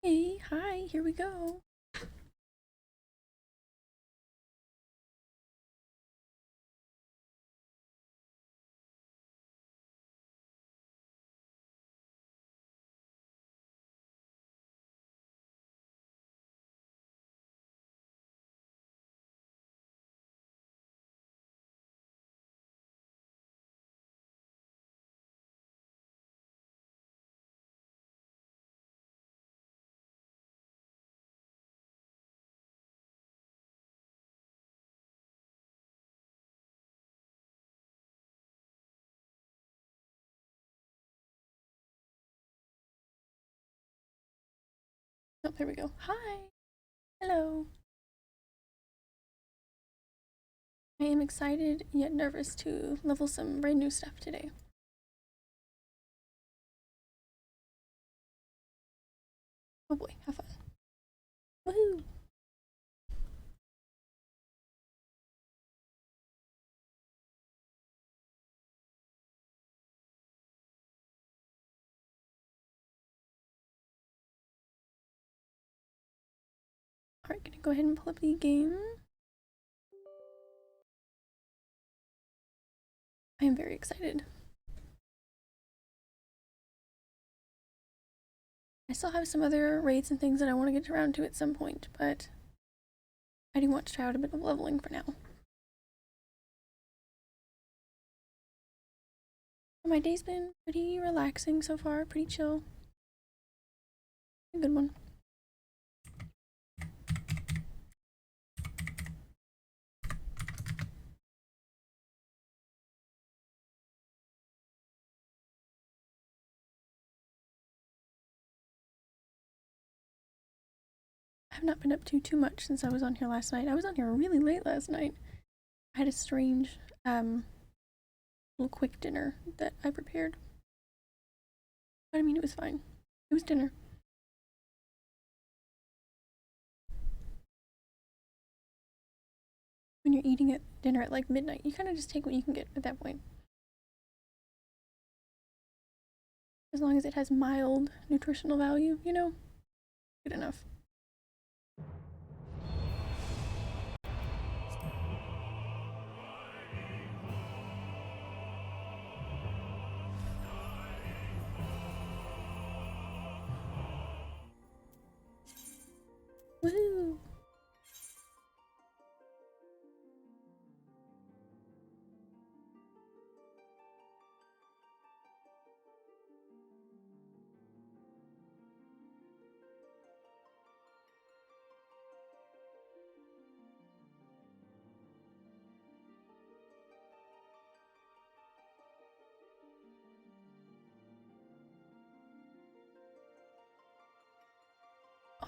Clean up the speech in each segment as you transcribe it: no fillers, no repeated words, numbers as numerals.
Hey, hi, here we go. Oh, there we go. Hi. Hello. I am excited yet nervous to level some brand new stuff today. Oh boy, have fun. Woohoo! Alright, gonna go ahead and pull up the game. I am very excited. I still have some other raids and things that I want to get around to at some point, but I do want to try out a bit of leveling for now. My day's been pretty relaxing so far, pretty chill. A good one. I've not been up to too much since I was on here last night. I was on here really late last night. I had a strange, little quick dinner that I prepared. But I mean, it was fine. It was dinner. When you're eating at dinner at like midnight, you kind of just take what you can get at that point. As long as it has mild nutritional value, you know? Good enough. Woo!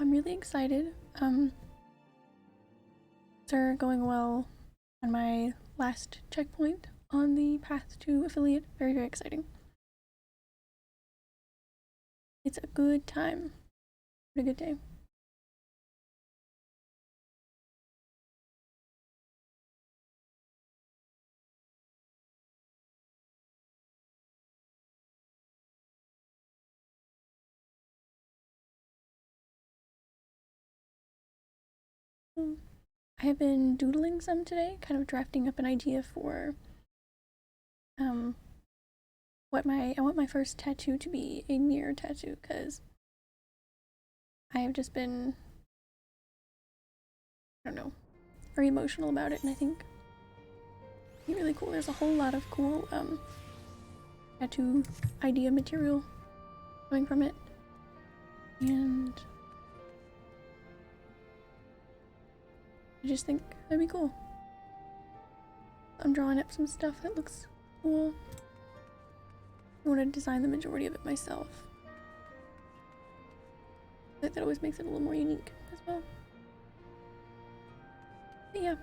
I'm really excited. Things are going well on my last checkpoint on the path to affiliate. Very, very exciting. It's a good time. What a good day. I have been doodling some today, kind of drafting up an idea for um I want my first tattoo to be a mirror tattoo, because I have just been, I don't know, very emotional about it, and I think it'd be really cool. There's a whole lot of cool tattoo idea material coming from it, and I just think that'd be cool. I'm drawing up some stuff that looks cool. I want to design the majority of it myself. I think that always makes it a little more unique as well. But yeah.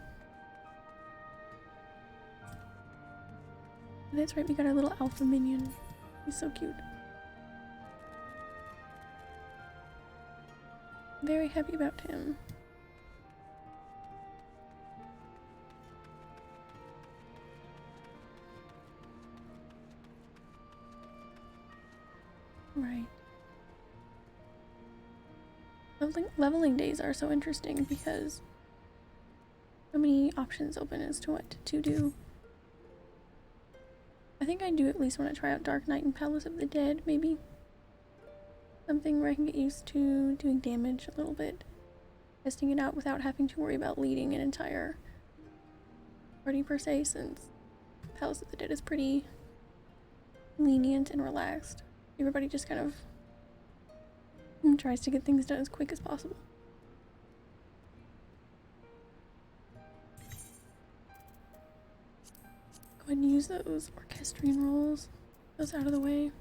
That's right, we got our little alpha minion. He's so cute. Very happy about him. Right. Leveling days are so interesting because so many options open as to what to do. I think I do at least want to try out Dark Knight and Palace of the Dead, maybe. Something where I can get used to doing damage a little bit. Testing it out without having to worry about leading an entire party per se, since Palace of the Dead is pretty lenient and relaxed. Everybody just kind of tries to get things done as quick as possible. Go ahead and use those orchestrion rolls. Those out of the way.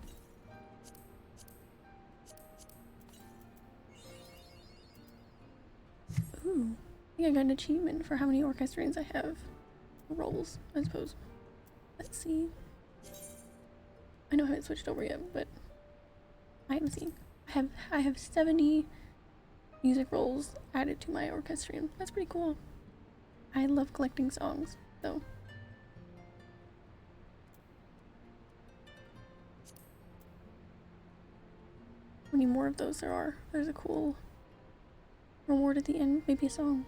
Ooh, I think I got an achievement for how many orchestrions I have. Rolls, I suppose. Let's see. I know I haven't switched over yet, but I haven't seen. I have 70 music rolls added to my orchestrion. That's pretty cool. I love collecting songs, so. How many more of those there are? There's a cool reward at the end, maybe a song.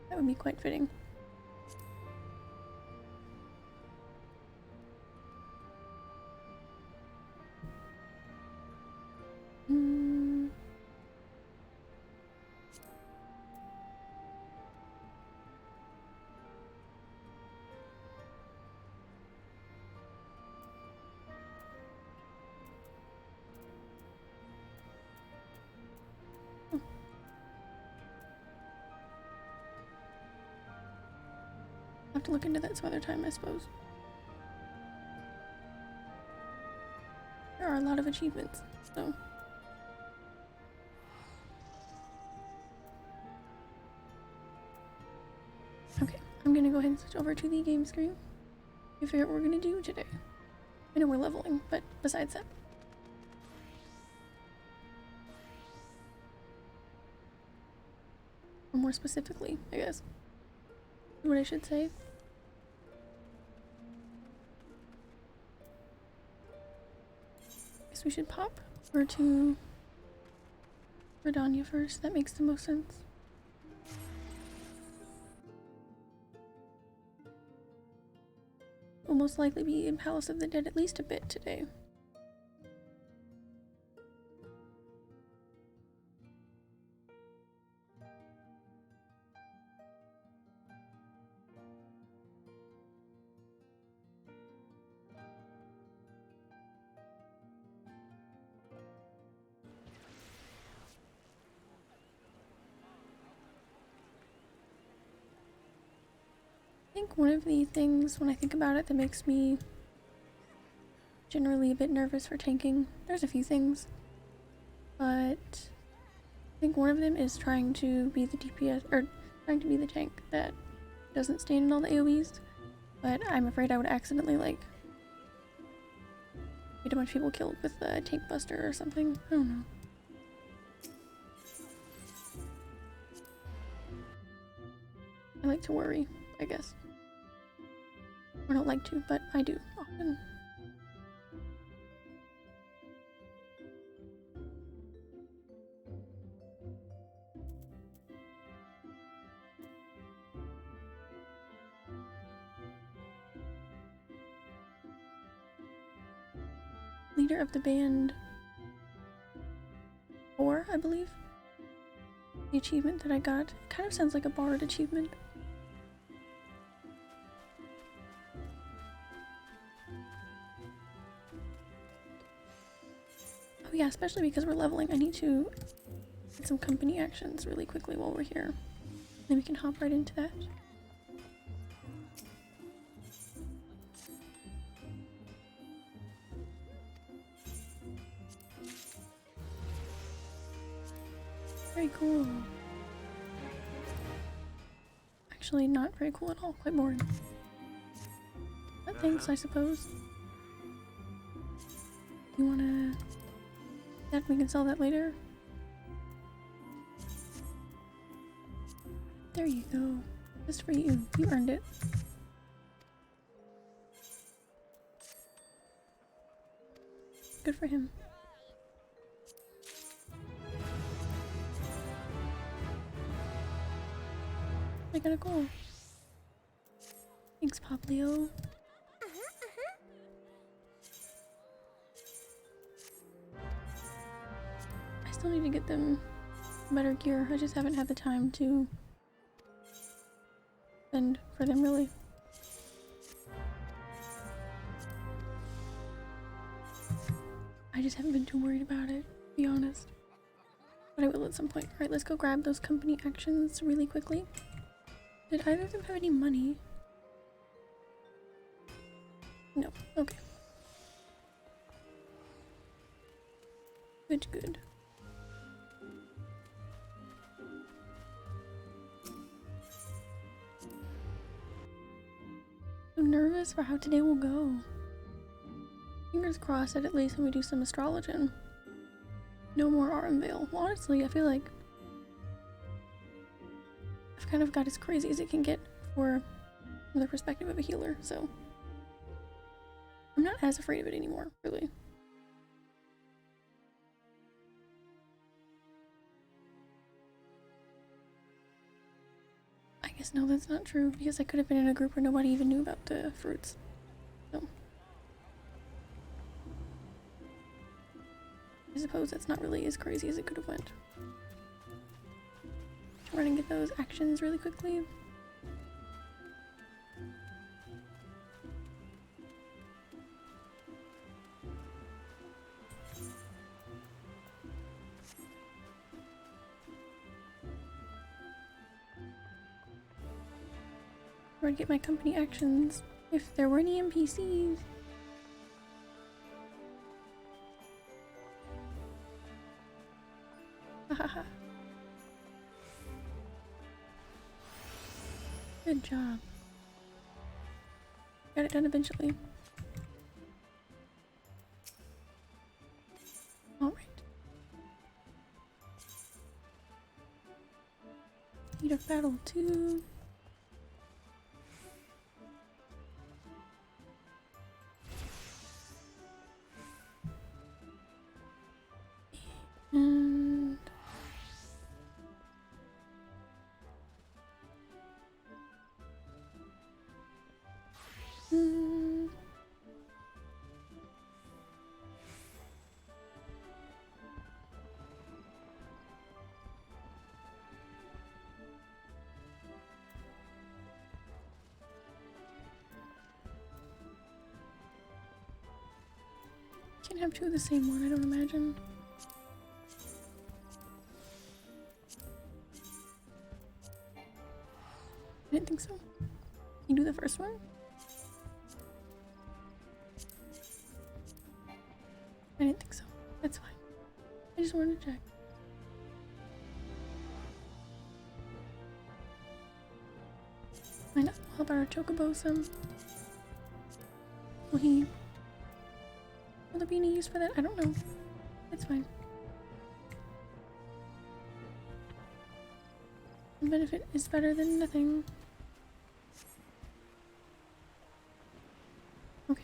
That would be quite fitting. Have to look into that some other time, I suppose. There are a lot of achievements, so. Okay, I'm gonna go ahead and switch over to the game screen and figure out what we're gonna do today. I know we're leveling, but besides that. Or more specifically, I guess. What I should say. Guess we should pop over to Redania first. That makes the most sense. We'll most likely be in Palace of the Dead at least a bit today. I think one of the things when I think about it that makes me generally a bit nervous for tanking, there's a few things, but I think one of them is trying to be the DPS, or trying to be the tank that doesn't stand in all the AoEs, but I'm afraid I would accidentally like get a bunch of people killed with a tank buster or something. I don't know. I like to worry, I guess. I don't like to, but I do often. Leader of the band 4, I believe. The achievement that I got kind of sounds like a bard achievement. Oh yeah, especially because we're leveling, I need to get some company actions really quickly while we're here. Then we can hop right into that. Very cool. Actually, not very cool at all, quite boring. But thanks, I suppose. You wanna... Yeah, we can sell that later. There you go. Just for you. You earned it. Good for him. I gotta go. Thanks, Poplio. I still need to get them better gear. I just haven't had the time to spend for them, really. I just haven't been too worried about it, to be honest. But I will at some point. Alright, let's go grab those company actions really quickly. Did either of them have any money? No. Okay. Good, good. I'm nervous for how today will go. Fingers crossed that at least when we do some astrologing. No more Armvale. Well, honestly, I feel like I've kind of got as crazy as it can get from the perspective of a healer, so I'm not as afraid of it anymore, really. I guess no, that's not true, because I could have been in a group where nobody even knew about the fruits. So I suppose that's not really as crazy as it could have went. Run and get those actions really quickly. Or get my company actions if there were any NPCs. Hahaha. Good job. Got it done eventually. Alright. Heat of battle 2. And can't have two of the same one, I don't imagine. I didn't think so. You do the first one? I didn't think so. That's fine. I just wanted to check. Why not? We'll help our Chocobo some. Will there be any use for that? I don't know. It's fine. The benefit is better than nothing. Okay.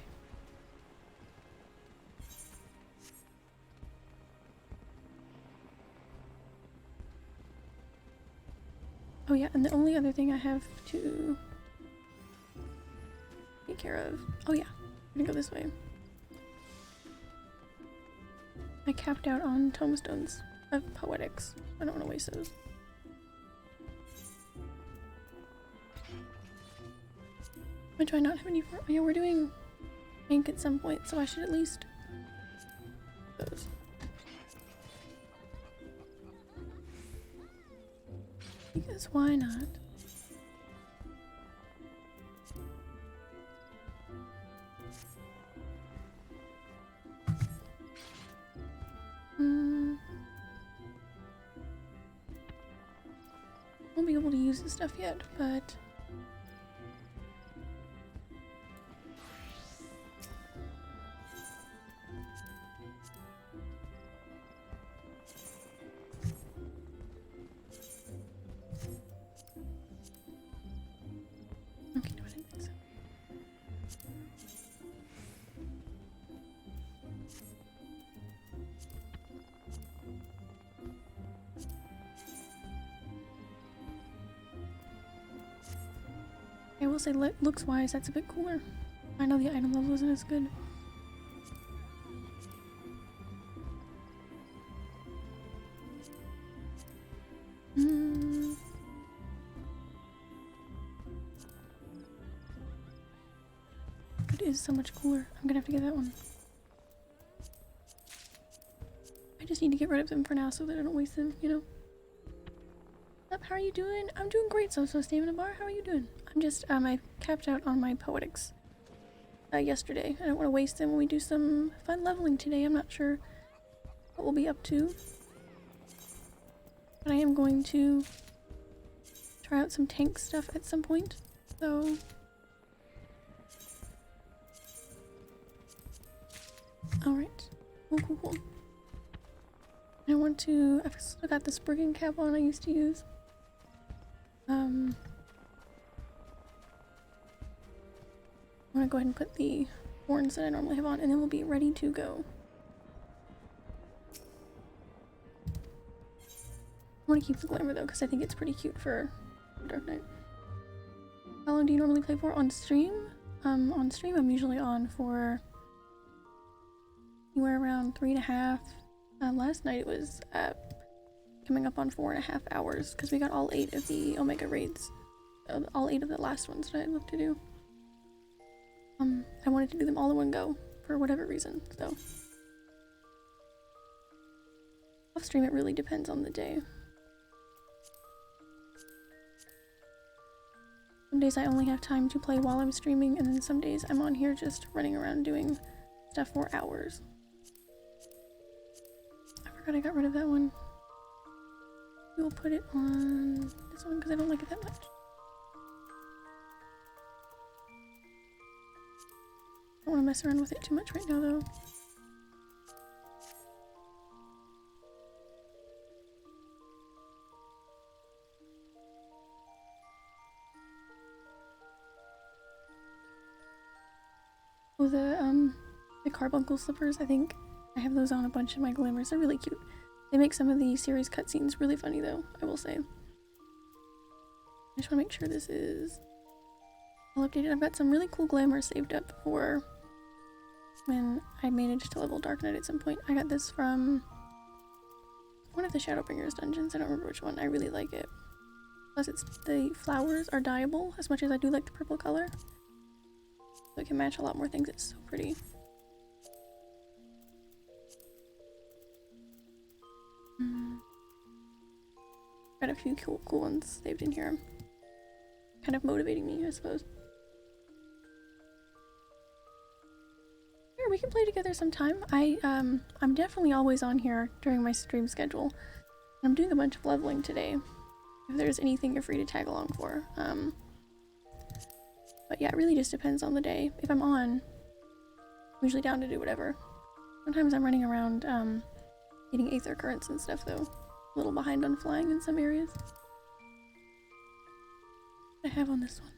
Oh yeah, and the only other thing I have to take care of. Oh yeah, I'm gonna go this way. I capped out on tomestones of poetics. I don't want to waste those. Why do I not have any for? Oh yeah, we're doing ink at some point, so I should at least those. Because why not? Won't be able to use this stuff yet, but okay, no, I didn't think so. will say looks wise, that's a bit cooler. I know the item level isn't as good. It is so much cooler. I'm gonna have to get that one. I just need to get rid of them for now so that I don't waste them, you know? Up, how are you doing? I'm doing great, so Stamina Bar, how are you doing? I'm just, I capped out on my poetics yesterday. I don't want to waste them when we do some fun leveling today. I'm not sure what we'll be up to. But I am going to try out some tank stuff at some point, so... Alright. Cool. I want to... I've still got this brigand cap on I used to use. I want to go ahead and put the horns that I normally have on, and then we'll be ready to go. I want to keep the glamour though, because I think it's pretty cute for Dark Knight. How long do you normally play for on stream? On stream I'm usually on for anywhere around 3.5. Last night it was coming up on 4.5 hours, because we got all 8 of the Omega raids. All 8 of the last ones that I looked to do. I wanted to do them all in one go, for whatever reason, so. Off stream it really depends on the day. Some days I only have time to play while I'm streaming, and then some days I'm on here just running around doing stuff for hours. I forgot I got rid of that one. We will put it on this one because I don't like it that much. I don't want to mess around with it too much right now though. Oh, the carbuncle slippers, I think I have those on a bunch of my glamours. They're really cute. They make some of the series cutscenes really funny though, I will say. I just want to make sure this is all updated. I've got some really cool glamour saved up for when I managed to level Dark Knight at some point. I got this from one of the Shadowbringers dungeons. I don't remember which one. I really like it. Plus the flowers are dyeable as much as I do like the purple color. So it can match a lot more things. It's so pretty. Got a few cool ones saved in here. Kind of motivating me, I suppose. Here, we can play together sometime. I'm definitely always on here during my stream schedule. I'm doing a bunch of leveling today. If there's anything you're free to tag along for. But yeah, it really just depends on the day. If I'm on, I'm usually down to do whatever. Sometimes I'm running around getting aether currents and stuff though. A little behind on flying in some areas. What I have on this one.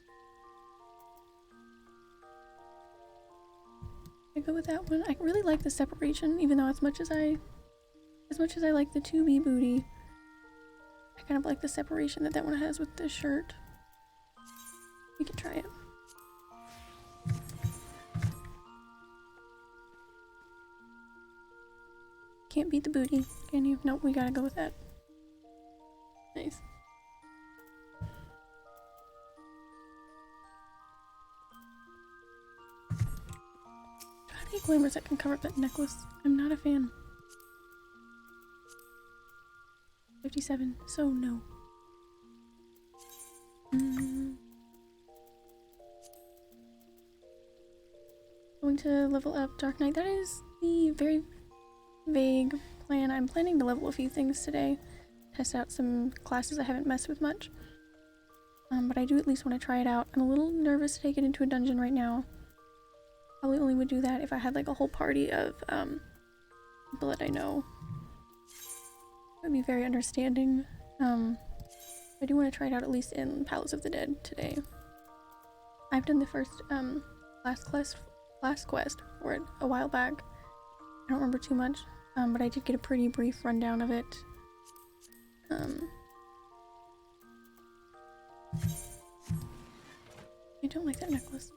I go with that one. I really like the separation, even though as much as I like the 2B booty, I kind of like the separation that one has with the shirt. We could try it. Can't beat the booty, can you? Nope, we gotta go with that. Nice. Try to get glamours that can cover up that necklace. I'm not a fan. 57, so no. Going to level up Dark Knight. That is the very vague plan. I'm planning to level a few things today. Test out some classes I haven't messed with much. But I do at least want to try it out. I'm a little nervous to take it into a dungeon right now. Probably only would do that if I had like a whole party of people that I know. I'd be very understanding. I do want to try it out at least in Palace of the Dead today. I've done the first last quest for it a while back. I don't remember too much, but I did get a pretty brief rundown of it. I don't like that necklace.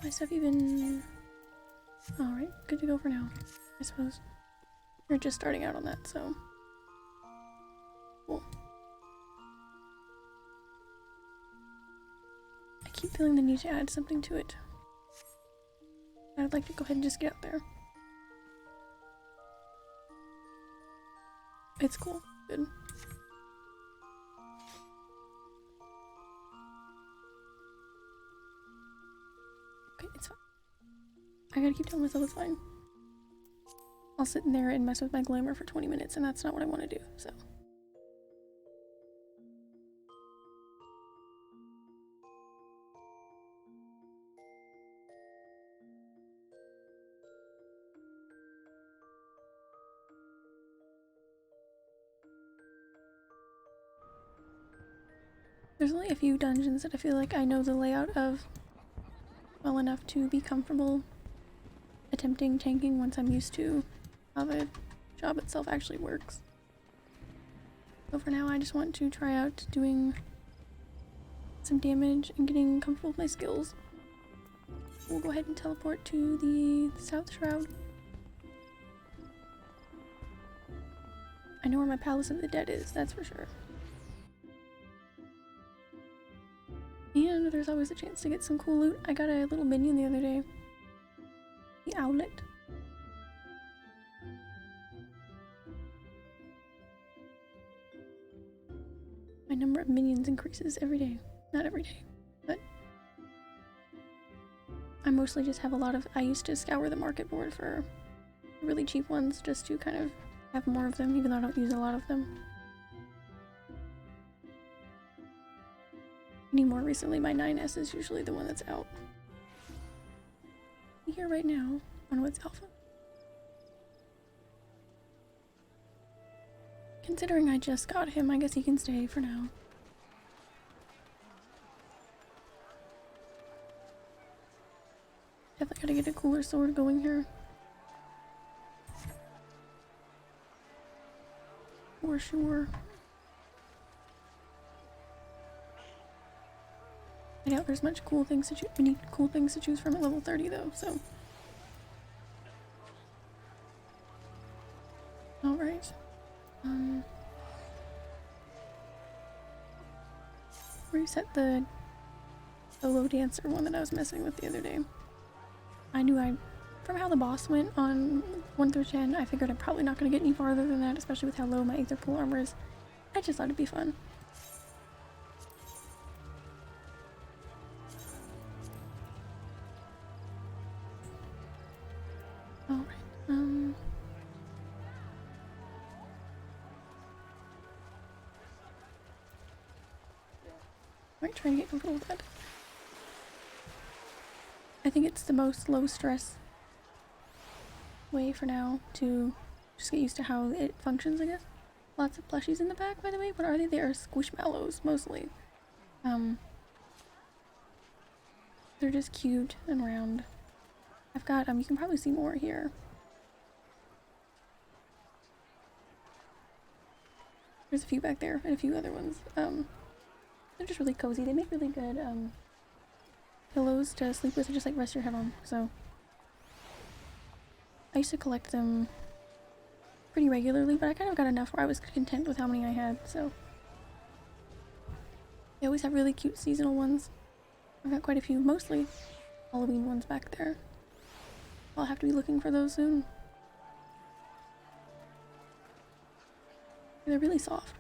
My stuff even... Alright, good to go for now, I suppose. We're just starting out on that, so... Cool. I keep feeling the need to add something to it. I'd like to go ahead and just get out there. It's cool. Good. Okay, it's fine. I gotta keep telling myself it's fine. I'll sit in there and mess with my glamour for 20 minutes, and that's not what I want to do, so. There's only a few dungeons that I feel like I know the layout of well enough to be comfortable attempting tanking once I'm used to how the job itself actually works. So for now I just want to try out doing some damage and getting comfortable with my skills. We'll go ahead and teleport to the South Shroud. I know where my Palace of the Dead is, that's for sure. And there's always a chance to get some cool loot. I got a little minion the other day. The Owlet. My number of minions increases every day. Not every day, but I mostly just have a lot of... I used to scour the market board for really cheap ones just to kind of have more of them, even though I don't use a lot of them. More recently, my 9S is usually the one that's out. Here right now, on what's alpha. Considering I just got him, I guess he can stay for now. Definitely gotta get a cooler sword going here. For sure. I doubt there's much cool things to choose. We need cool things to choose from at level 30 though, so. Alright. Reset the solo dancer one that I was messing with the other day. I knew from how the boss went on 1 through 10, I figured I'm probably not going to get any farther than that, especially with how low my Aether Pool armor is. I just thought it'd be fun. Trying to get comfortable with that. I think it's the most low stress way for now to just get used to how it functions, I guess. Lots of plushies in the back, by the way. What are they? They are squishmallows, mostly. They're just cute and round. I've got, you can probably see more here. There's a few back there and a few other ones. They're just really cozy. They make really good pillows to sleep with and just like rest your head on. So I used to collect them pretty regularly, but I kind of got enough where I was content with how many I had. So they always have really cute seasonal ones. I've got quite a few, mostly Halloween ones back there. I'll have to be looking for those soon. They're really soft.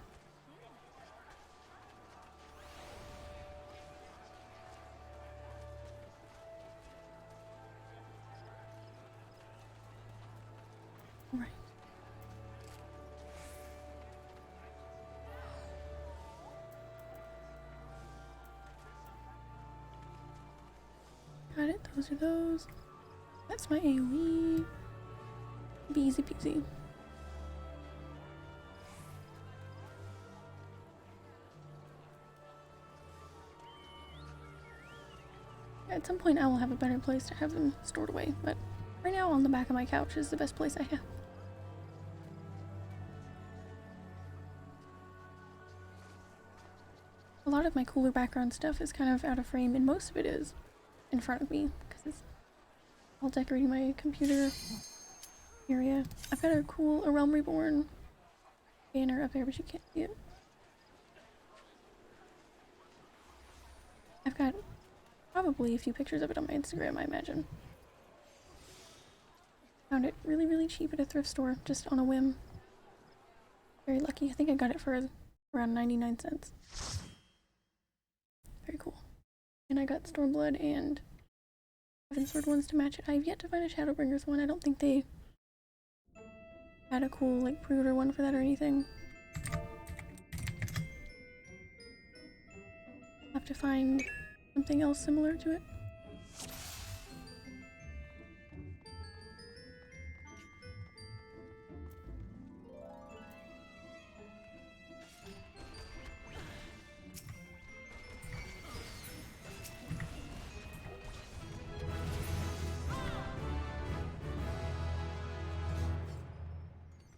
Right. Got it, those are those. That's my AoE. Be easy peasy. At some point I will have a better place to have them stored away, but right now on the back of my couch is the best place I have. A lot of my cooler background stuff is kind of out of frame, and most of it is in front of me because it's all decorating my computer area. I've got a Realm Reborn banner up there, but you can't see it. I've got probably a few pictures of it on my Instagram, I imagine. Found it really, really cheap at a thrift store, just on a whim. Very lucky. I think I got it for around 99 cents. Very cool. And I got Stormblood and Heavensward ones to match it. I've yet to find a Shadowbringers one. I don't think they had a cool, like, pre-order one for that or anything. I'll have to find something else similar to it.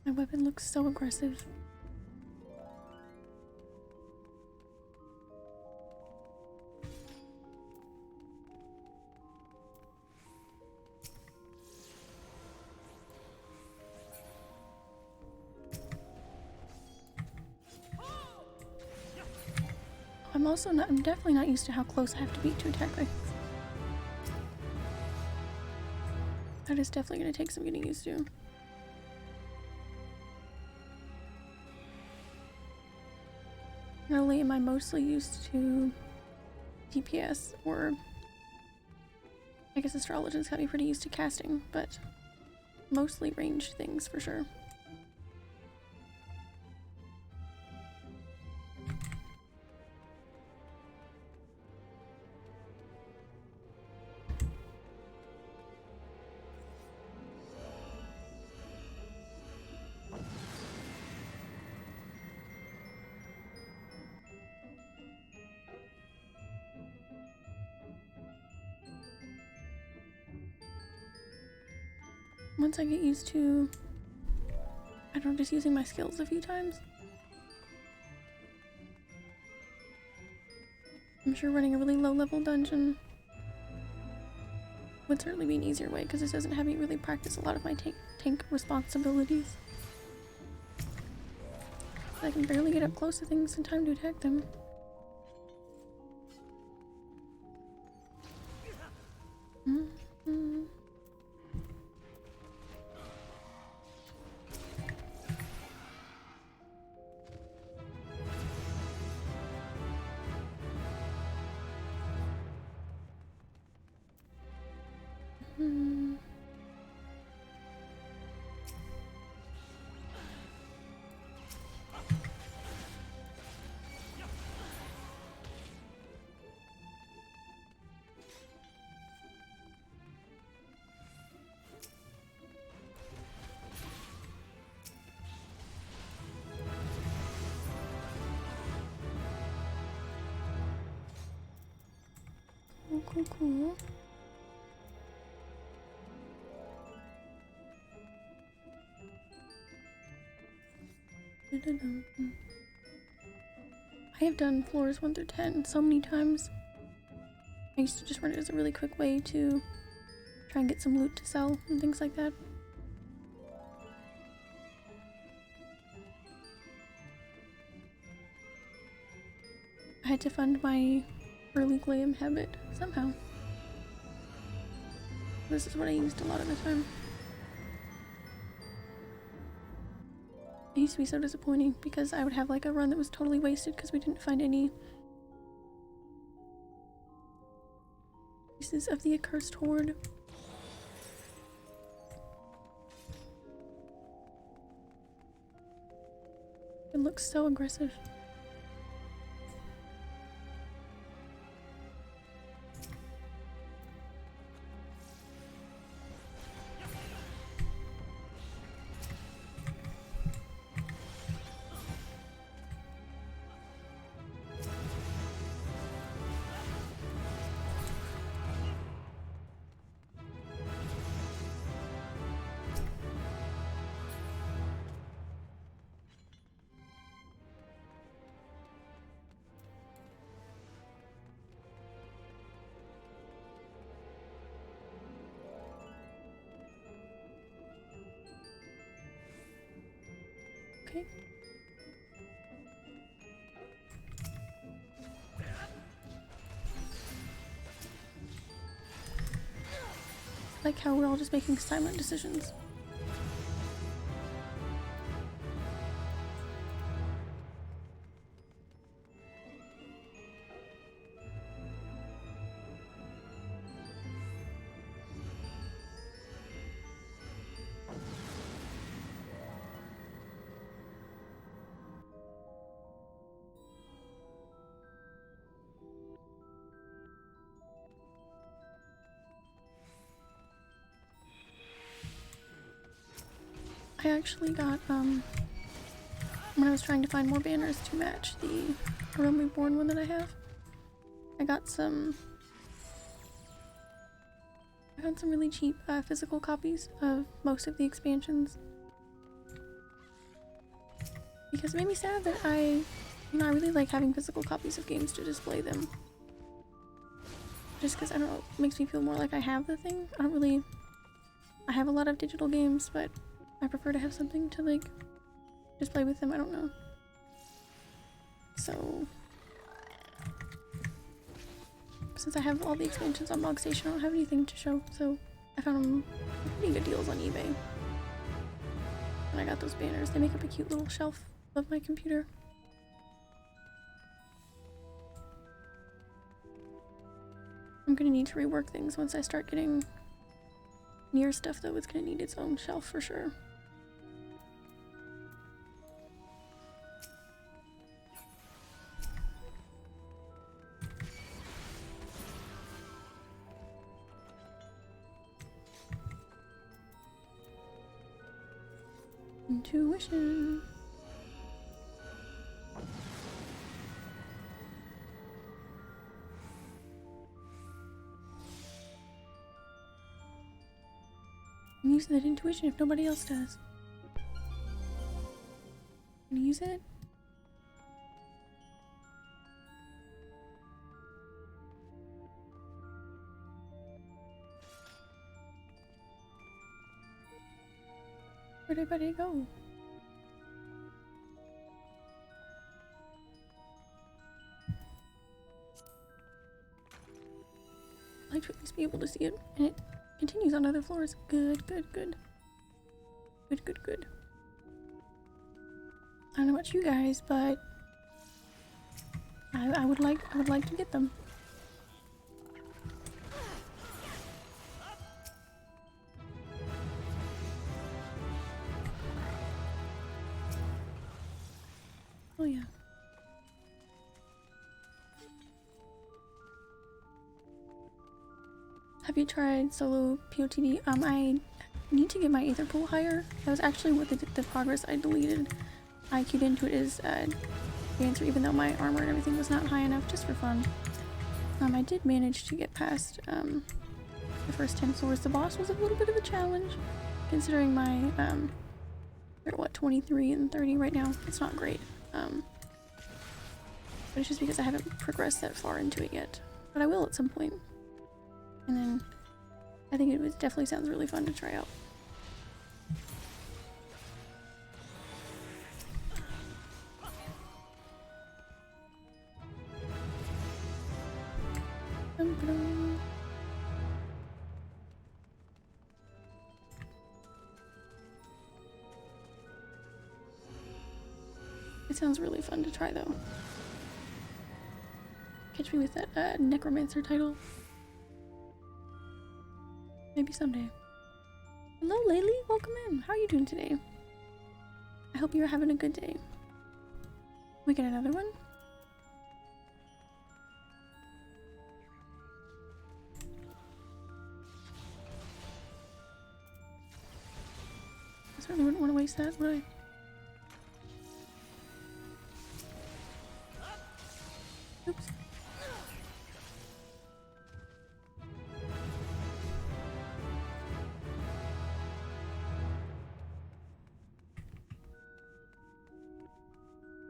My weapon looks so aggressive. I'm definitely not used to how close I have to be to attack things. That is definitely going to take some getting used to. Not only am I mostly used to DPS, or I guess Astrologians got me pretty used to casting, but mostly ranged things for sure. Once I get used to, I don't know, just using my skills a few times, I'm sure running a really low level dungeon would certainly be an easier way, because this doesn't have me really practice a lot of my tank responsibilities. I can barely get up close to things in time to attack them. Cool. I have done floors 1 through 10 so many times. I used to just run it as a really quick way to try and get some loot to sell and things like that. I had to fund my early glam habit somehow. This is what I used a lot of the time. It used to be so disappointing because I would have like a run that was totally wasted because we didn't find any pieces of the accursed horde. It looks so aggressive. Okay. Like how we're all just making silent decisions. I actually got, when I was trying to find more banners to match the Realm Reborn one that I have, I got some really cheap physical copies of most of the expansions. Because it made me sad that I really like having physical copies of games to display them. Just because, I don't know, it makes me feel more like I have the thing. I have a lot of digital games, but I prefer to have something to, like, just play with them. I don't know. So, since I have all the expansions on Log Station, I don't have anything to show. So, I found them pretty good deals on eBay. And I got those banners. They make up a cute little shelf above my computer. I'm gonna need to rework things once I start getting near stuff, though. It's gonna need its own shelf for sure. Intuition. I'm using that intuition if nobody else does. Can you use it? Where'd everybody go? I'd like to at least be able to see it, and it continues on other floors. Good, good, good. Good, good, good. I don't know about you guys, but I would like to get them. Oh yeah. Have you tried solo POTD? I need to get my Aether Pool higher. That was actually what the progress I deleted. I queued into it as Dancer, even though my armor and everything was not high enough, just for fun. I did manage to get past the first 10 floors. The boss was a little bit of a challenge, considering my they're what, 23 and 30 right now. It's not great. But it's just because I haven't progressed that far into it yet. But I will at some point. And then I think it definitely sounds really fun to try out. It sounds really fun to try though. Catch me with that necromancer title. Maybe someday. Hello, Laylee. Welcome in. How are you doing today? I hope you're having a good day. We get another one? I certainly wouldn't want to waste that, would I? Oops.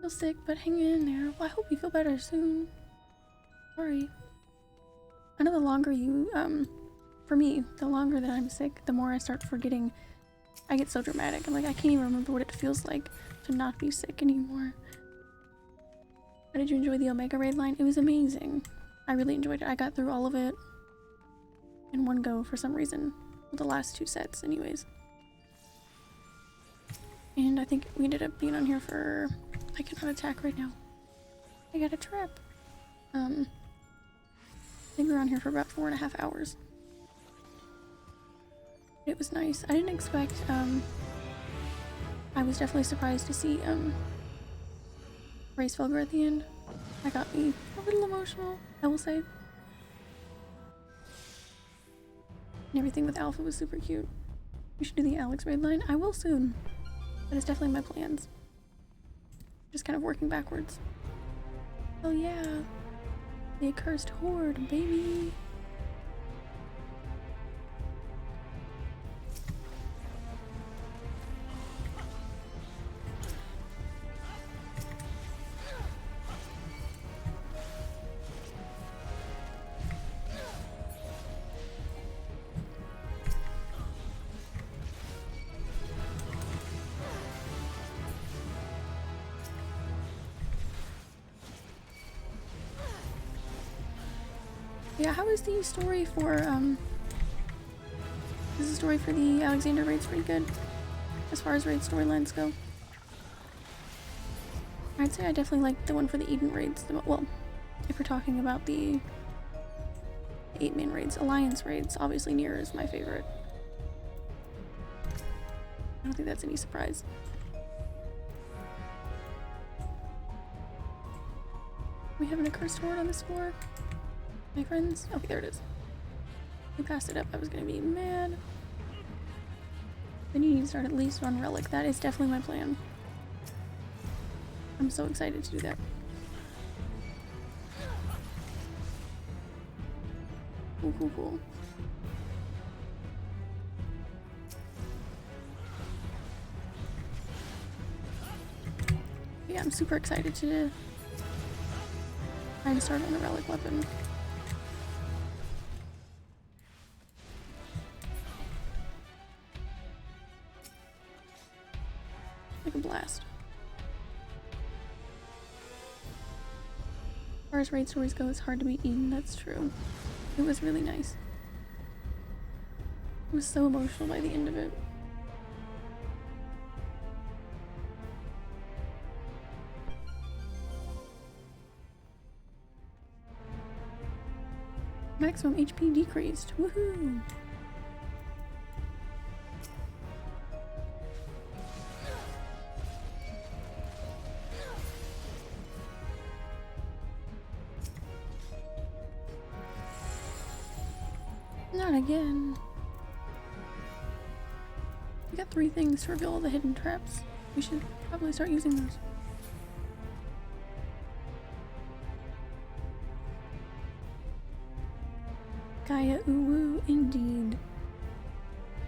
Feel sick, but hang in there. Well, I hope you feel better soon. Sorry. I know the longer you, for me, the longer that I'm sick, the more I start forgetting. I get so dramatic. I'm like, I can't even remember what it feels like to to not be sick anymore. How did you enjoy the Omega raid line? It was amazing. I really enjoyed it. I got through all of it in one go for some reason. The last 2 sets anyways. And I think we ended up being on here for... I cannot attack right now. I got a trap. I think we were on here for about 4.5 hours. It was nice. I didn't expect, I was definitely surprised to see, Race Felger at the end. That got me a little emotional, I will say. And everything with Alpha was super cute. We should do the Alex raid line. I will soon. That is definitely my plans. Just kind of working backwards. Oh yeah. The accursed horde, baby. Yeah, how is the story for, is the story for the Alexander raids pretty good? As far as raid storylines go? I'd say I definitely like the one for the Eden raids. Well, if we're talking about the 8-man raids. Alliance raids, obviously Nier is my favorite. I don't think that's any surprise. We have an accursed horde on this floor. My friends? Okay, there it is. We passed it up. I was gonna be mad. Then you need to start at least on Relic. That is definitely my plan. I'm so excited to do that. Cool, cool, cool. Yeah, I'm super excited to try and start on a Relic weapon. Like a blast. As far as raid stories go, it's hard to beat Eden, that's true. It was really nice. I was so emotional by the end of it. Maximum HP decreased. Woohoo! Not again. We got 3 things to reveal all the hidden traps. We should probably start using those. Gaia Uwu, indeed.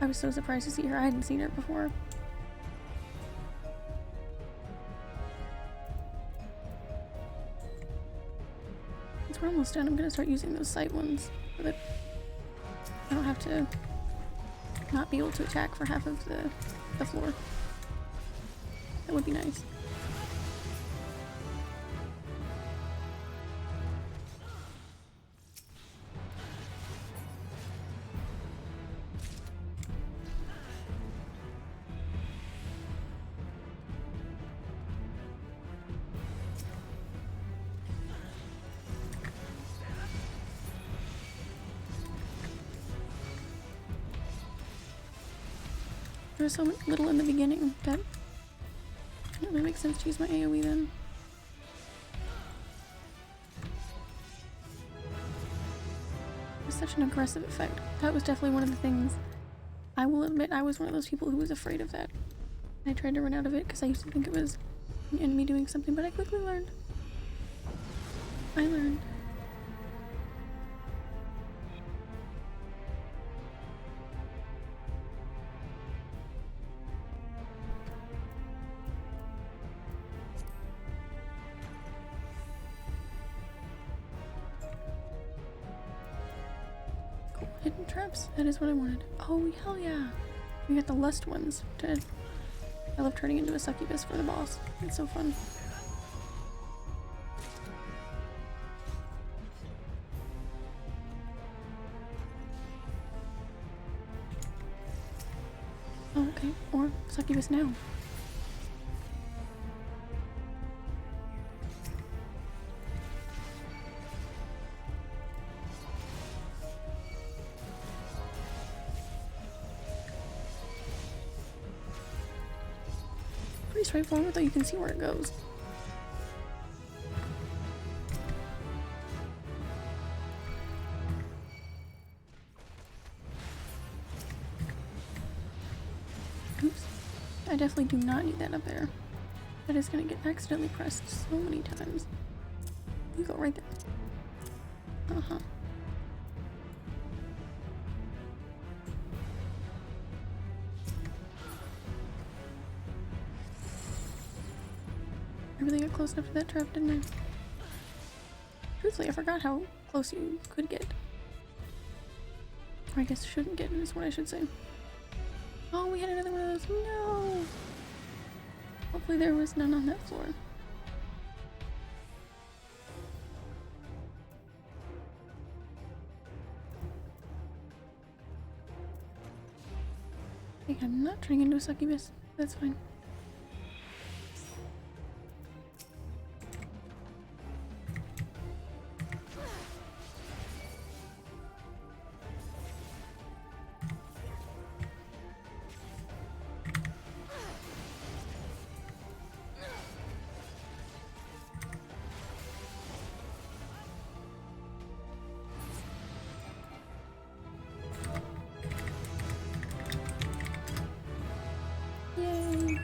I was so surprised to see her. I hadn't seen her before. Since we're almost done, I'm gonna start using those sight ones so that I don't have to not be able to attack for half of the floor. That would be nice. There was so little in the beginning that it really makes sense to use my AoE then. It was such an aggressive effect. That was definitely one of the things. I will admit I was one of those people who was afraid of that. I tried to run out of it because I used to think it was an enemy doing something, but I quickly learned. I learned. Hidden traps? That is what I wanted. Oh, hell yeah. We got the lust ones to I love turning into a succubus for the boss. It's so fun. Oh, okay. Or succubus now. Pretty straightforward, though you can see where it goes. Oops. I definitely do not need that up there. That is gonna get accidentally pressed so many times. You go right there. Uh-huh. I really got close enough to that trap, didn't I? Truthfully, I forgot how close you could get. Or I guess shouldn't get, is what I should say. Oh, we had another one of those. No! Hopefully there was none on that floor. Okay, I'm not turning into a succubus. That's fine. Yay!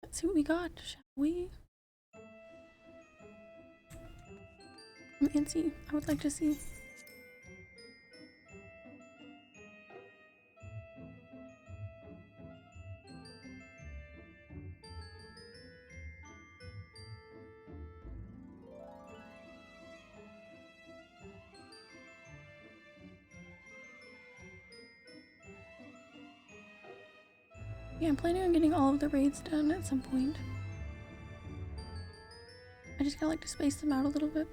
Let's see what we got, shall we? I'm antsy. I would like to see. Yeah, I'm planning on getting all of the raids done at some point. I just kinda like to space them out a little bit.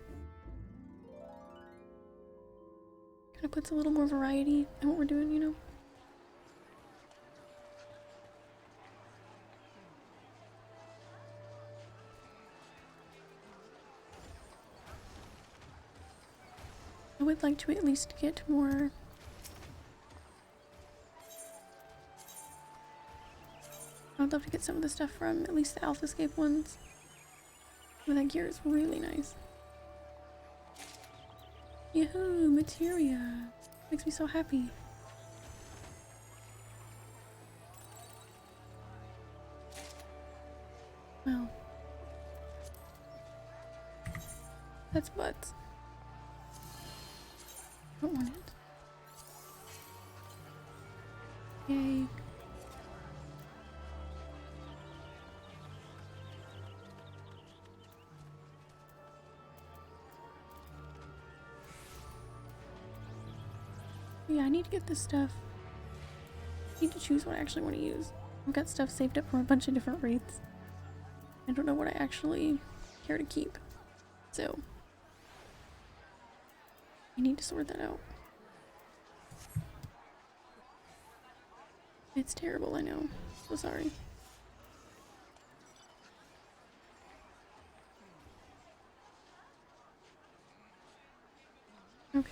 Kinda puts a little more variety in what we're doing, you know? I would like to at least get more. I would love to get some of the stuff from at least the FFXIV ones. But that gear is really nice. Yahoo! Materia! Makes me so happy. Well. That's butts. Don't want it. Yay. Yeah, I need to get this stuff. I need to choose what I actually want to use. I've got stuff saved up from a bunch of different raids. I don't know what I actually care to keep. So, I need to sort that out. It's terrible, I know. So sorry. Okay.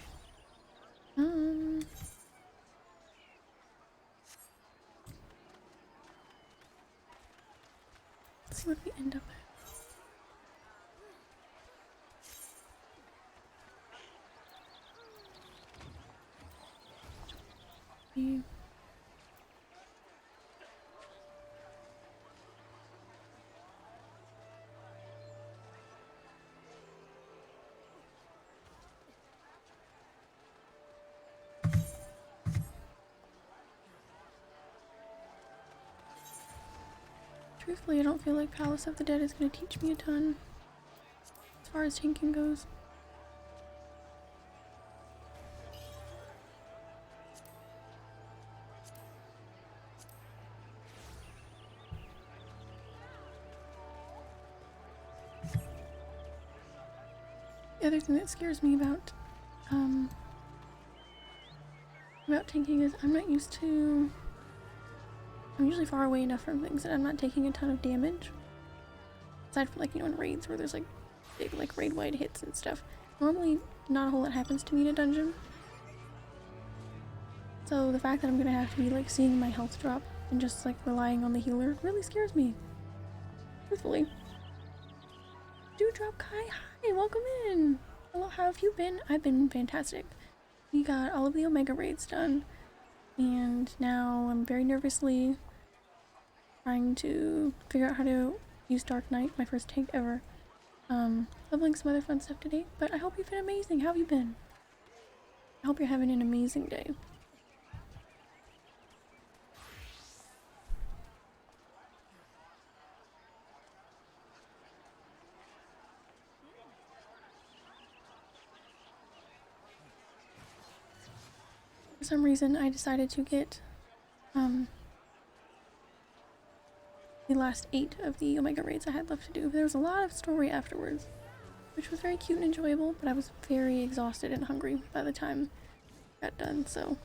Let's see what we end up at. Truthfully, I don't feel like Palace of the Dead is going to teach me a ton as far as tanking goes. The other thing that scares me about tanking is I'm not used to... I'm usually far away enough from things that I'm not taking a ton of damage. Aside from, like, you know, in raids where there's, like, big, like, raid-wide hits and stuff. Normally, not a whole lot happens to me in a dungeon. So the fact that I'm gonna have to be, like, seeing my health drop and just, like, relying on the healer really scares me. Truthfully. Dewdrop Kai, hi, welcome in! Hello, how have you been? I've been fantastic. We got all of the Omega raids done. And now I'm very nervously trying to figure out how to use Dark Knight, my first tank ever. Leveling some other fun stuff today, but I hope you've been amazing. How have you been? I hope you're having an amazing day. For some reason, I decided to get the last 8 of the Omega raids I had left to do. There was a lot of story afterwards, which was very cute and enjoyable, but I was very exhausted and hungry by the time I got done, so.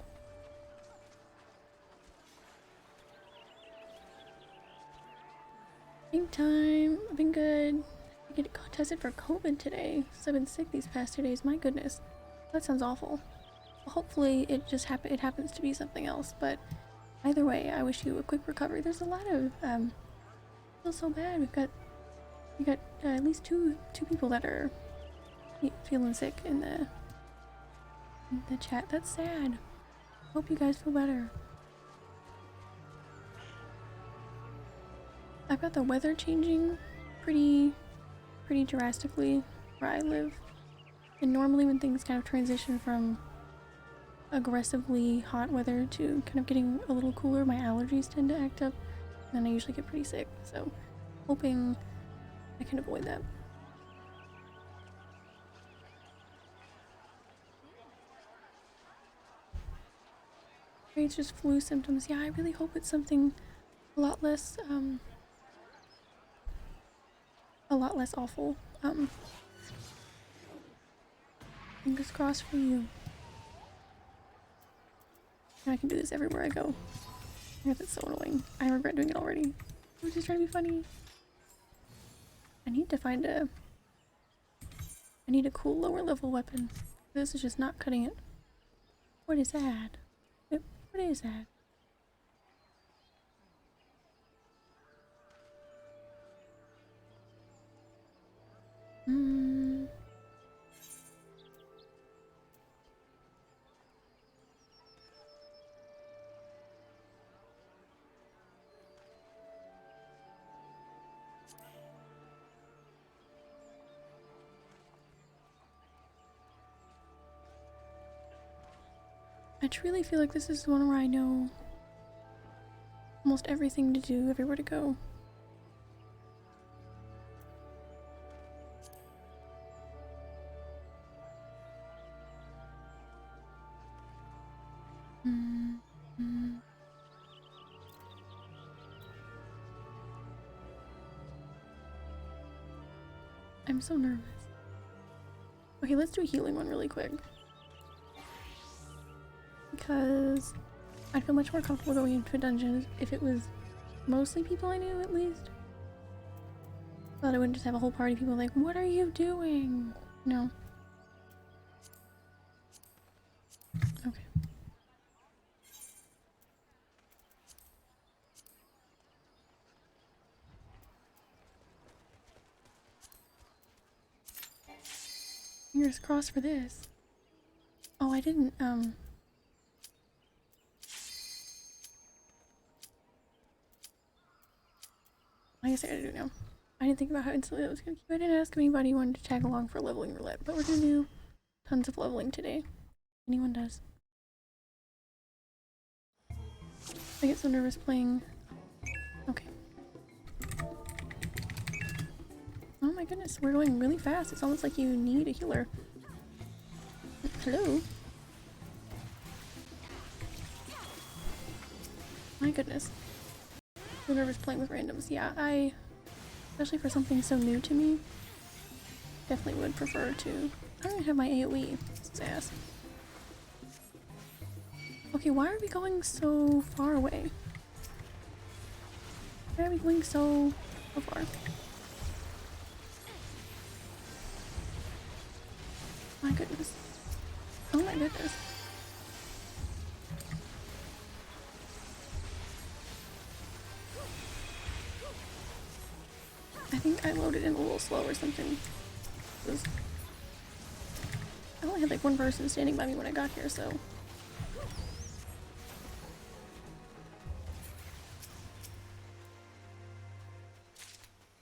Tank time. I've been good. I get tested for COVID today, so I've been sick these past 2 days. My goodness. That sounds awful. Well, hopefully it just happens to be something else, but either way, I wish you a quick recovery. There's a lot of I feel so bad. We got at least two people that are feeling sick in the chat. That's sad. Hope you guys feel better. I've got the weather changing pretty drastically where I live, and normally when things kind of transition from aggressively hot weather to kind of getting a little cooler, my allergies tend to act up, and then I usually get pretty sick, so hoping I can avoid that. Maybe it's just flu symptoms. Yeah, I really hope it's something a lot less awful. Fingers crossed for you. And I can do this everywhere I go. Yeah, that's so annoying. I regret doing it already. I was just trying to be funny. I need to find I need a cool lower level weapon. This is just not cutting it. What is that? What is that? I truly feel like this is one where I know almost everything to do, everywhere to go. I'm so nervous. Okay, let's do a healing one really quick. Because I'd feel much more comfortable going into a dungeon if it was mostly people I knew, at least. But I wouldn't just have a whole party of people like, what are you doing? No. Okay. Fingers crossed for this. Oh, I didn't, I guess I gotta do it now. I didn't think about how instantly that was gonna keep. I didn't ask if anybody wanted to tag along for leveling roulette, but we're gonna do tons of leveling today. Anyone does. I get so nervous playing. Okay. Oh my goodness, we're going really fast. It's almost like you need a healer. Hello? My goodness. I'm nervous playing with randoms. Yeah, especially for something so new to me, definitely would prefer to... I don't even have my AoE. This is ass. Okay, why are we going so far away? Why are we going so far? My goodness. Oh my goodness. I think I loaded in a little slow or something. I only had like one person standing by me when I got here, so...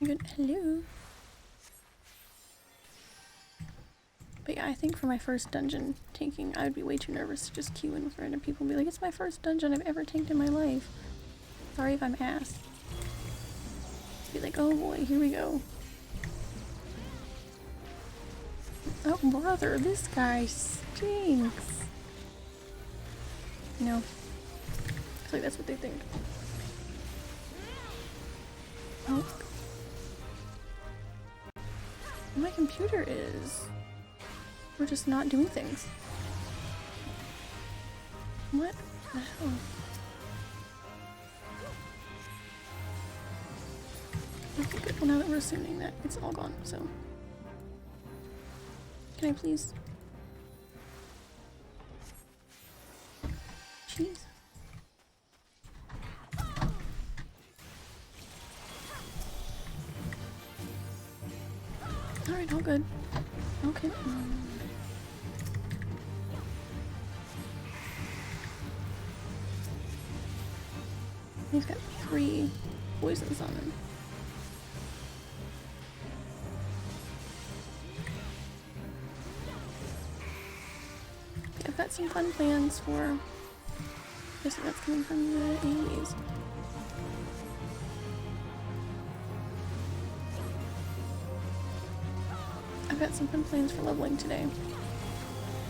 Good. Hello. But yeah, I think for my first dungeon tanking, I would be way too nervous to just queue in with random people and be like, it's my first dungeon I've ever tanked in my life. Sorry if I'm ass. Be like, oh boy, here we go. Oh brother, this guy stinks. No. I feel like that's what they think. Oh. My computer is... We're just not doing things. What the hell? Okay, good. Well, now that we're assuming that it's all gone, so... Can I please? Jeez. Alright, all good. Okay. He's got 3 poisons on him. I've got some fun plans for... I guess that's coming from the AoEs. I've got some fun plans for leveling today.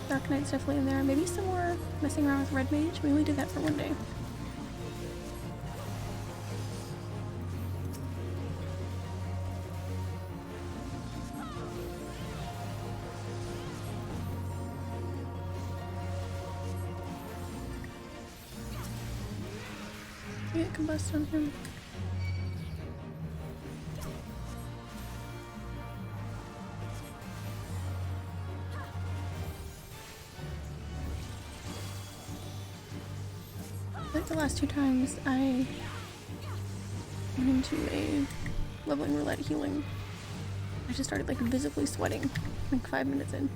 Dark Knight's definitely in there. Maybe some more messing around with Red Mage. We only did that for one day. We get combust on him. Like the last 2 times I went into a leveling roulette healing, I just started like visibly sweating like 5 minutes in.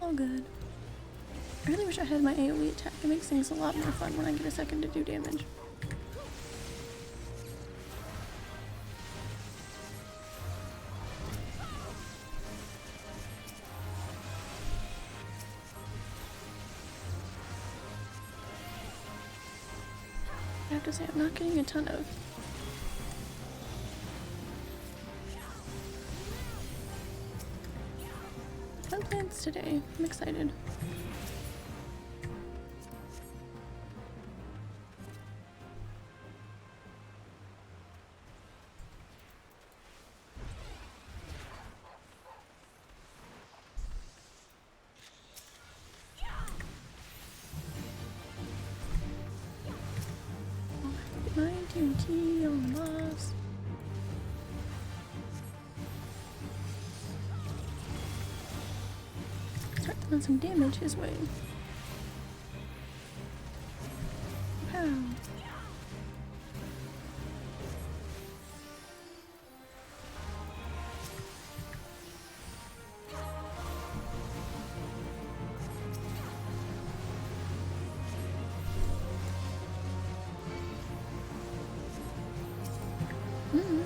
All good. I really wish I had my AoE attack. It makes things a lot more fun when I get a second to do damage. I have to say, I'm not getting a ton of fun plans today. I'm excited. My duty on the boss. Start throwing some damage his way. Pow. Mm.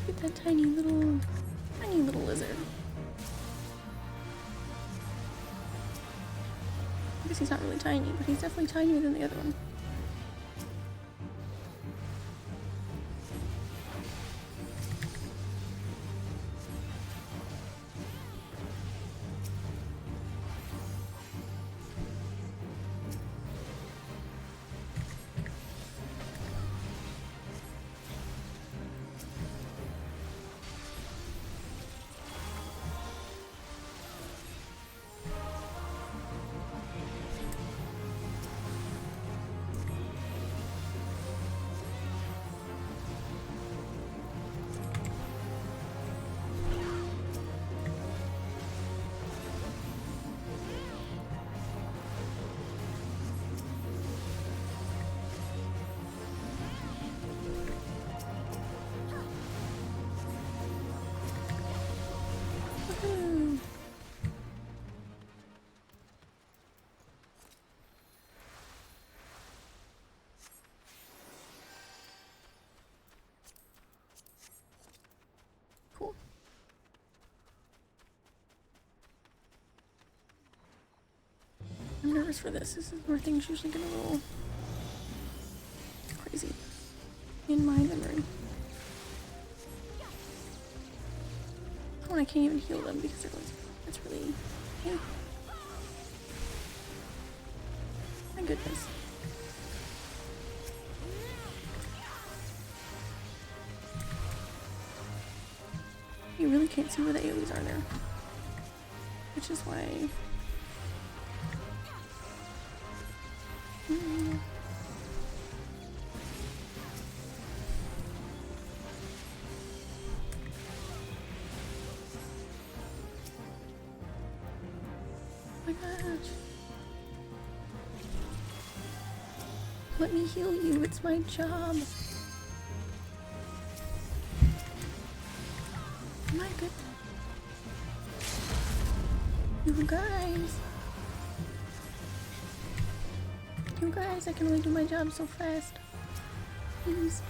Look at that tiny little lizard. I guess he's not really tiny, but he's definitely tinier than the other one. Woohoo. Cool. I'm nervous for this. This is where things usually get a little crazy in my memory. Oh, and I can't even heal them because they're going. That's really. Hey. My goodness. You really can't see where the AoEs are there. Which is why. Oh my gosh. Let me heal you, it's my job. My goodness. You guys. You guys, I can only do my job so fast. Please.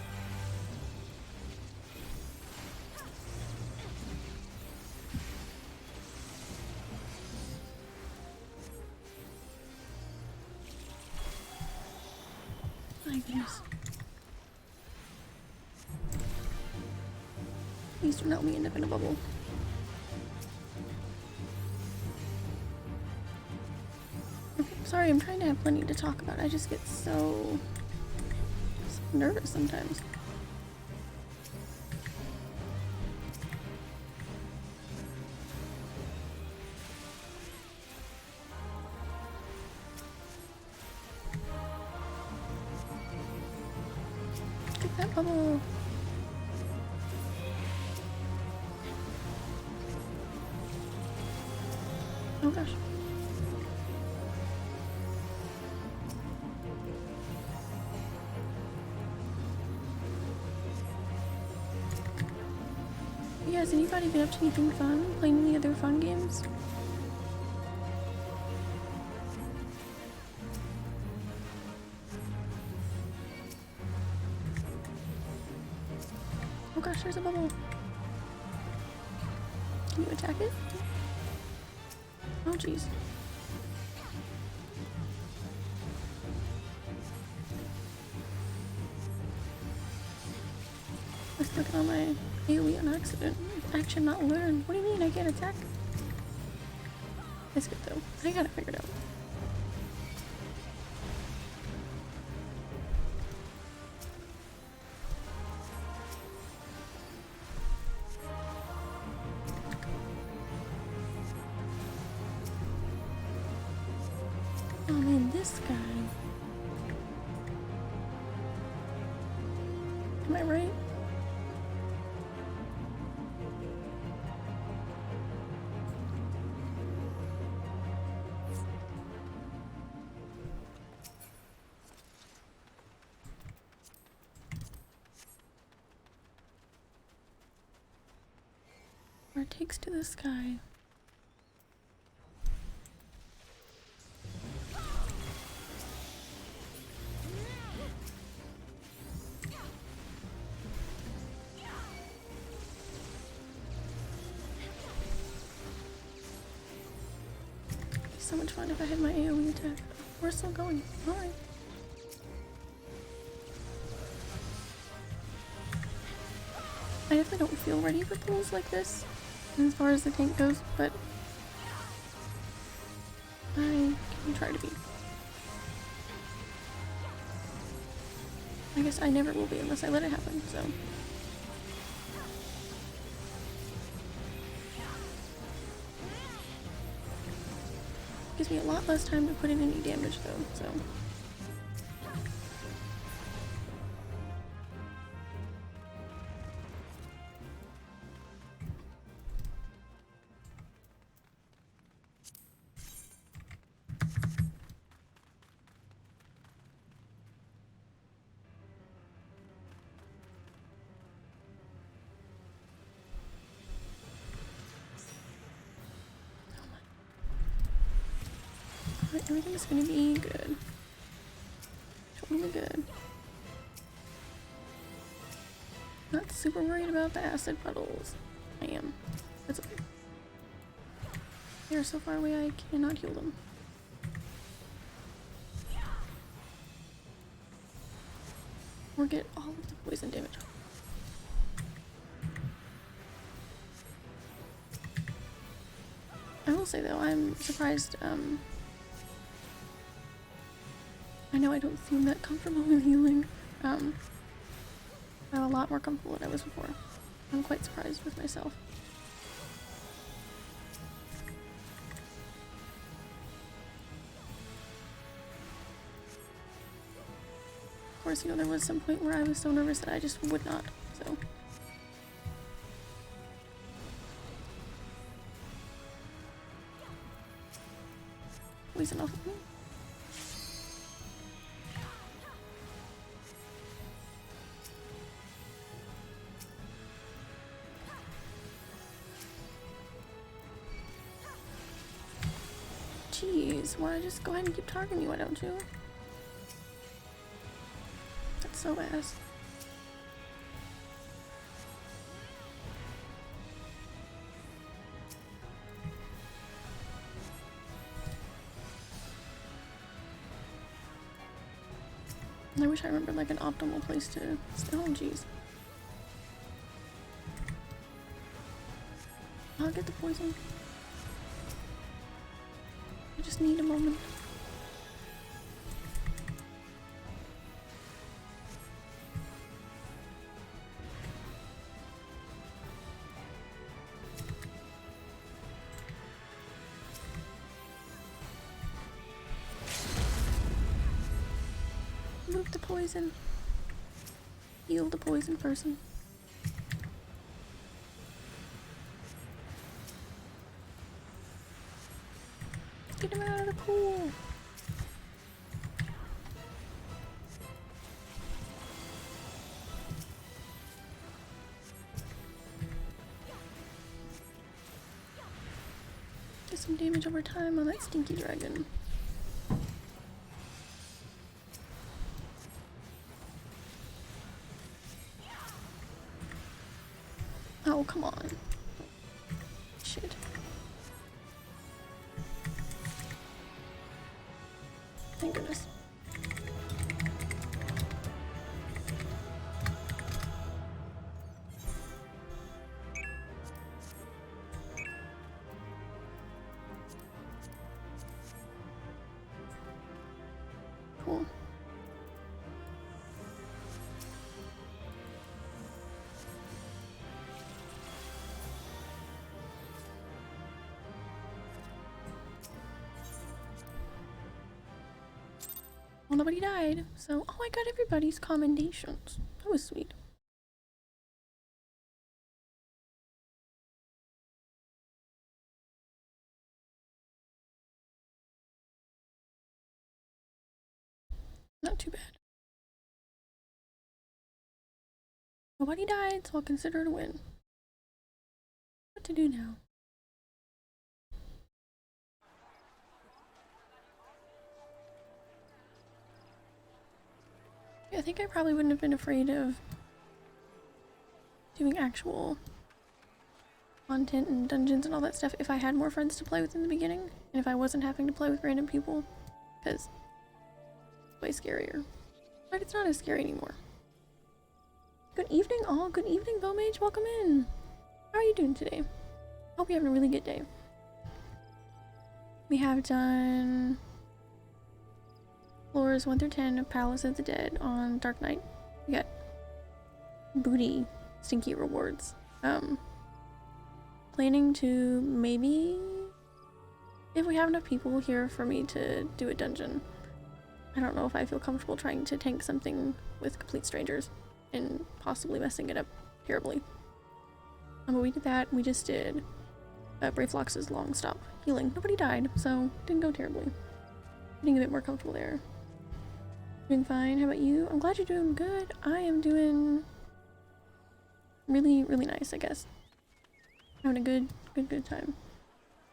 My goodness. Please do not let me end up in a bubble. Okay, sorry, I'm trying to have plenty to talk about. I just get so nervous sometimes. Get that bubble. Oh gosh. Yeah, has anybody been up to anything fun? Playing any other fun games? Oh gosh, there's a bubble. Can you attack it? Oh jeez. I was clicking on my AoE on accident. Action not learned. What do you mean I can't attack? It's good though. I got it figured out. Oh man, this guy. Am I right? it takes to this guy. It'd be so much fun if I had my AoE attack. We're still going. Alright. I definitely don't feel ready for pulls like this as far as the tank goes, but I can try to be. I guess I never will be unless I let it happen, so. Gives me a lot less time to put in any damage though, so. Everything's gonna be good. Totally good. Not super worried about the acid puddles. I am. That's okay. They're so far away I cannot heal them. Or get all of the poison damage off. I will say though, I'm surprised, I know I don't seem that comfortable with healing. I'm a lot more comfortable than I was before. I'm quite surprised with myself. Of course, you know, there was some point where I was so nervous that I just would not, so. Poison off of me. Jeez, why just go ahead and keep targeting me, why don't you? That's so ass. I wish I remembered like an optimal place to stay. Oh jeez. I'll get the poison. I just need a moment. Move the poison. Heal the poison person. Get him out of the pool. Get some damage over time on that stinky dragon. Oh, come on. Shit. Thank goodness. Cool. Well, nobody died, so oh, I got everybody's commendations. That was sweet. Not too bad. Nobody died, so I'll consider it a win. But to do now. I think I probably wouldn't have been afraid of doing actual content and dungeons and all that stuff if I had more friends to play with in the beginning, and if I wasn't having to play with random people, because it's way scarier. But it's not as scary anymore. Good evening, all. Good evening, Bowmage. Welcome in. How are you doing today? Hope you're having a really good day. We have done floors 1 through 10 of Palace of the Dead on Dark Knight. We got booty stinky rewards. Planning to maybe, if we have enough people here for me to do a dungeon. I don't know if I feel comfortable trying to tank something with complete strangers and possibly messing it up terribly. But we did that. We just did Brave Lox's long stop healing. Nobody died, so didn't go terribly. Getting a bit more comfortable there. Doing fine. How about you? I'm glad you're doing good. I am doing really, really nice, I guess. Having a good time.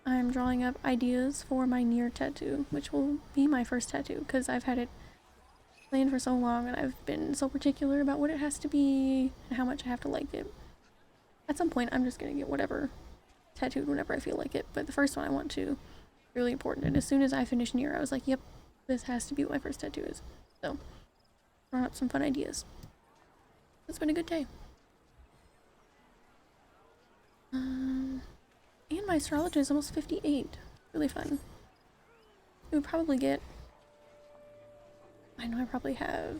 I'm drawing up ideas for my near tattoo, which will be my first tattoo, because I've had it planned for so long and I've been so particular about what it has to be and how much I have to like it. At some point, I'm just gonna get whatever tattooed whenever I feel like it, but the first one I want to, really important. And as soon as I finished near, I was like, yep, this has to be what my first tattoo is. So, drawing up some fun ideas. It's been a good day. And my astrology is almost 58. Really fun. We would probably get... I know I probably have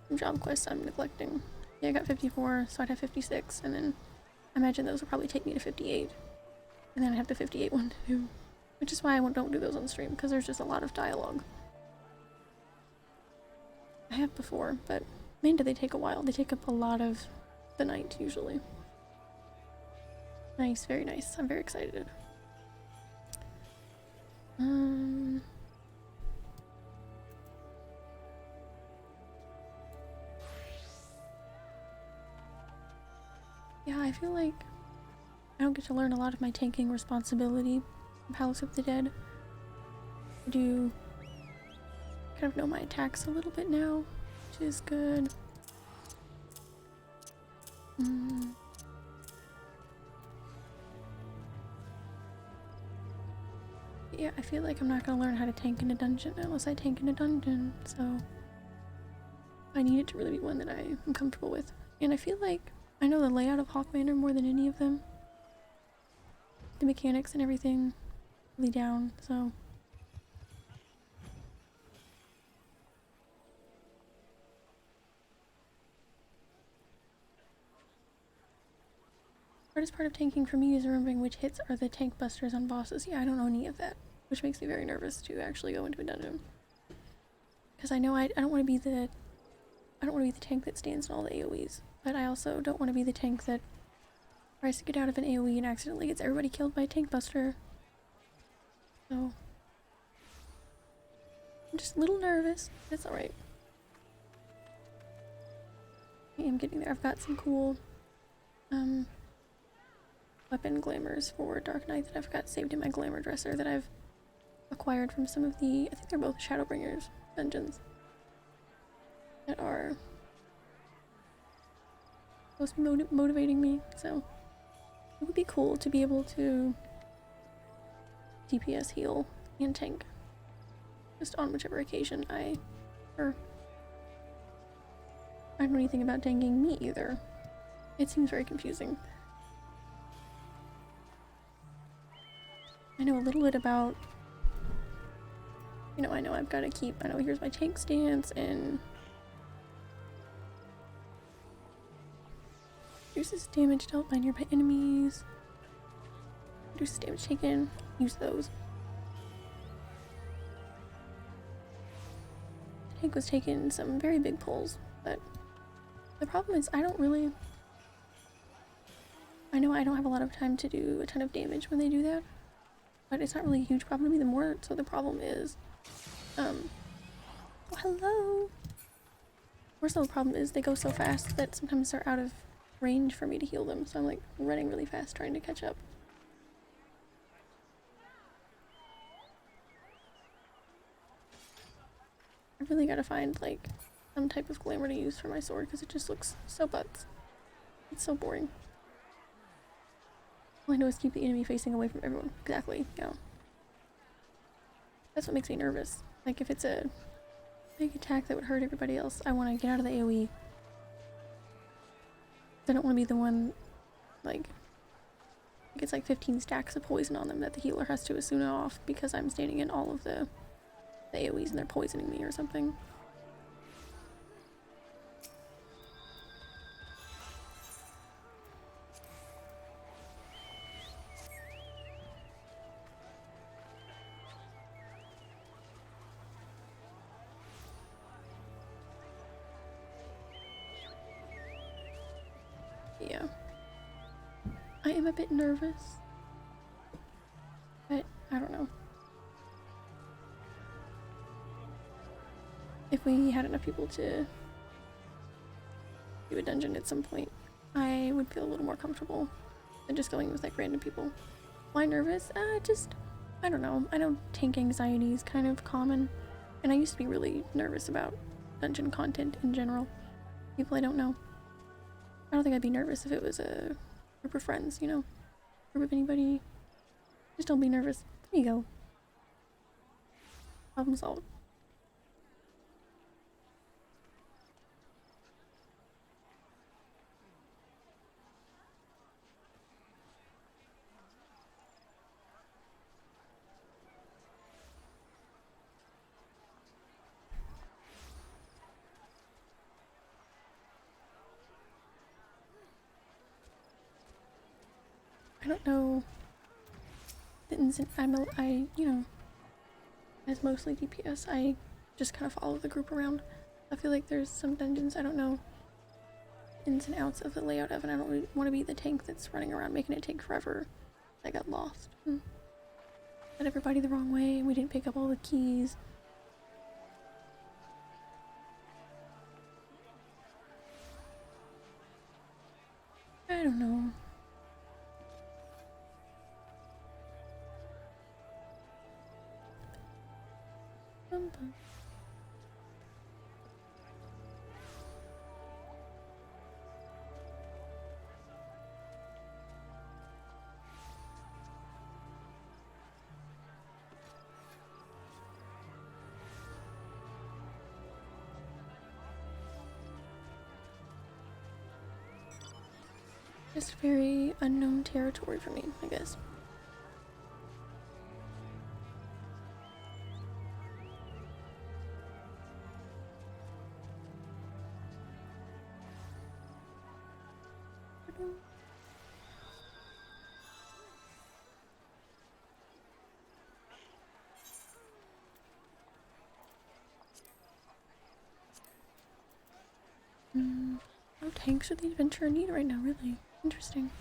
some job quests I'm neglecting. Yeah, I got 54, so I'd have 56, and then I imagine those would probably take me to 58. And then I have the 58 one to do. Which is why I don't do those on stream, because there's just a lot of dialogue. I have before, but man, do they take a while. They take up a lot of the night, usually. Nice, very nice. I'm very excited. Yeah, I feel like I don't get to learn a lot of my tanking responsibility in Palace of the Dead. I do kind of know my attacks a little bit now, which is good. Yeah, I feel like I'm not gonna learn how to tank in a dungeon unless I tank in a dungeon, so I need it to really be one that I am comfortable with. And I feel like I know the layout of Hawk Manor more than any of them. The mechanics and everything really down, so hardest part of tanking for me is remembering which hits are the tank busters on bosses. Yeah, I don't know any of that, which makes me very nervous to actually go into a dungeon. Because I know I don't want to be the tank that stands in all the AoEs, but I also don't want to be the tank that tries to get out of an AoE and accidentally gets everybody killed by a tank buster. So I'm just a little nervous. It's alright. I am getting there. I've got some cool weapon glamours for Dark Knight that I've got saved in my glamour dresser that I've acquired from some of the, I think they're both Shadowbringers dungeons that are supposed to be motivating me, so it would be cool to be able to DPS heal and tank just on whichever occasion I don't know anything about tanking me either. It seems very confusing. I know a little bit about, you know, I know I've got to keep, I know here's my tank stance and reduces damage dealt by nearby enemies, reduces damage taken, use those. The tank was taking some very big pulls, but the problem is I know I don't have a lot of time to do a ton of damage when they do that. But it's not really a huge problem to me. The more so the problem is, oh, hello. More so the problem is they go so fast that sometimes they're out of range for me to heal them, so I'm like running really fast trying to catch up. I really gotta find like some type of glamour to use for my sword because it just looks so butts. It's so boring. All I know is keep the enemy facing away from everyone. Exactly, yeah. That's what makes me nervous. Like if it's a big attack that would hurt everybody else, I want to get out of the AoE. I don't want to be the one, like it's like 15 stacks of poison on them that the healer has to Asuna off because I'm standing in all of the AoEs and they're poisoning me or something. Yeah. I am a bit nervous, but I don't know. If we had enough people to do a dungeon at some point, I would feel a little more comfortable than just going with like random people. Why nervous? I don't know. I know tank anxiety is kind of common, and I used to be really nervous about dungeon content in general. People I don't know. I don't think I'd be nervous if it was a group of friends, you know? Group of anybody. Just don't be nervous. There you go. Problem solved. I don't know. You know, as mostly DPS, I just kind of follow the group around. I feel like there's some dungeons I don't know ins and outs of the layout of, and I don't really want to be the tank that's running around making it take forever. I got lost. Led everybody the wrong way, and we didn't pick up all the keys. I don't know. Just very unknown territory for me, I guess. No tanks are the adventure I need right now, really. Interesting.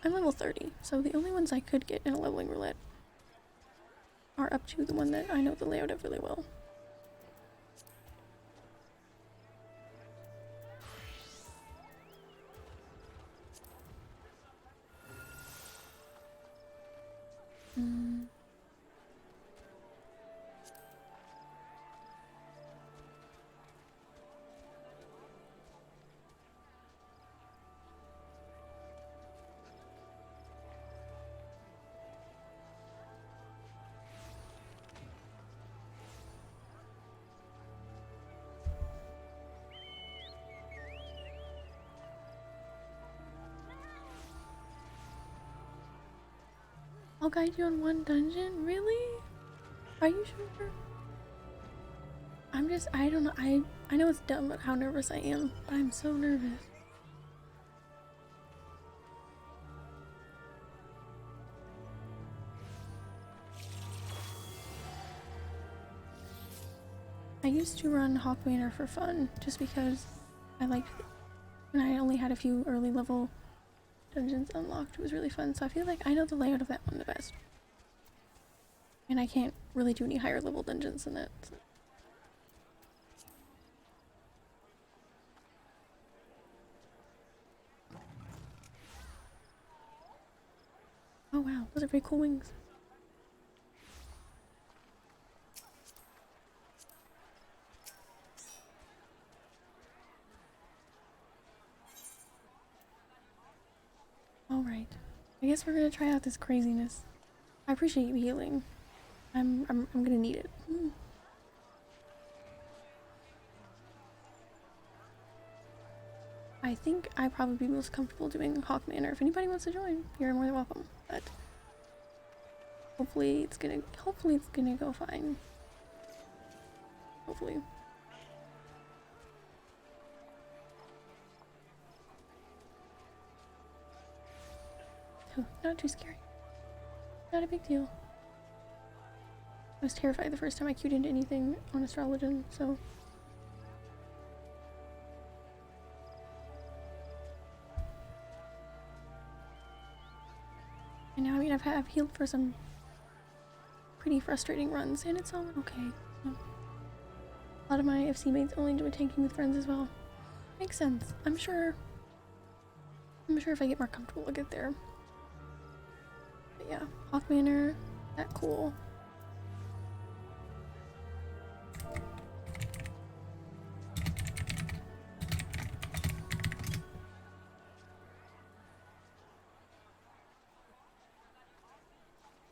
I'm level 30, so the only ones I could get in a leveling roulette are up to the one that I know the layout of really well. I'll guide you on one dungeon? Really? Are you sure? I don't know, I know it's dumb but how nervous I am, but I'm so nervous. I used to run Hawk Manor for fun, just because I liked it. And I only had a few early level dungeons unlocked. It was really fun, so I feel like I know the layout of that one the best. And I can't really do any higher level dungeons than that. So. Oh wow, those are very cool wings. Alright. I guess we're gonna try out this craziness. I appreciate you healing. I'm gonna need it. I think I'd probably be most comfortable doing Hawk Manor. If anybody wants to join, you're more than welcome. But hopefully it's gonna go fine. Hopefully. Oh, not too scary. Not a big deal. I was terrified the first time I queued into anything on Astrologian, so. And now, I mean, I've healed for some pretty frustrating runs, and it's all okay. So. A lot of my FC mates only enjoy tanking with friends as well. Makes sense. I'm sure if I get more comfortable, I'll get there. But yeah, Hawk Manor, that cool.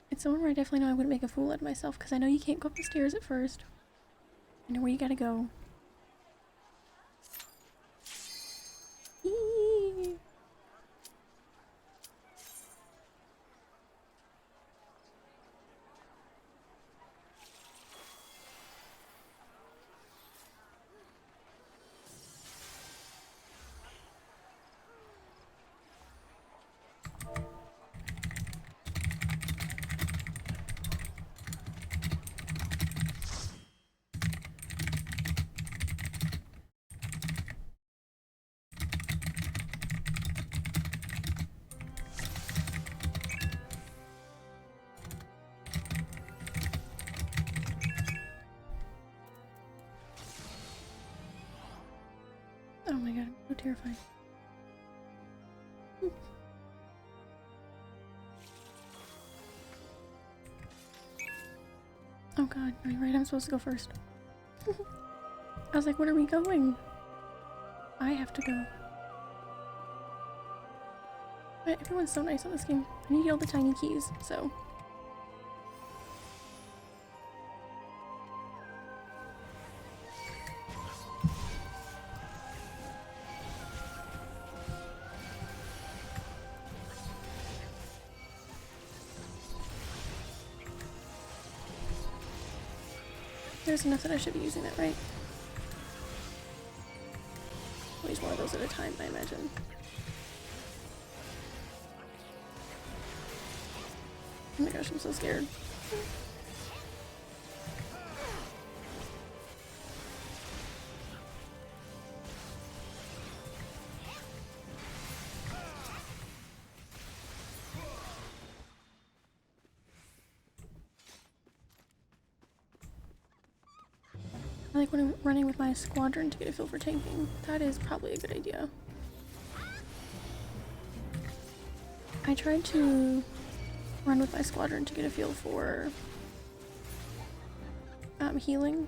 It's the one where I definitely know I wouldn't make a fool out of myself, because I know you can't go up the stairs at first. I know where you gotta go. Eee. Oh my god, I'm so terrified. Oh god, no, you're right, I'm supposed to go first. I was like, where are we going? I have to go. But everyone's so nice on this game. I need all the tiny keys, so. There's enough that I should be using that, right? Always one of those at a time, I imagine. Oh my gosh, I'm so scared. I like when I'm running with my squadron to get a feel for tanking. That is probably a good idea. I tried to run with my squadron to get a feel for healing.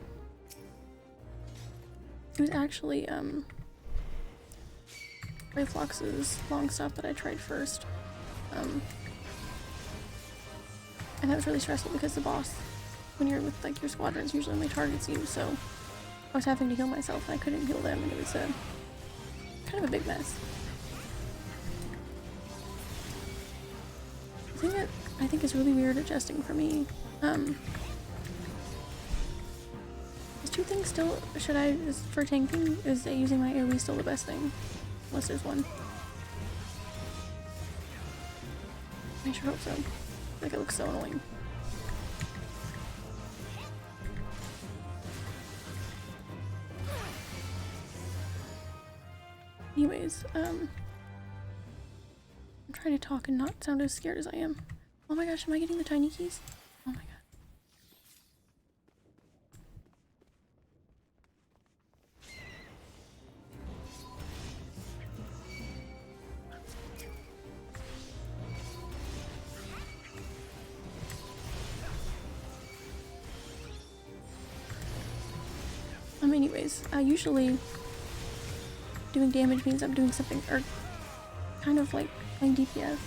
It was actually Reflux's long stop that I tried first. And that was really stressful because the boss, when you're with like your squadrons, usually only targets you, so I was having to heal myself and I couldn't heal them, and it was kind of a big mess. The thing that I think is really weird adjusting for me, is two things still, for tanking, is using my AoE still the best thing? Unless there's one. I sure hope so. Like, it looks so annoying. Anyways, I'm trying to talk and not sound as scared as I am. Oh my gosh, am I getting the tiny keys? Oh my god. Anyways, usually doing damage means I'm doing something, or kind of like playing DPS.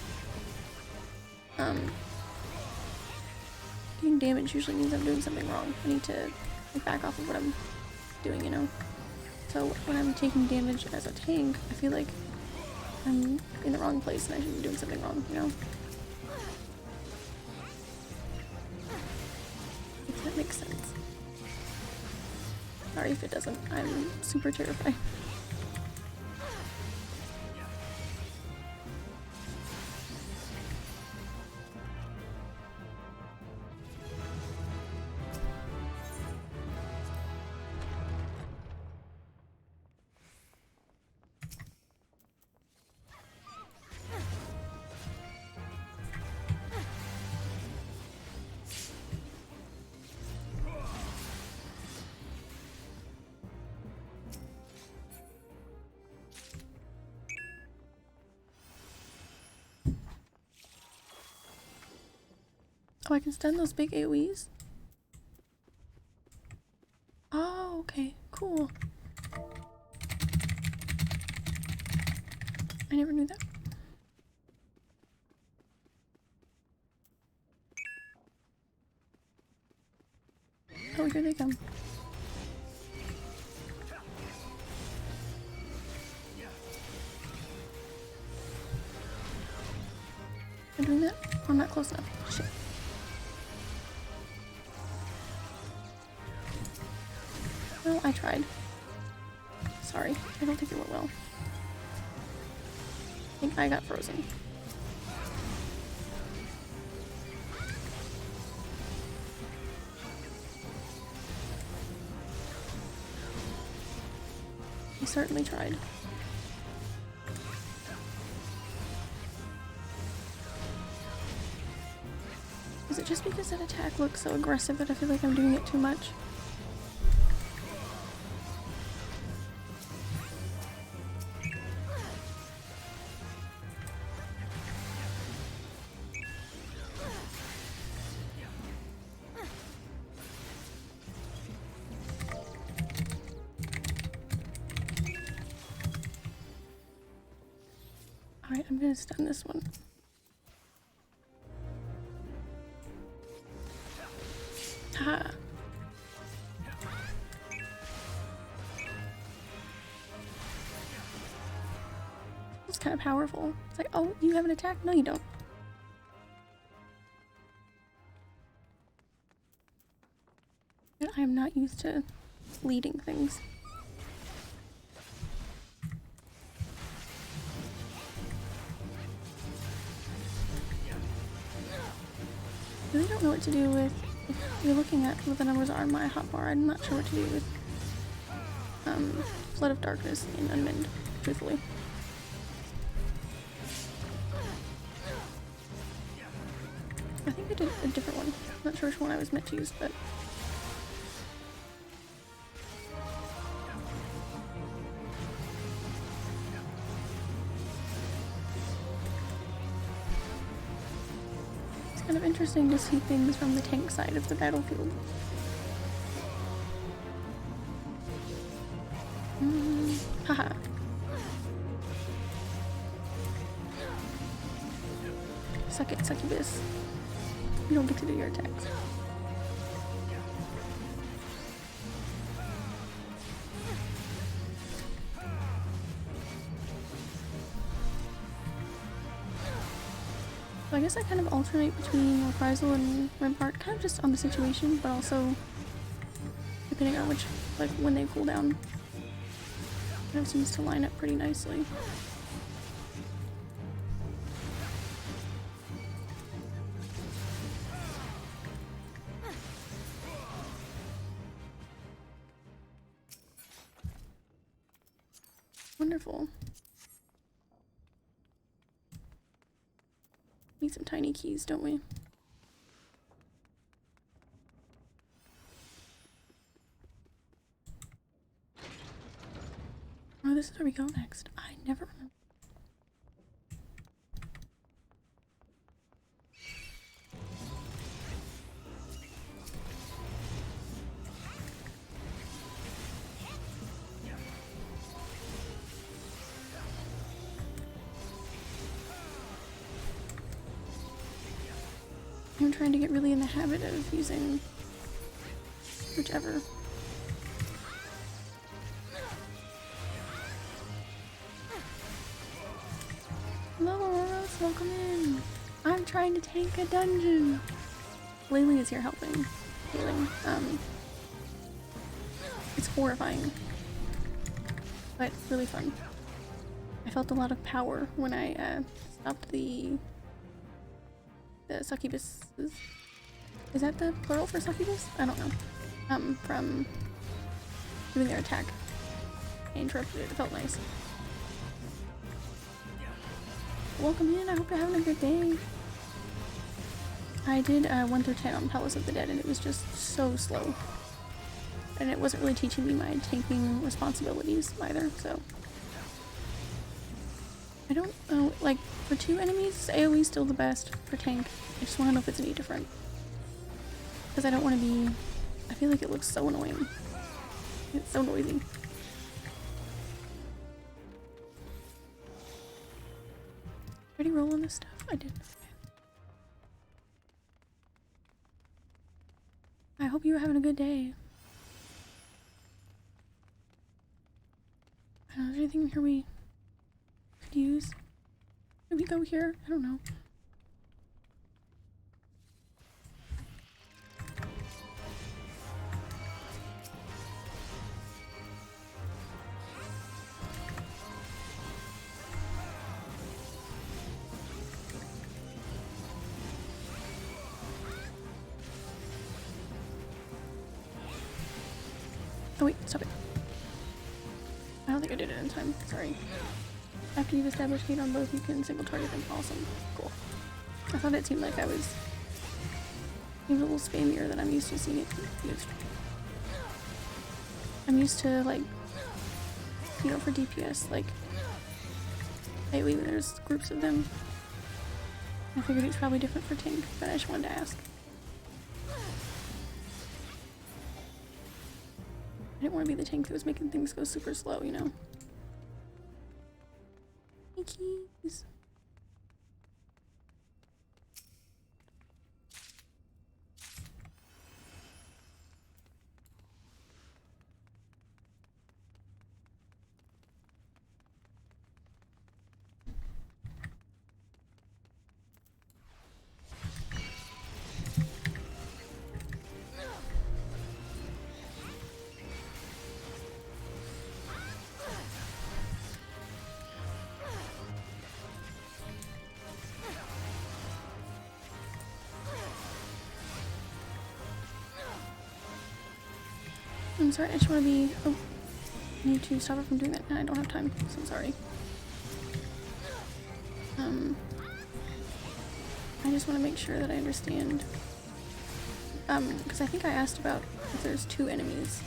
Doing damage usually means I'm doing something wrong. I need to like, back off of what I'm doing, you know? So when I'm taking damage as a tank, I feel like I'm in the wrong place and I should be doing something wrong, you know? If that makes sense. Sorry if it doesn't. I'm super terrified. Oh, I can stun those big AoEs? Oh, okay. Cool. I never knew that. Oh, here they come. Am I doing that? Oh, I'm not close enough. Shit. Well, I tried. Sorry, I don't think it went well. I think I got frozen. I certainly tried. Is it just because that attack looks so aggressive that I feel like I'm doing it too much? Alright, I'm gonna stun this one. Haha. It's kind of powerful. It's like, oh, you have an attack? No, you don't. I am not used to leading things. I really don't know what to do with, if you're looking at what the numbers are on my hotbar, I'm not sure what to do with Flood of Darkness in Unmend, truthfully. I think I did a different one. Not sure which one I was meant to use, but... It's kind of interesting to see things from the tank side of the battlefield. Haha. Suck it, succubus. You don't get to do your attacks. So I guess I kind of alternate between Reprisal and Rampart, kind of just on the situation, but also depending on which, like, when they cool down. Kind of seems to line up pretty nicely. wonderful. Need some tiny keys, don't we? Oh, this is where we go next. I never remember. I'm trying to get really in the habit of using whichever. Hello, Auroras, welcome in. I'm trying to tank a dungeon. Laylee is here helping. Healing. It's horrifying, but really fun. I felt a lot of power when I stopped the succubuses. Is that the plural for succubus? I don't know. From doing their attack. I interrupted it. It felt nice. Welcome in. I hope you're having a good day. I did 1 through 10 on Palace of the Dead, and it was just so slow. And it wasn't really teaching me my tanking responsibilities either, so. I don't know, like, for 2 enemies, AoE is still the best for tank. I just want to know if it's any different. Because I don't want to be... I feel like it looks so annoying. It's so noisy. Already roll on this stuff? I did. I hope you were having a good day. I don't know, is there anything here we could use? Did we go here? I don't know. Oh wait, stop it. I don't think I did it in time, sorry. After you've established hate on both, you can single target them. Awesome. Cool. I thought it seemed like I was being a little spammier than I'm used to seeing it used. I'm used to, like, you know, for DPS, like, lately there's groups of them. I figured it's probably different for tank, but I just wanted to ask. I didn't want to be the tank that was making things go super slow, you know? Hey, keys. I'm sorry, I just want to be... Oh, I need to stop her from doing that. I don't have time, so I'm sorry. I just want to make sure that I understand. Because I think I asked about if there's 2 enemies.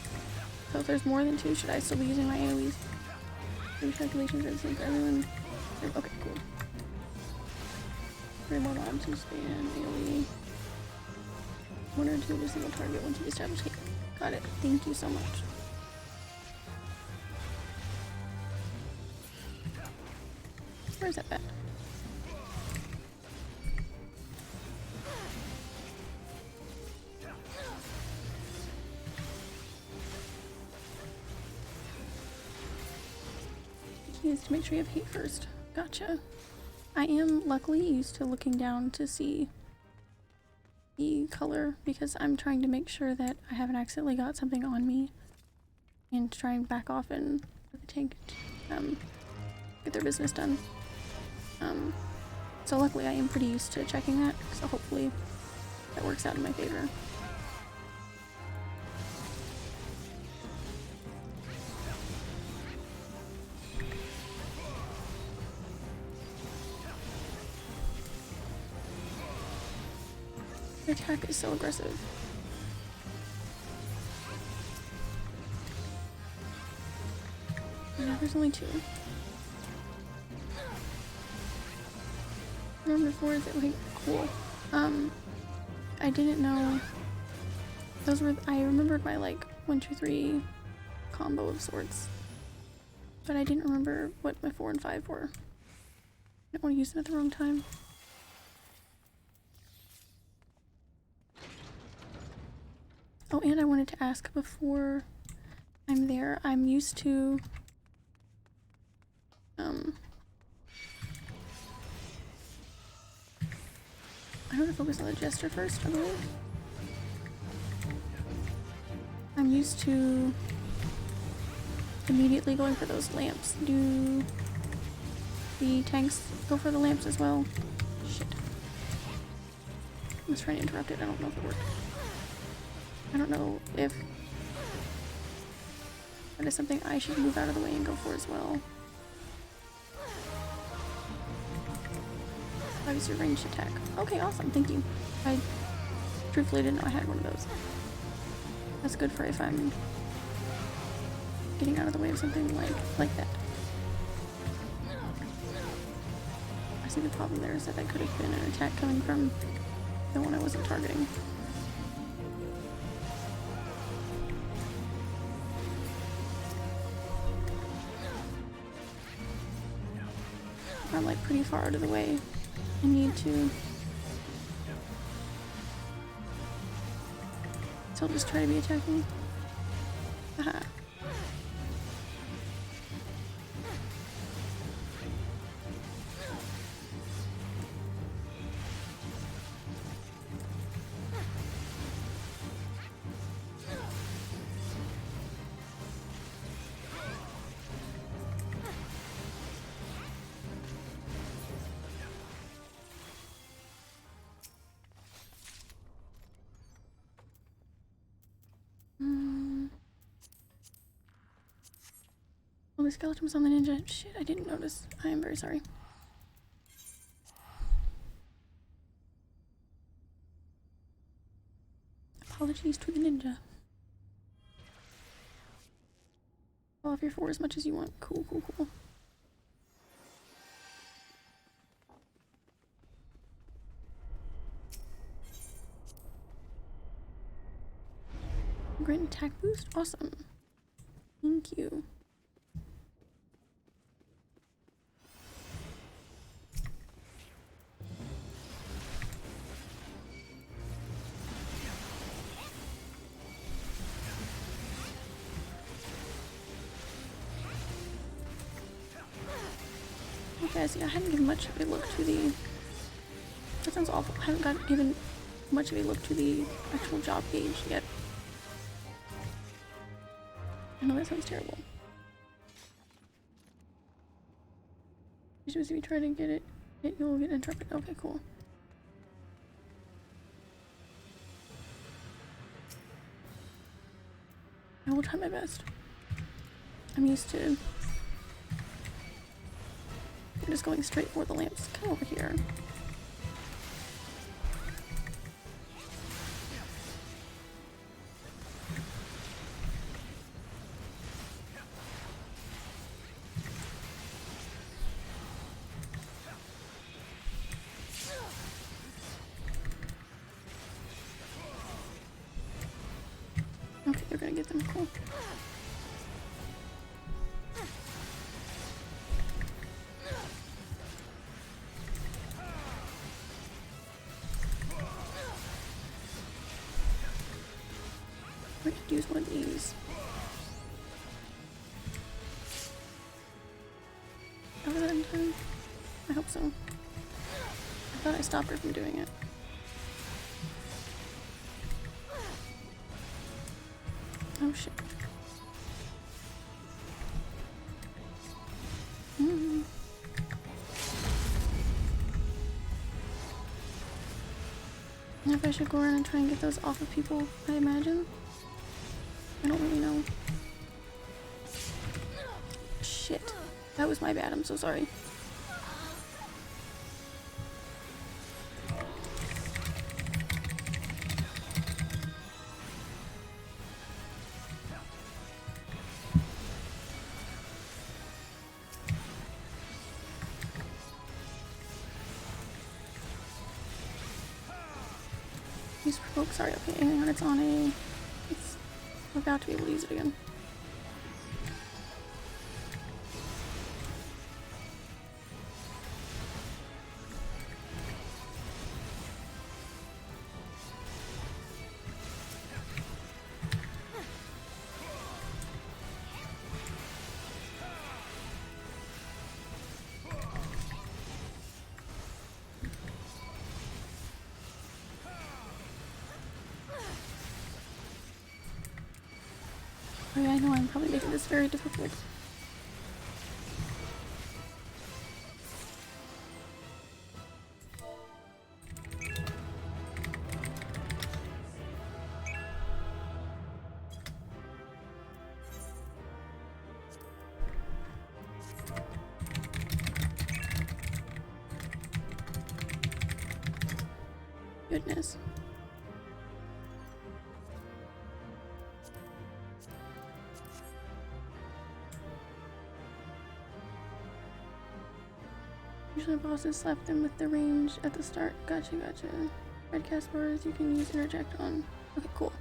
So if there's more than 2, should I still be using my AoEs? Maybe calculations are the same for everyone. Okay, cool. 3 more mobs who span AoE. 1 or 2 to single target once you establish hate. Got it. Thank you so much. Where is that bat? The key is to make sure you have hate first. Gotcha. I am luckily used to looking down to see the color because I'm trying to make sure that I haven't accidentally got something on me and try and back off and let the tank get their business done. So luckily I am pretty used to checking that, so hopefully that works out in my favor. Their attack is so aggressive. Yeah, there's only 2. Number 4 is like cool. I didn't know those were. I remembered my like 1, 2, 3 combo of sorts, but I didn't remember what my 4 and 5 were. I don't want to use them at the wrong time. Oh, and I wanted to ask before I'm there. I'm used to I want to focus on the Jester first, I believe. I'm used to immediately going for those lamps. Do the tanks go for the lamps as well? Shit. I was trying to interrupt it. I don't know if it worked. I don't know if that is something I should move out of the way and go for as well. Obviously ranged attack. Okay, awesome, thank you. I truthfully didn't know I had one of those. That's good for if I'm getting out of the way of something like that. I see the problem there is that that could have been an attack coming from the one I wasn't targeting. I'm like pretty far out of the way. I need to still just try to be attacking. Aha. Oh, the skeleton was on the ninja. Shit, I didn't notice. I am very sorry. Apologies to the ninja. I'll have your 4 as much as you want. Cool, cool, cool. Grant attack boost? Awesome. Thank you. Okay, see, I hadn't given much of a look to the... That sounds awful. I haven't given much of a look to the actual job gauge yet. I know that sounds terrible. If you try to get it, you'll get interrupted. Okay, cool. I will try my best. I'm used to just going straight for the lamps. Come over here. Okay, they're gonna get them. Cool. I could use one of these. Over that in time? I hope so. I thought I stopped her from doing it. Oh shit. Mm. If I should go around and try and get those off of people, I imagine. I don't really know. Shit. That was my bad, I'm so sorry. Use provoke. Sorry, okay, hang on, it's on a... It's... I'm about to be able to use it again. Oh yeah, I know I'm probably making this very difficult. Goodness. Usually bosses slap them with the range at the start. Gotcha, gotcha. Red cast bars you can use interject on. Okay, cool.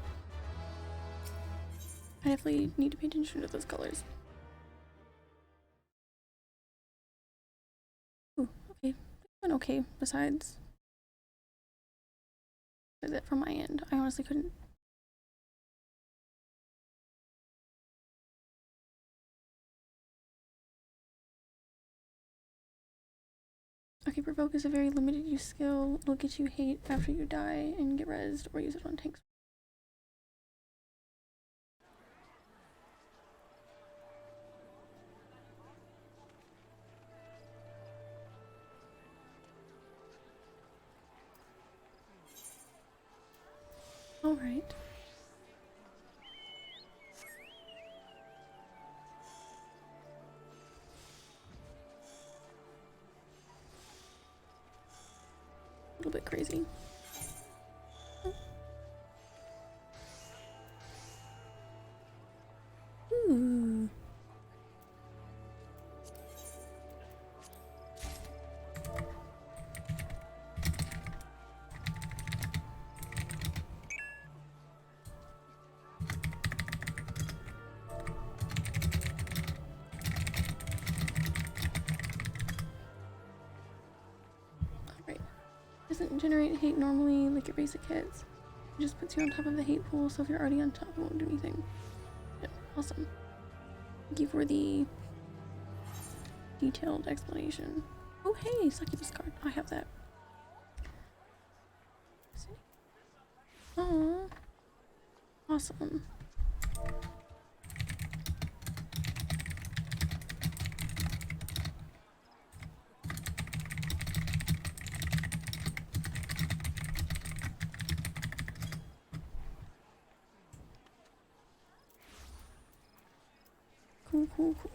I definitely need to pay attention to those colors. Ooh, okay. Went okay besides. Is it from my end? I honestly couldn't. Okay, provoke is a very limited use skill. It'll get you hate after you die and get rezzed, or use it on tanks. Alright. A little bit crazy. Ooh. Alright. Doesn't generate hate normally like your basic hits. It just puts you on top of the hate pool, so if you're already on top, it won't do anything. Yeah, awesome. Thank you for the detailed explanation. Oh hey, succubus card. I have that. Aww. Awesome. Cool, cool, cool.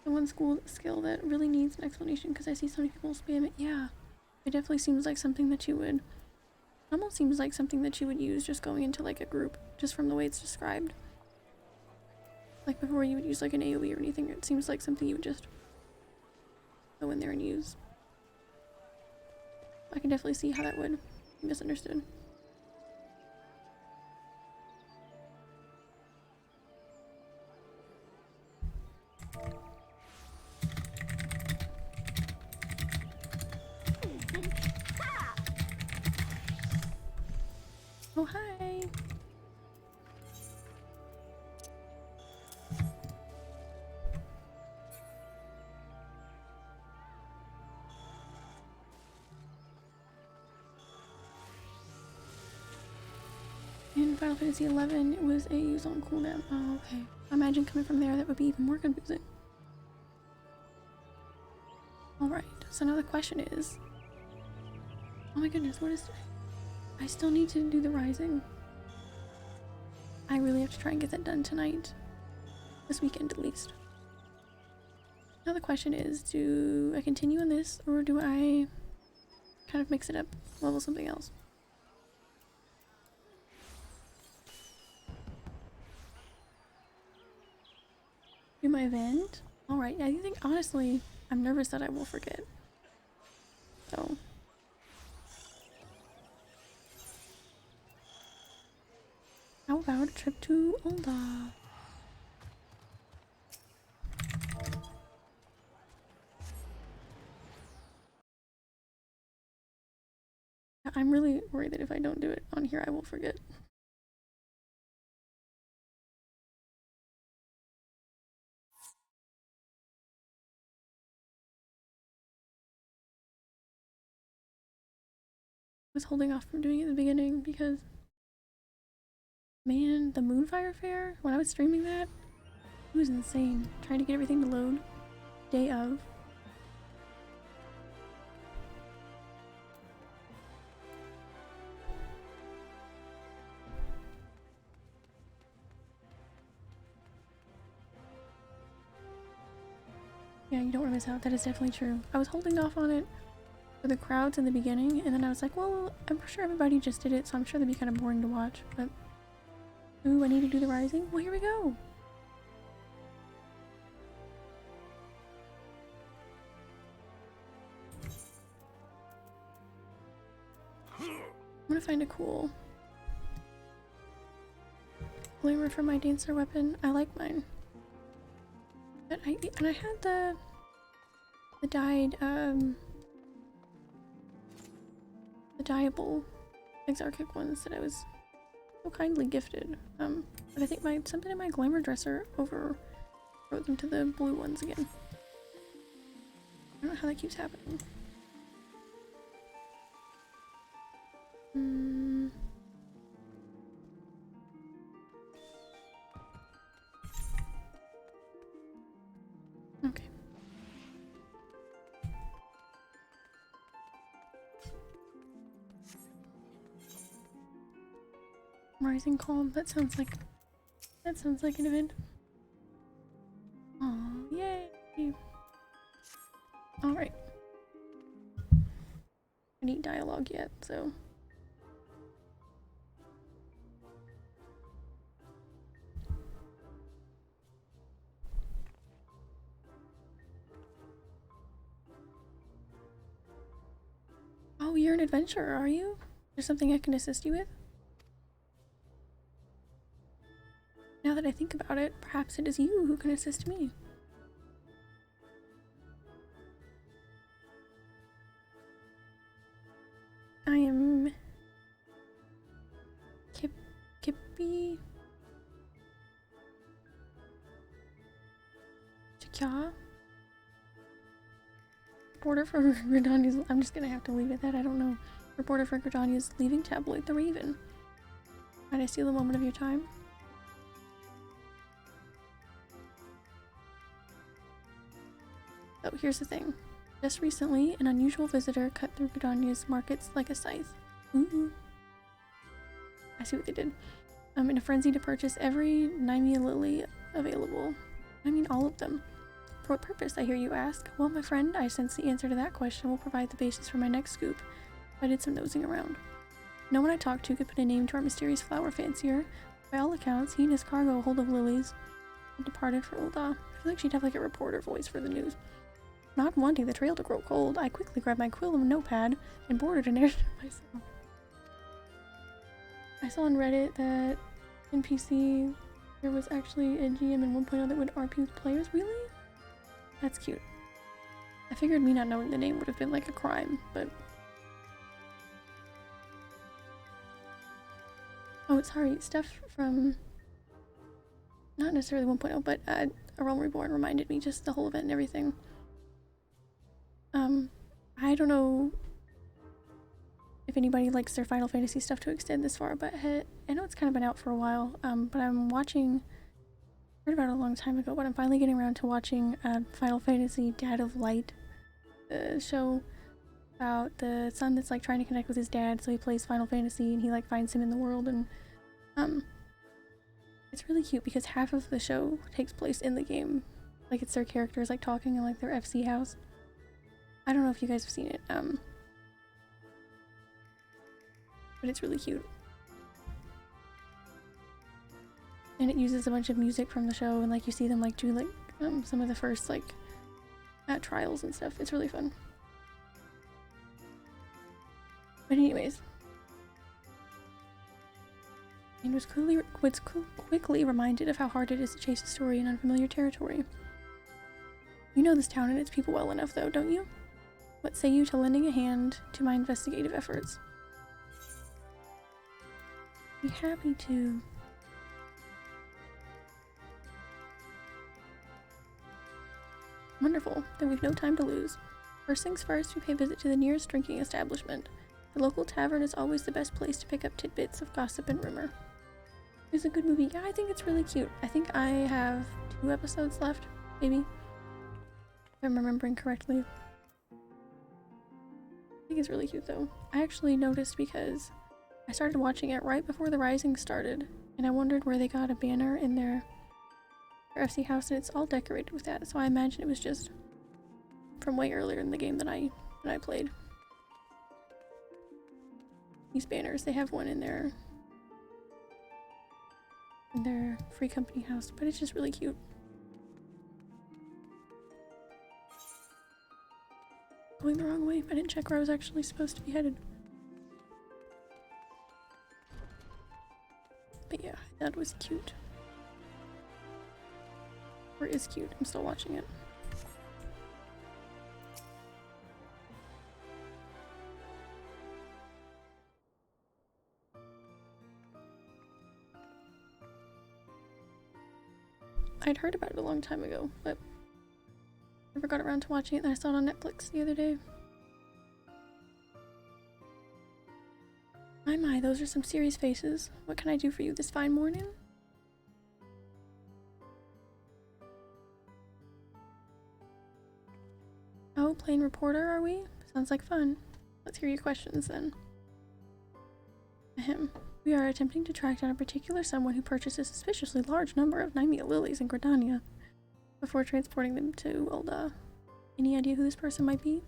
The one skill that really needs an explanation because I see so many people spam it. Yeah, it definitely seems like something that you would. Almost seems like something that you would use just going into like a group, just from the way it's described. Like before you would use like an AoE or anything, it seems like something you would just go in there and use. I can definitely see how that would be misunderstood. Oh, hi! In Final Fantasy XI, it was a use on cooldown. Oh, okay. I imagine coming from there, that would be even more confusing. Alright, so now the question is... Oh my goodness, what is... I still need to do the rising. I really have to try and get that done tonight. This weekend at least. Now the question is, do I continue on this or do I kind of mix it up, level something else? Do my event? Alright, I think honestly, I'm nervous that I will forget. about a trip to Ulda? I'm really worried that if I don't do it on here, I will forget. I was holding off from doing it at the beginning because, man, the Moonfire Fair, when I was streaming that, it was insane. Trying to get everything to load. Day of. Yeah, you don't want to miss out. That is definitely true. I was holding off on it for the crowds in the beginning, and then I was like, well, I'm sure everybody just did it, so I'm sure that'd be kind of boring to watch, but... Ooh, I need to do the rising? Well, here we go! I'm gonna find a cool glamour for my dancer weapon. I like mine. But I had the dyed, the dyeable exarchic ones that I was so kindly gifted. But I think something in my glamour dresser overrode them to the blue ones again. I don't know how that keeps happening. Okay. Rising Calm, that sounds like an event. Oh, yay! Alright. I need dialogue yet, so. Oh, you're an adventurer, are you? There's something I can assist you with? Now that I think about it, perhaps it is you who can assist me. I am... Kippy... Chikya? Reporter for Gridania's... I'm just gonna have to leave it at that, I don't know. Reporter for Gridania's leaving tabloid The Raven. Might I steal a moment of your time? Oh, here's the thing. Just recently, an unusual visitor cut through Gridania's markets like a scythe. Ooh. I see what they did. I'm in a frenzy to purchase every Nymea lily available. I mean all of them. For what purpose, I hear you ask? Well, my friend, I sense the answer to that question will provide the basis for my next scoop. I did some nosing around. No one I talked to could put a name to our mysterious flower fancier. By all accounts, he and his cargo hold of lilies had departed for Ulda. I feel like she'd have like a reporter voice for the news. Not wanting the trail to grow cold, I quickly grabbed my quill and notepad and boarded a narrative myself. I saw on Reddit that in PC there was actually a GM in 1.0 that would RP with players. Really? That's cute. I figured me not knowing the name would have been like a crime, but... Oh, sorry, stuff from... Not necessarily 1.0, but A Realm Reborn reminded me, just the whole event and everything. I don't know if anybody likes their Final Fantasy stuff to extend this far, but I know it's kind of been out for a while, but I'm watching... heard about it a long time ago, but I'm finally getting around to watching Final Fantasy Dad of Light, the show about the son that's like trying to connect with his dad, so he plays Final Fantasy and he like finds him in the world, and it's really cute because half of the show takes place in the game, like it's their characters like talking in like their FC house. I don't know if you guys have seen it, but it's really cute. And it uses a bunch of music from the show, and like you see them like do like some of the first like trials and stuff. It's really fun. But anyways, and was quickly reminded of how hard it is to chase a story in unfamiliar territory. You know this town and its people well enough, though, don't you? What say you to lending a hand to my investigative efforts? Be happy to. Wonderful, then we've no time to lose. First things first, we pay a visit to the nearest drinking establishment. The local tavern is always the best place to pick up tidbits of gossip and rumor. It's a good movie. Yeah, I think it's really cute. I think I have 2 episodes left, maybe. If I'm remembering correctly. I think it's really cute though. I actually noticed because I started watching it right before the Rising started, and I wondered where they got a banner in their FC house, and it's all decorated with that, so I imagine it was just from way earlier in the game than I played. These banners, they have one in their free company house, but it's just really cute. Going the wrong way. I didn't check where I was actually supposed to be headed. But yeah, that was cute. Or is cute. I'm still watching it. I'd heard about it a long time ago, but never got around to watching it, and I saw it on Netflix the other day. My, those are some serious faces. What can I do for you this fine morning? Oh, plain reporter, are we? Sounds like fun. Let's hear your questions then. Ahem. We are attempting to track down a particular someone who purchased a suspiciously large number of Nymea lilies in Gridania before transporting them to Ulda. Any idea who this person might be?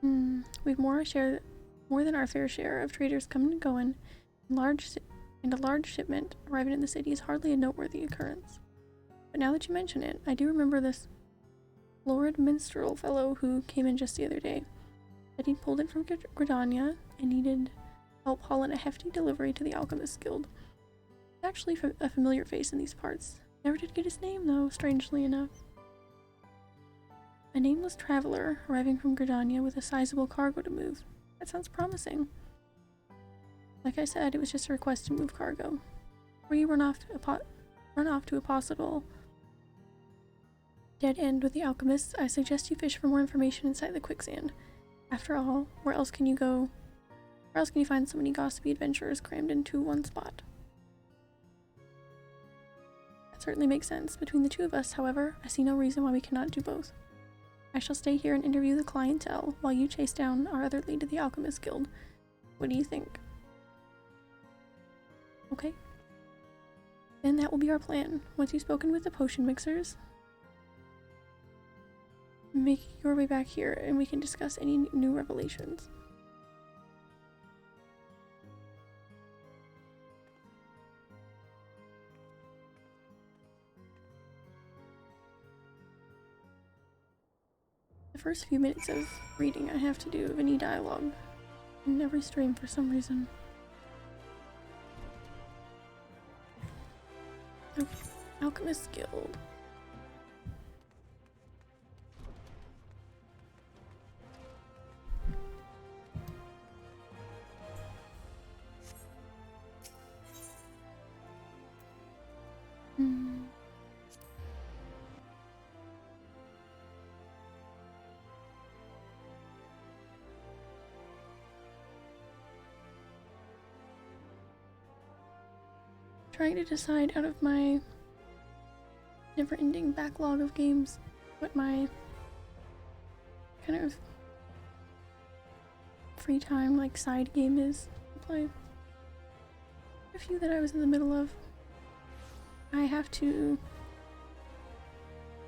We've more than our fair share of traders coming and going, and a large shipment arriving in the city is hardly a noteworthy occurrence. But now that you mention it, I do remember this florid minstrel fellow who came in just the other day. Said he'd pulled in from Gridania and needed help haul in a hefty delivery to the Alchemist Guild. He's actually a familiar face in these parts. Never did get his name though, strangely enough. A nameless traveler arriving from Gridania with a sizable cargo to move. That sounds promising. Like I said, it was just a request to move cargo. Before you run off to a possible dead end with the alchemists, I suggest you fish for more information inside the quicksand. After all, where else can you go? Where else can you find so many gossipy adventurers crammed into one spot? That certainly makes sense. Between the two of us, however, I see no reason why we cannot do both. I shall stay here and interview the clientele while you chase down our other lead of the Alchemist Guild. What do you think? Okay. Then that will be our plan. Once you've spoken with the potion mixers, make your way back here and we can discuss any new revelations. The first few minutes of reading I have to do of any dialogue in every stream for some reason. Okay, Alchemist Guild. Trying to decide out of my never-ending backlog of games what my kind of free time like side game is to play. A few that I was in the middle of. I have to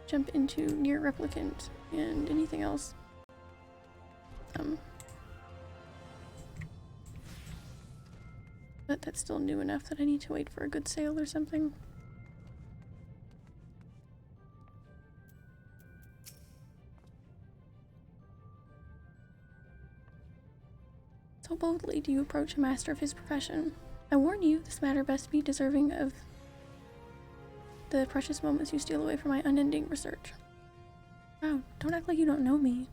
jump into Near Replicant and anything else. But that's still new enough that I need to wait for a good sale or something. So boldly do you approach a master of his profession. I warn you, this matter best be deserving of the precious moments you steal away from my unending research. Wow, don't act like you don't know me.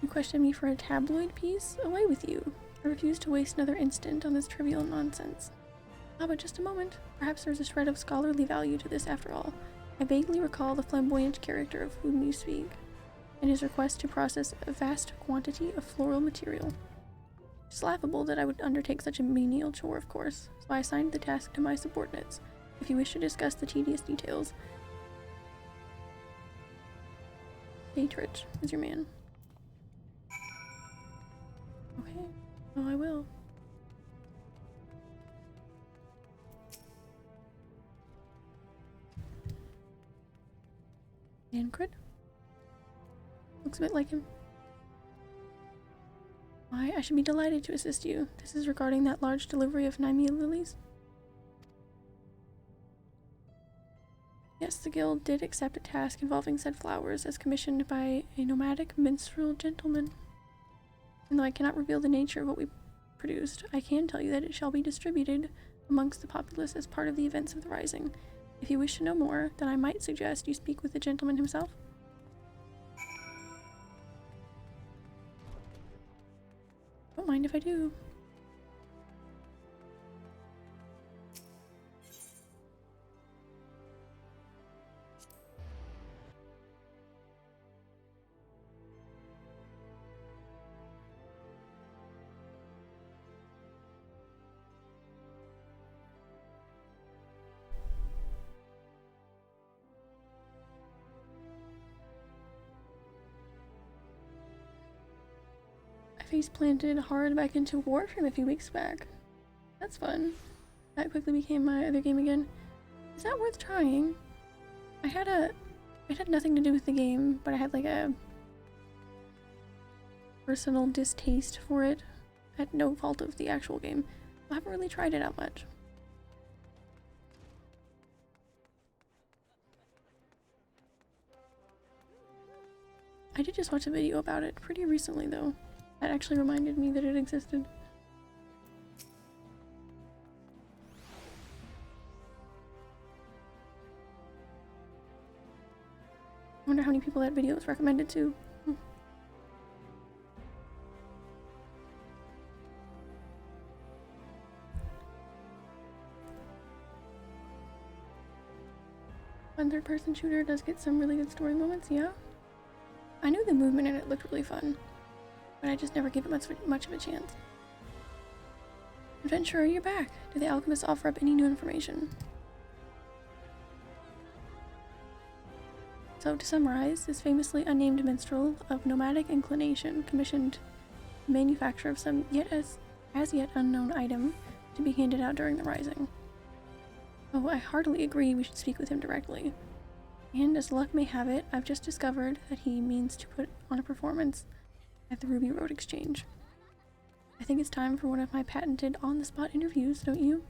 You question me for a tabloid piece? Away with you. I refuse to waste another instant on this trivial nonsense. Ah, but just a moment. Perhaps there's a shred of scholarly value to this after all. I vaguely recall the flamboyant character of whom you speak, and his request to process a vast quantity of floral material. It's laughable that I would undertake such a menial chore, of course, so I assigned the task to my subordinates. If you wish to discuss the tedious details, Dietrich is your man. Okay, well, I will. Tancred? Looks a bit like him. Why, I should be delighted to assist you. This is regarding that large delivery of Nymea lilies. Yes, the guild did accept a task involving said flowers as commissioned by a nomadic minstrel gentleman. And though I cannot reveal the nature of what we produced, I can tell you that it shall be distributed amongst the populace as part of the events of the Rising. If you wish to know more, then I might suggest you speak with the gentleman himself. Don't mind if I do. Face planted hard back into Warframe a few weeks back. That's fun. That quickly became my other game again. Is that worth trying? It had nothing to do with the game, but I had like a personal distaste for it at no fault of the actual game. I haven't really tried it out much. I did just watch a video about it pretty recently though. That actually reminded me that it existed. I wonder how many people that video was recommended to. One third-person shooter does get some really good story moments, yeah. I knew the movement in it looked really fun, but I just never gave it much of a chance. Adventurer, you're back. Do the alchemists offer up any new information? So, to summarize, this famously unnamed minstrel of nomadic inclination commissioned the manufacture of some as yet unknown item to be handed out during the Rising. Oh, I heartily agree we should speak with him directly. And as luck may have it, I've just discovered that he means to put on a performance at the Ruby Road Exchange. I think it's time for one of my patented on-the-spot interviews, don't you?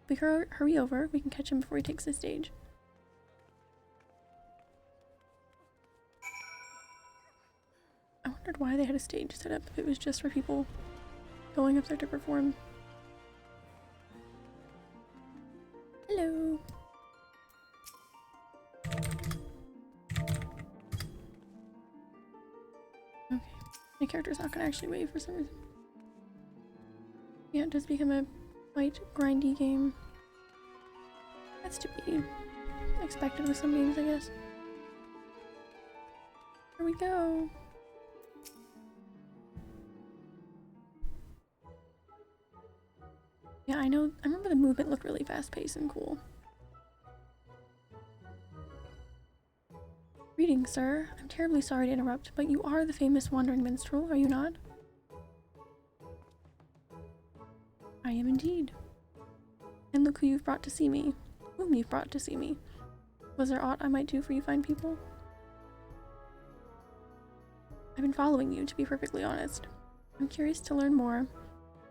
If we hurry over, we can catch him before he takes the stage. I wondered why they had a stage set up if it was just for people going up there to perform. Hello! Okay, my character's not gonna actually wave for some reason. Yeah, it does become a quite grindy game. That's to be expected with some games, I guess. Here we go! Yeah, I remember the movement looked really fast-paced and cool. Greetings, sir. I'm terribly sorry to interrupt, but you are the famous wandering minstrel, are you not? I am indeed. And look who you've brought to see me. Whom you've brought to see me. Was there aught I might do for you fine people? I've been following you, to be perfectly honest. I'm curious to learn more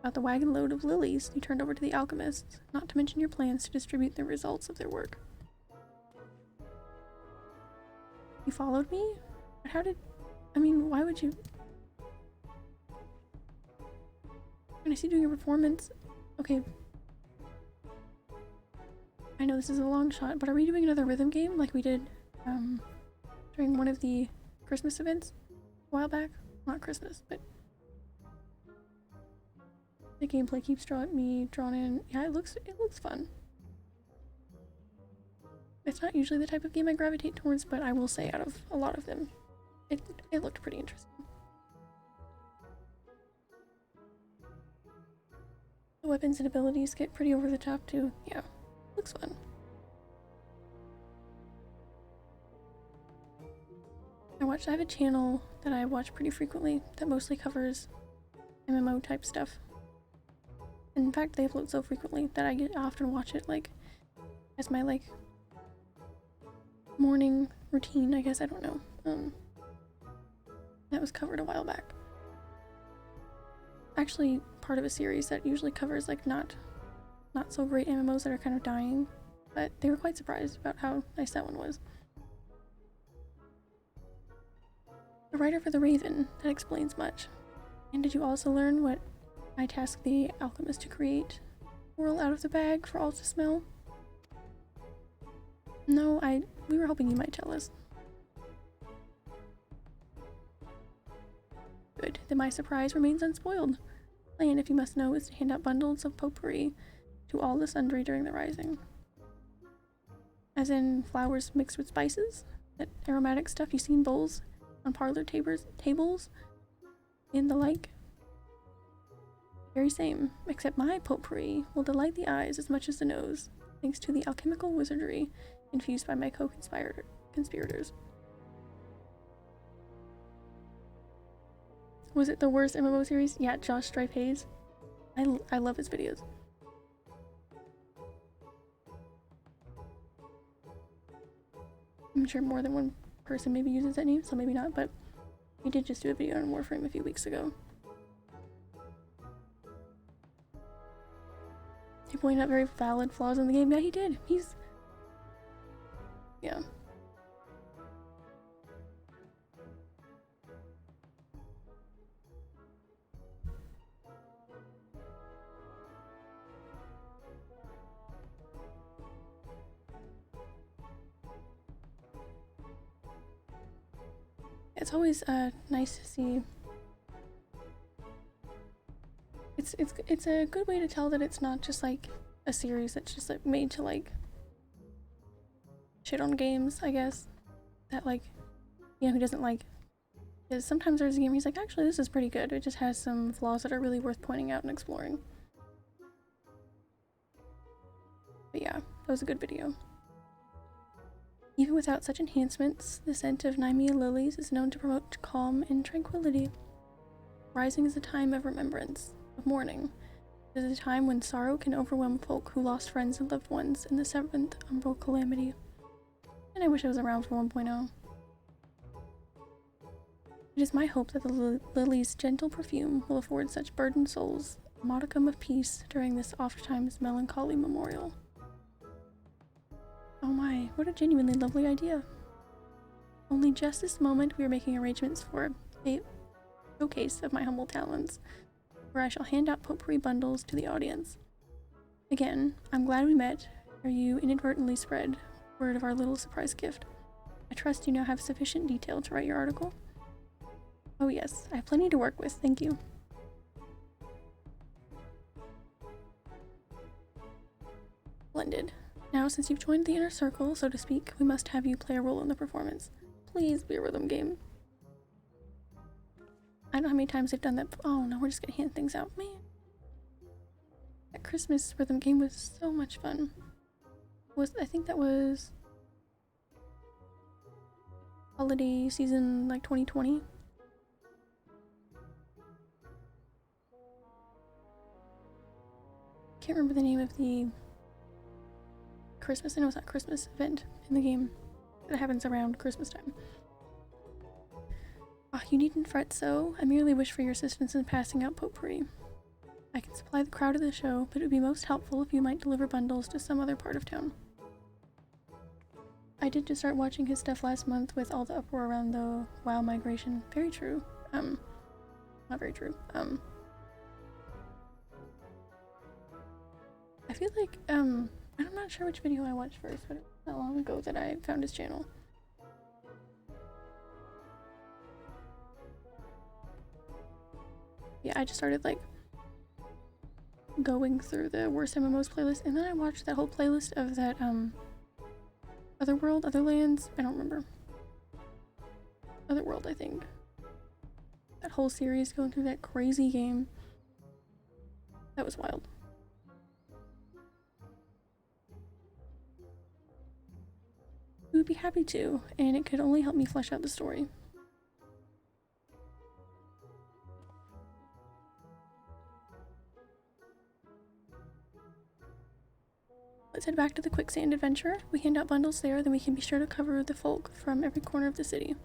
about the wagon load of lilies you turned over to the alchemists, not to mention your plans to distribute the results of their work. You followed me? But how did... I mean, why would you... Can I see doing a performance? Okay. I know this is a long shot, but are we doing another rhythm game like we did during one of the Christmas events a while back? Not Christmas, but the gameplay keeps me drawn in. Yeah, it looks fun. It's not usually the type of game I gravitate towards, but I will say out of a lot of them, it looked pretty interesting. The weapons and abilities get pretty over the top too. Yeah, looks fun. I have a channel that I watch pretty frequently that mostly covers MMO type stuff. In fact, they upload so frequently that I often watch it like as my like morning routine, I guess. I don't know. That was covered a while back. Actually, part of a series that usually covers like not so great MMOs that are kind of dying, but they were quite surprised about how nice that one was. A writer for the Raven, that explains much. And did you also learn what I tasked the alchemist to create? Whirl out of the bag for all to smell? No, we were hoping you might tell us. Good, then my surprise remains unspoiled. Plan, if you must know, is to hand out bundles of potpourri to all the sundry during the rising. As in flowers mixed with spices? That aromatic stuff you see in bowls on parlor tables and the like? Very same, except my potpourri will delight the eyes as much as the nose, thanks to the alchemical wizardry infused by my co-conspirators. Was it the worst MMO series? Yeah, Josh Strife Hayes. I love his videos. I'm sure more than one person maybe uses that name, so maybe not, but he did just do a video on Warframe a few weeks ago. He pointed out very valid flaws in the game. Yeah, he did. Yeah. It's always nice to see. It's a good way to tell that it's not just like a series that's just like made to like shit on games, I guess. That like, you know, who doesn't like, because sometimes there's a game where he's like, actually this is pretty good. It just has some flaws that are really worth pointing out and exploring. But yeah, that was a good video. Even without such enhancements, the scent of Nymea lilies is known to promote calm and tranquility. Rising is a time of remembrance, of mourning. It is a time when sorrow can overwhelm folk who lost friends and loved ones in the 7th umbral calamity. And I wish I was around for 1.0. It is my hope that the lily's gentle perfume will afford such burdened souls a modicum of peace during this oft-times melancholy memorial. Oh my, what a genuinely lovely idea. Only just this moment we are making arrangements for a showcase of my humble talents, where I shall hand out potpourri bundles to the audience. Again, I'm glad we met, or you inadvertently spread word of our little surprise gift. I trust you now have sufficient detail to write your article. Oh yes, I have plenty to work with, thank you. Splendid. Now, since you've joined the inner circle, so to speak, we must have you play a role in the performance. Please be a rhythm game. I don't know how many times they've done that. Oh no, we're just gonna hand things out. Man. That Christmas rhythm game was so much fun. I think that was holiday season like 2020. Can't remember the name of the Christmas, I know it's not Christmas event in the game that happens around Christmas time. Ah, you needn't fret so. I merely wish for your assistance in passing out potpourri. I can supply the crowd of the show, but it would be most helpful if you might deliver bundles to some other part of town. I did just start watching his stuff last month with all the uproar around the WoW migration. Very true. Not very true. feel like, I'm not sure which video I watched first, but it was not long ago that I found his channel. Yeah, I just started, like, going through the worst MMOs playlist, and then I watched that whole playlist of that, Otherlands, I don't remember. Otherworld, I think. That whole series going through that crazy game. That was wild. We would be happy to, and it could only help me flesh out the story. Let's head back to the Quicksand Adventure. We hand out bundles there, then we can be sure to cover the folk from every corner of the city.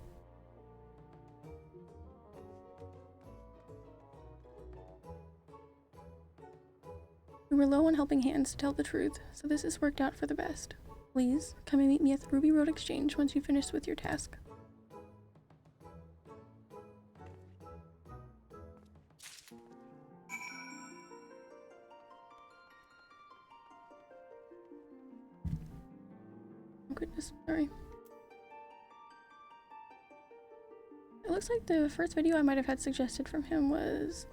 We were low on helping hands, to tell the truth, so this has worked out for the best. Please, come and meet me at the Ruby Road Exchange once you've finished with your task. Oh goodness, sorry. It looks like the first video I might have had suggested from him was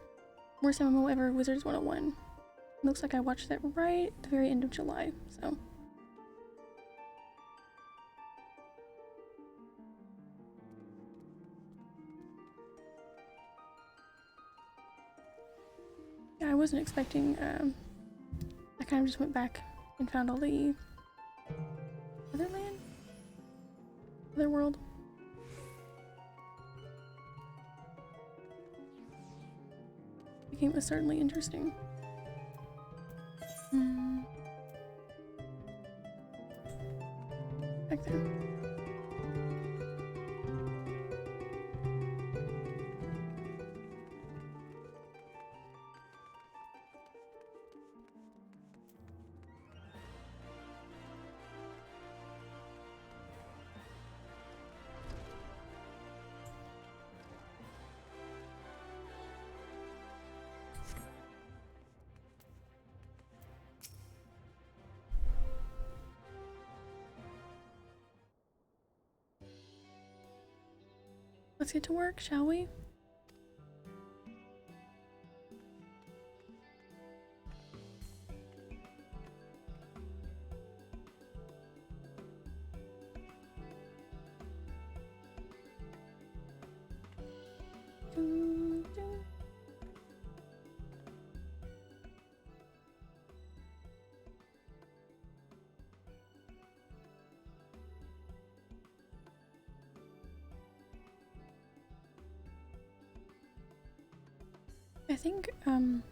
Worst MMO Ever Wizards 101. It looks like I watched that right at the very end of July, so. Yeah, I wasn't expecting, I kind of just went back and found all the Otherworld. The game was certainly interesting. Back there. Let's get to work, shall we? I think, probably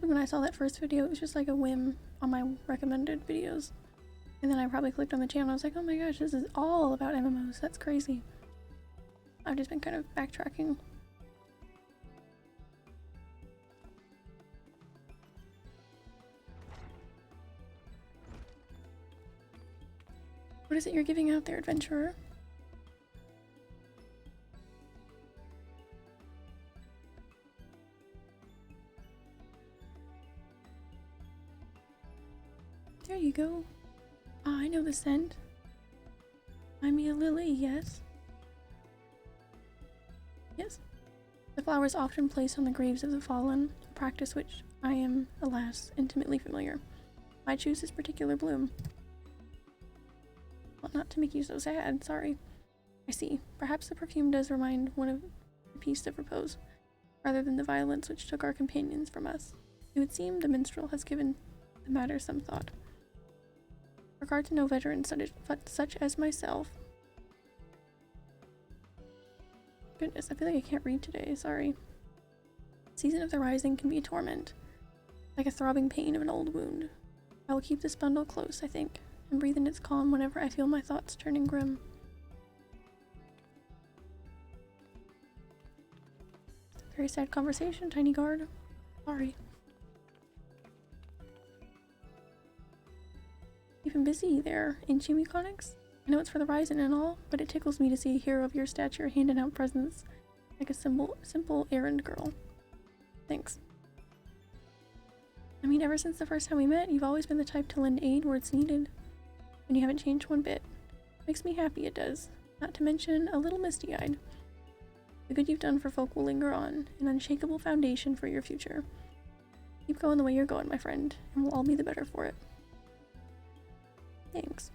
when I saw that first video, it was just like a whim on my recommended videos. And then I probably clicked on the channel, I was like, oh my gosh, this is all about MMOs, that's crazy. I've just been kind of backtracking. What is it you're giving out there, adventurer? There you go. Ah, I know the scent. Buy me a lily, yes? Yes. The flowers often placed on the graves of the fallen, a practice which I am, alas, intimately familiar. I choose this particular bloom. Well, not to make you so sad, sorry. I see. Perhaps the perfume does remind one of the peace of repose, rather than the violence which took our companions from us. It would seem the minstrel has given the matter some thought. Regard to no veteran such as myself. Goodness, I feel like I can't read today, sorry. Season of the Rising can be a torment, like a throbbing pain of an old wound. I will keep this bundle close, I think, and breathe in its calm whenever I feel my thoughts turning grim. Very sad conversation, tiny guard. Sorry. You've been busy there, ain't you, Mechanics? I know it's for the Rising and all, but it tickles me to see a hero of your stature handing out presents like a simple errand girl. Thanks. I mean, ever since the first time we met, you've always been the type to lend aid where it's needed, and you haven't changed one bit. Makes me happy, it does. Not to mention, a little misty-eyed. The good you've done for folk will linger on, an unshakable foundation for your future. Keep going the way you're going, my friend, and we'll all be the better for it. Thanks.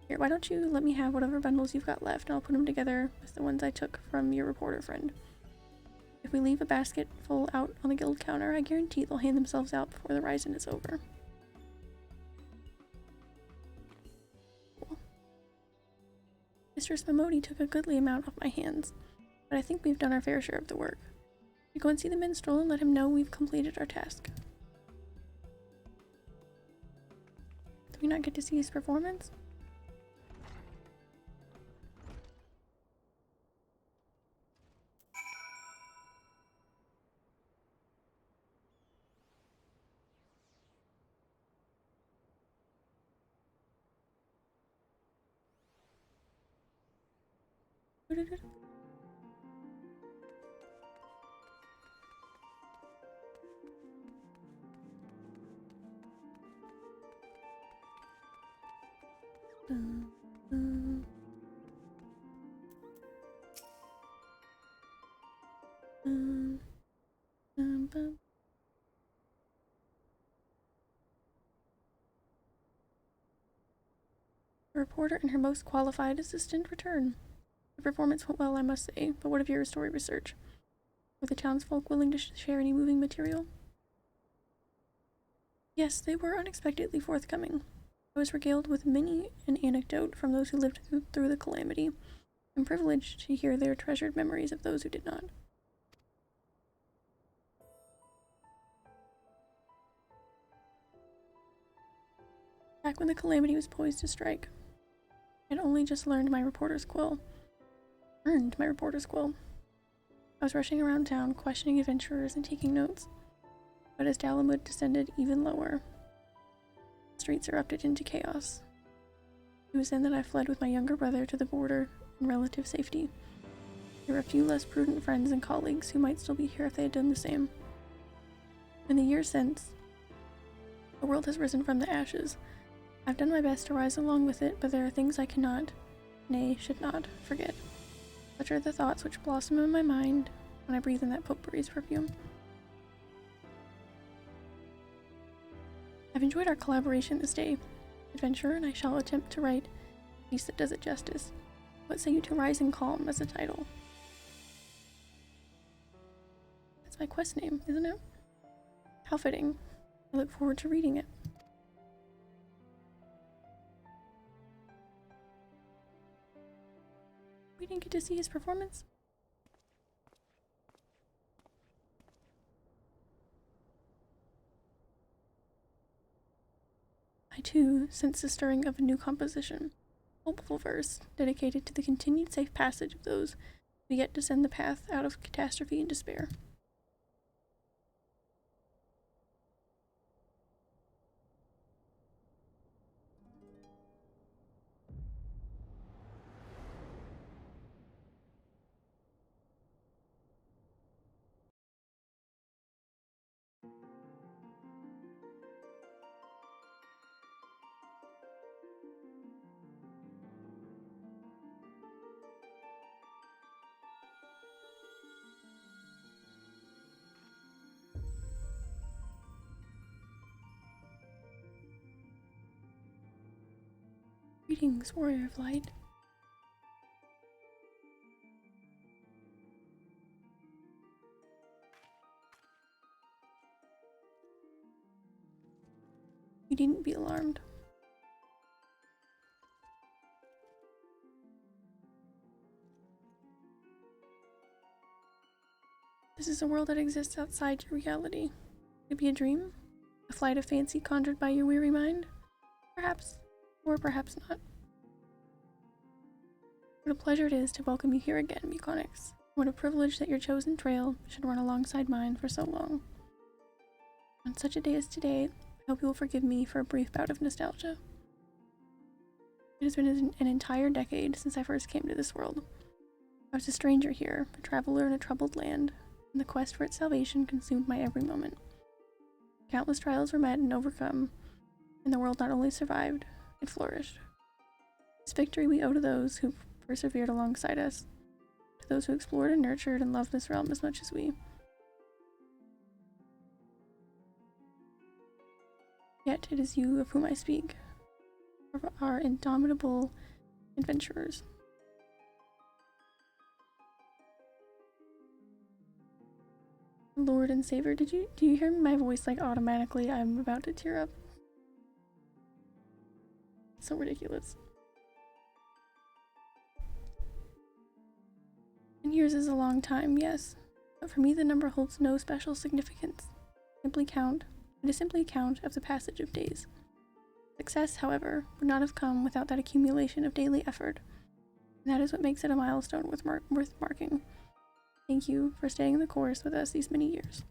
Here, why don't you let me have whatever bundles you've got left, and I'll put them together with the ones I took from your reporter friend. If we leave a basket full out on the guild counter, I guarantee they'll hand themselves out before the rising is over. Cool. Mistress Momodi took a goodly amount off my hands, but I think we've done our fair share of the work. You go and see the minstrel and let him know we've completed our task. Did we not get to see his performance? The reporter and her most qualified assistant return. The performance went well, I must say, but what of your story research? Were the townsfolk willing to share any moving material? Yes, they were unexpectedly forthcoming. I was regaled with many an anecdote from those who lived through the calamity, and privileged to hear their treasured memories of those who did not. Back when the calamity was poised to strike, I had only just earned my reporter's quill. I was rushing around town, questioning adventurers and taking notes. But as Dalamud descended even lower, the streets erupted into chaos. It was then that I fled with my younger brother to the border in relative safety. There were a few less prudent friends and colleagues who might still be here if they had done the same. In the years since, the world has risen from the ashes. I've done my best to rise along with it, but there are things I cannot, nay, should not, forget. Such are the thoughts which blossom in my mind when I breathe in that potpourri's perfume. I've enjoyed our collaboration this day, adventurer, and I shall attempt to write a piece that does it justice. What say you to Rising Calm as a title? That's my quest name, isn't it? How fitting. I look forward to reading it. We didn't get to see his performance. I too sense the stirring of a new composition, hopeful verse dedicated to the continued safe passage of those who yet descend the path out of catastrophe and despair. Greetings, warrior of light. You needn't be alarmed. This is a world that exists outside your reality. Could it be a dream? A flight of fancy conjured by your weary mind? Perhaps, or perhaps not. What a pleasure it is to welcome you here again, Muconix. What a privilege that your chosen trail should run alongside mine for so long. On such a day as today, I hope you will forgive me for a brief bout of nostalgia. It has been an entire decade since I first came to this world. I was a stranger here, a traveler in a troubled land, and the quest for its salvation consumed my every moment. Countless trials were met and overcome, and the world not only survived, it flourished. This victory we owe to those who persevered alongside us, to those who explored and nurtured and loved this realm as much as we. Yet it is you of whom I speak, of our indomitable adventurers. Lord and Savior, do you hear my voice like automatically? I'm about to tear up. It's so ridiculous. And years is a long time, yes, but for me the number holds no special significance. It is simply a count of the passage of days. Success, however, would not have come without that accumulation of daily effort, and that is what makes it a milestone worth marking. Thank you for staying the course with us these many years.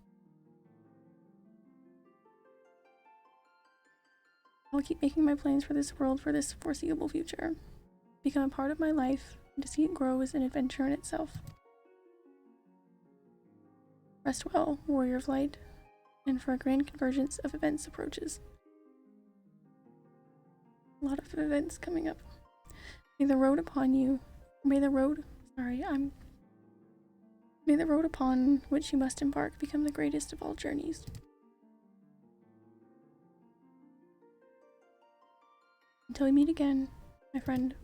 I'll keep making my plans for this world for this foreseeable future. Become a part of my life, and to see it grow is an adventure in itself. Rest well, warrior of light, and for a grand convergence of events approaches. A lot of events coming up. May the road upon which you must embark become the greatest of all journeys. Until we meet again, my friend.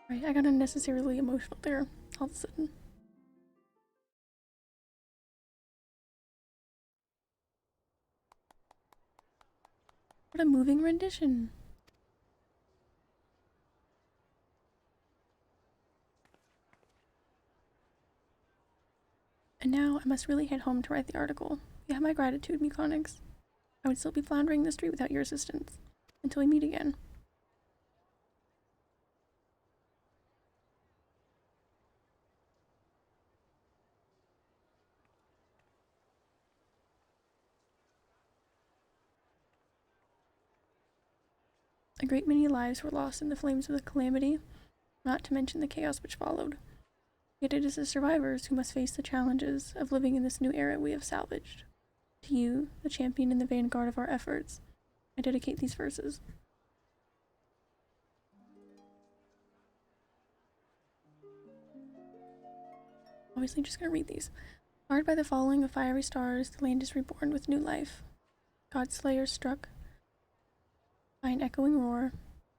Right, I got unnecessarily emotional there all of a sudden. What a moving rendition. And now I must really head home to write the article. You have my gratitude, Muconix. I would still be floundering the street without your assistance. Until we meet again. A great many lives were lost in the flames of the calamity, not to mention the chaos which followed. Yet it is the survivors who must face the challenges of living in this new era we have salvaged. To you, the champion in the vanguard of our efforts, I dedicate these verses. Obviously just gonna read these. Marred by the falling of fiery stars, the land is reborn with new life. God's slayers struck by an echoing roar,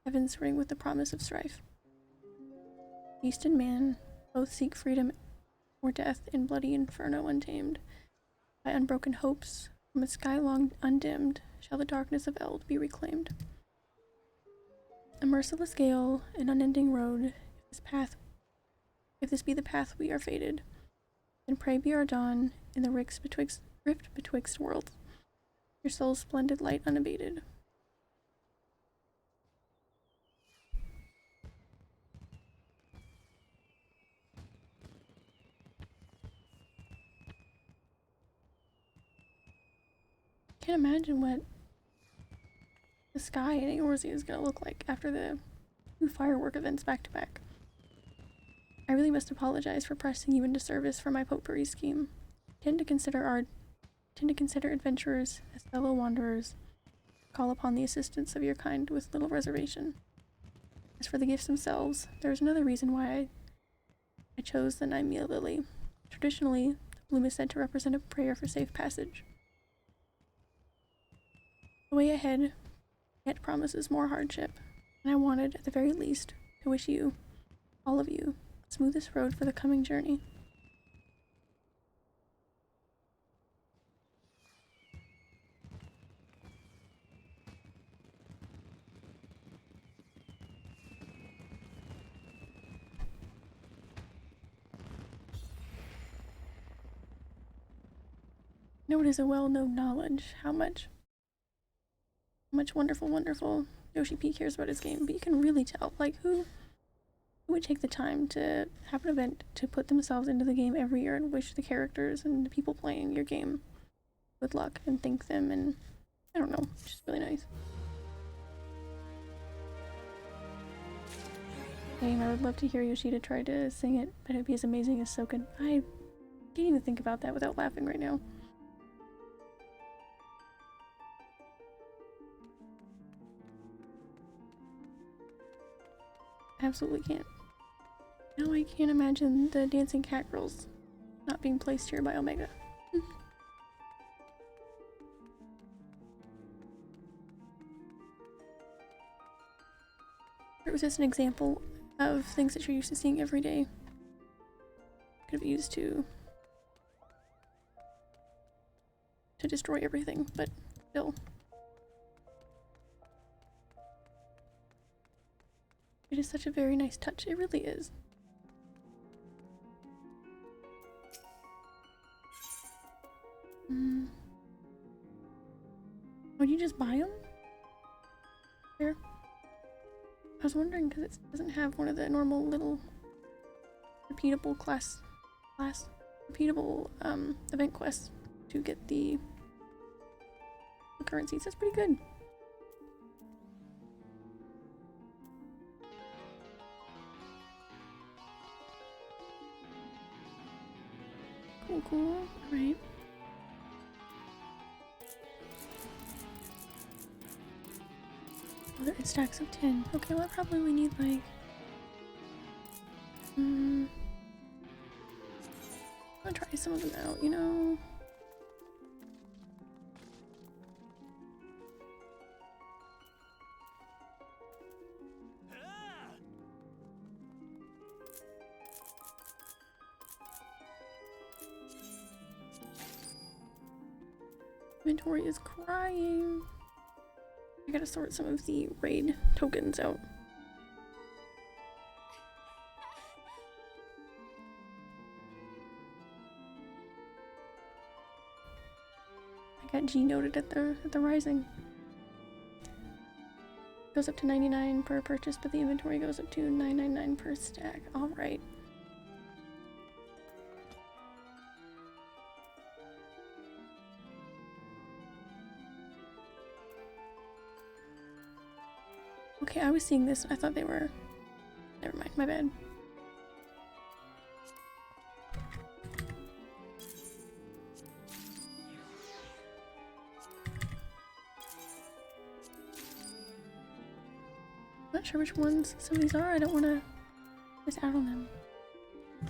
heavens ring with the promise of strife. Beast and man both seek freedom or death in bloody inferno untamed. By unbroken hopes, from a sky long undimmed, shall the darkness of Eld be reclaimed. A merciless gale, an unending road, if this be the path we are fated, then pray be our dawn in the rift betwixt worlds, your soul's splendid light unabated. Can't imagine what the sky in Eorzea is gonna look like after the two firework events back to back. I really must apologize for pressing you into service for my potpourri scheme. Tend to consider adventurers as fellow wanderers. Call upon the assistance of your kind with little reservation. As for the gifts themselves, there is another reason why I chose the Nymea lily. Traditionally, the bloom is said to represent a prayer for safe passage. The way ahead yet promises more hardship, and I wanted, at the very least, to wish you, all of you, the smoothest road for the coming journey. No, it is a well-known knowledge how much wonderful Yoshi P cares about his game, but you can really tell, like, who would take the time to have an event to put themselves into the game every year and wish the characters and the people playing your game good luck and thank them, and I don't know, it's just really nice. Same, I would love to hear Yoshida try to sing it, but it'd be as amazing as Soken. I can't even think about that without laughing right now. Absolutely can't. Now I can't imagine the dancing cat girls not being placed here by Omega. It was just an example of things that you're used to seeing every day. Could have used to destroy everything, but still. It is such a very nice touch. It really is. Would you just buy them? There. I was wondering because it doesn't have one of the normal little repeatable repeatable event quests to get the currencies. That's pretty good. Cool. Alright. Oh, it stacks of 10. Okay, well I probably need like I'll try some of them out, you know. Inventory is crying. I gotta sort some of the raid tokens out. I got G noted at the rising. Goes up to 99 per purchase, but the inventory goes up to 999 per stack. All right. Okay, I was seeing this. I thought they were. Never mind. My bad. Not sure which ones some of these are. I don't want to miss out on them.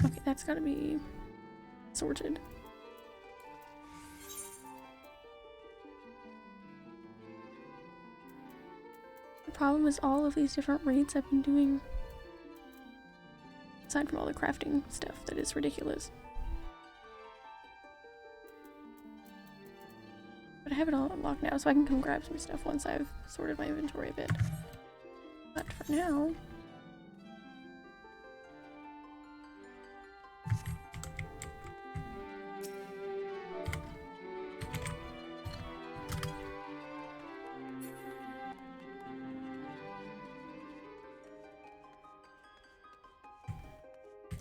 Okay, that's got to be sorted. The problem is all of these different raids I've been doing, aside from all the crafting stuff that is ridiculous. But I have it all unlocked now, so I can come grab some stuff once I've sorted my inventory a bit. But for now...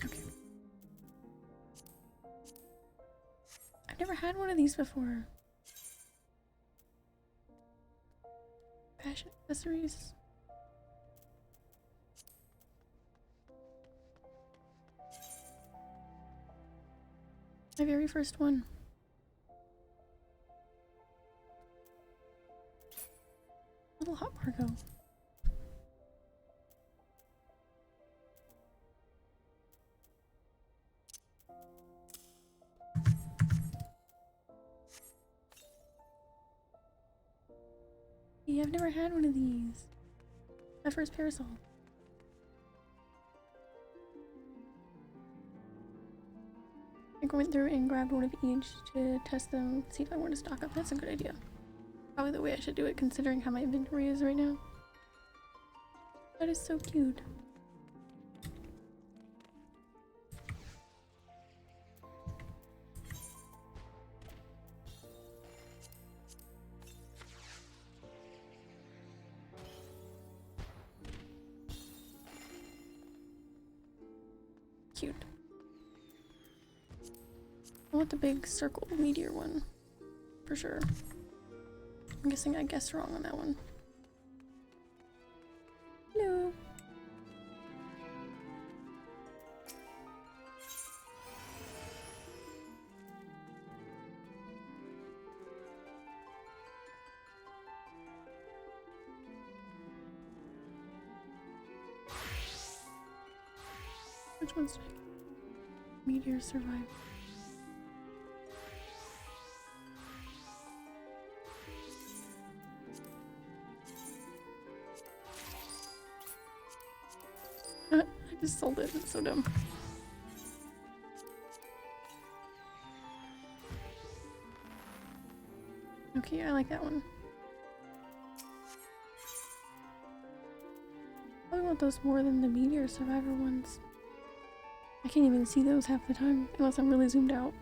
Okay. I've never had one of these before. Fashion accessories. My very first one. Little hot cargo. Yeah, I've never had one of these. My first parasol. I went through and grabbed one of each to test them, see if I want to stock up. That's a good idea. Probably the way I should do it considering how my inventory is right now. That is so cute. Cute. I want the big circle meteor one, for sure. I'm guessing I guessed wrong on that one. Hello. Which one's next? Meteor survival. I just sold it, it's so dumb. Okay, I like that one. Probably want those more than the meteor survivor ones. I can't even see those half the time unless I'm really zoomed out.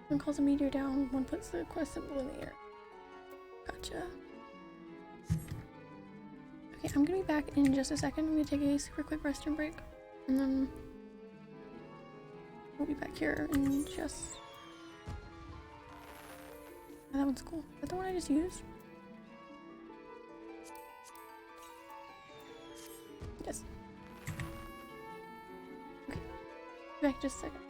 One calls a meteor down, one puts the quest symbol in the air. Gotcha. Okay, I'm gonna be back in just a second. I'm gonna take a super quick restroom break, and then we'll be back here in just... Oh, that one's cool. Is that the one I just used? Yes. Okay, be back in just a second.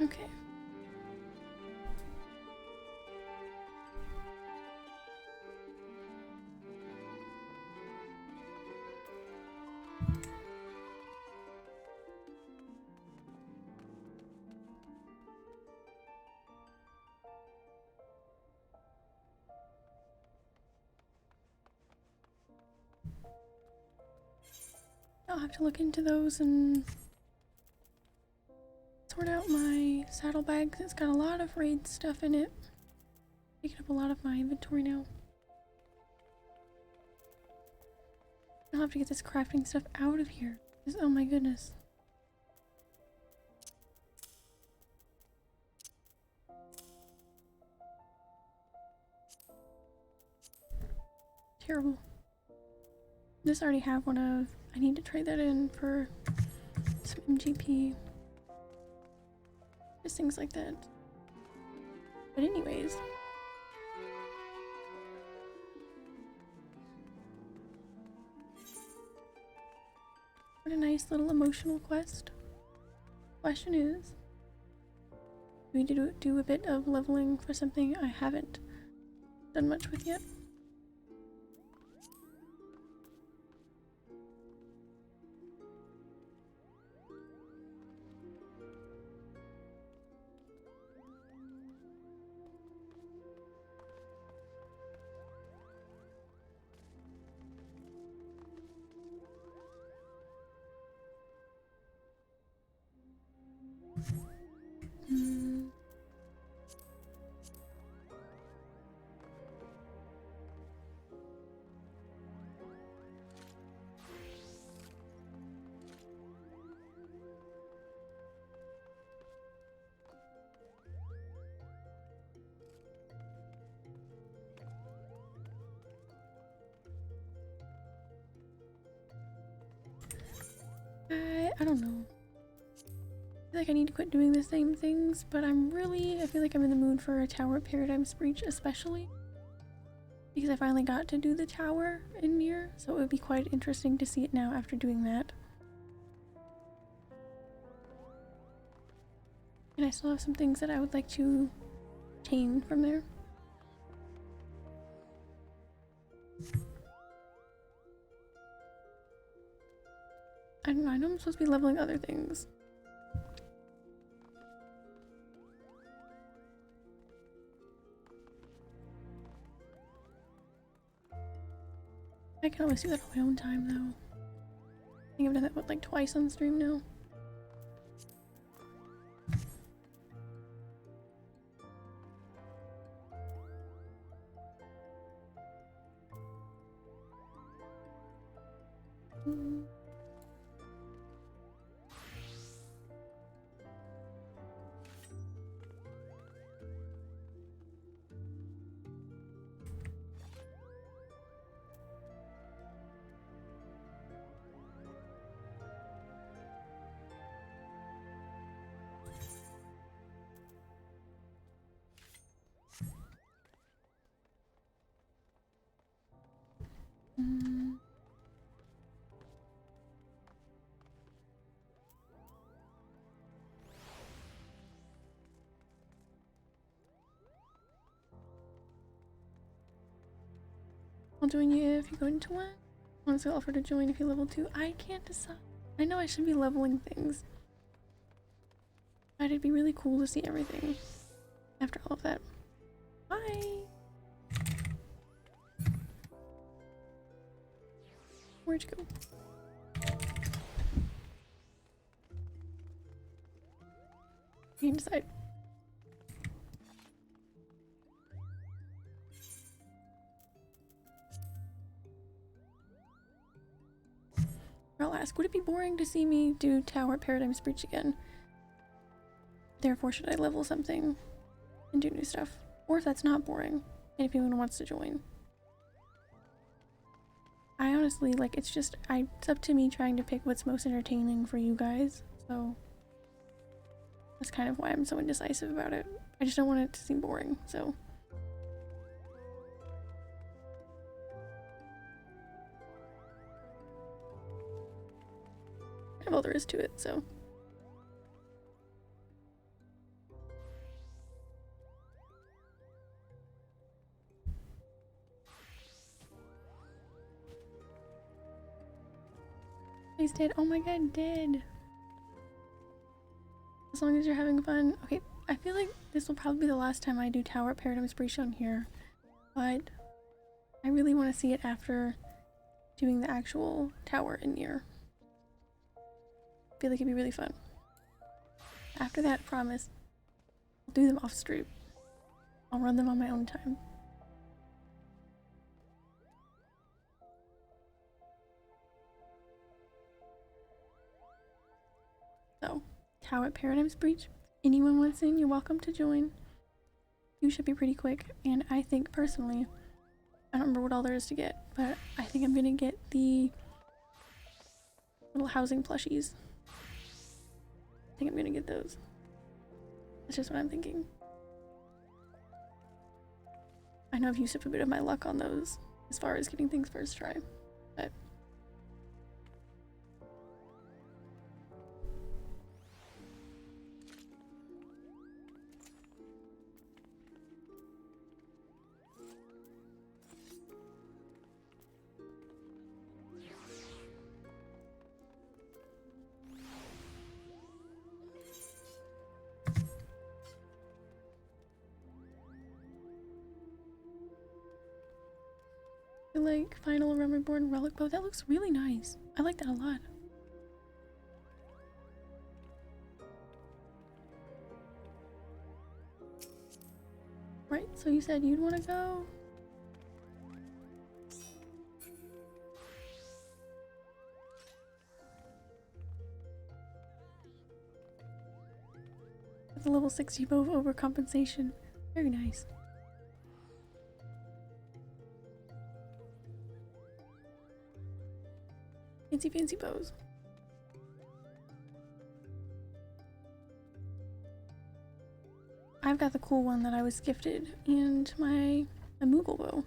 Okay. I'll have to look into those and sort out my saddlebag. It's got a lot of raid stuff in it. Taking up a lot of my inventory now. I'll have to get this crafting stuff out of here. Oh my goodness. Terrible. This I already have one of. I need to trade that in for some MGP. Just things like that. But anyways. What a nice little emotional quest. Question is, do we need to do a bit of leveling for something I haven't done much with yet? Mm. I don't know. I feel like I need to quit doing the same things, but I feel like I'm in the mood for a Tower of Paradigm's Breach, especially because I finally got to do the tower in Nier, so it would be quite interesting to see it now after doing that. And I still have some things that I would like to chain from there. I don't know, I know I'm supposed to be leveling other things. I can always do that on my own time though. I think I've done that like twice on stream now. Mm. Mm. I'll join you if you go into one. Honestly, I'll offer to join if you level 2. I can't decide. I know I should be leveling things, but it'd be really cool to see everything after all of that. Bye! Where'd you go? You can decide. I'll ask, would it be boring to see me do Tower Paradigm's Breach again? Therefore, should I level something and do new stuff? Or if that's not boring, and if anyone wants to join. I honestly, like, it's up to me trying to pick what's most entertaining for you guys, so that's kind of why I'm so indecisive about it. I just don't want it to seem boring, so. Kind of all there is to it, so. He's dead. Oh my god, dead. As long as you're having fun. Okay, I feel like this will probably be the last time I do Tower Paradigm's Breach on here, but I really want to see it after doing the actual tower in Nier. I feel like it'd be really fun. After that, promise, I'll do them off stream. I'll run them on my own time. So, Tower Paradigm's Breach. Anyone wants in, you're welcome to join. You should be pretty quick, and I think personally, I don't remember what all there is to get, but I think I'm gonna get the little housing plushies. I think I'm gonna get those. That's just what I'm thinking. I know I've used up a bit of my luck on those as far as getting things first try, but like Final Reborn Relic Bow, that looks really nice. I like that a lot. Right, so you said you'd want to go? With a level 60 bow overcompensation. Very nice. Fancy, fancy bows. I've got the cool one that I was gifted and my Moogle bow.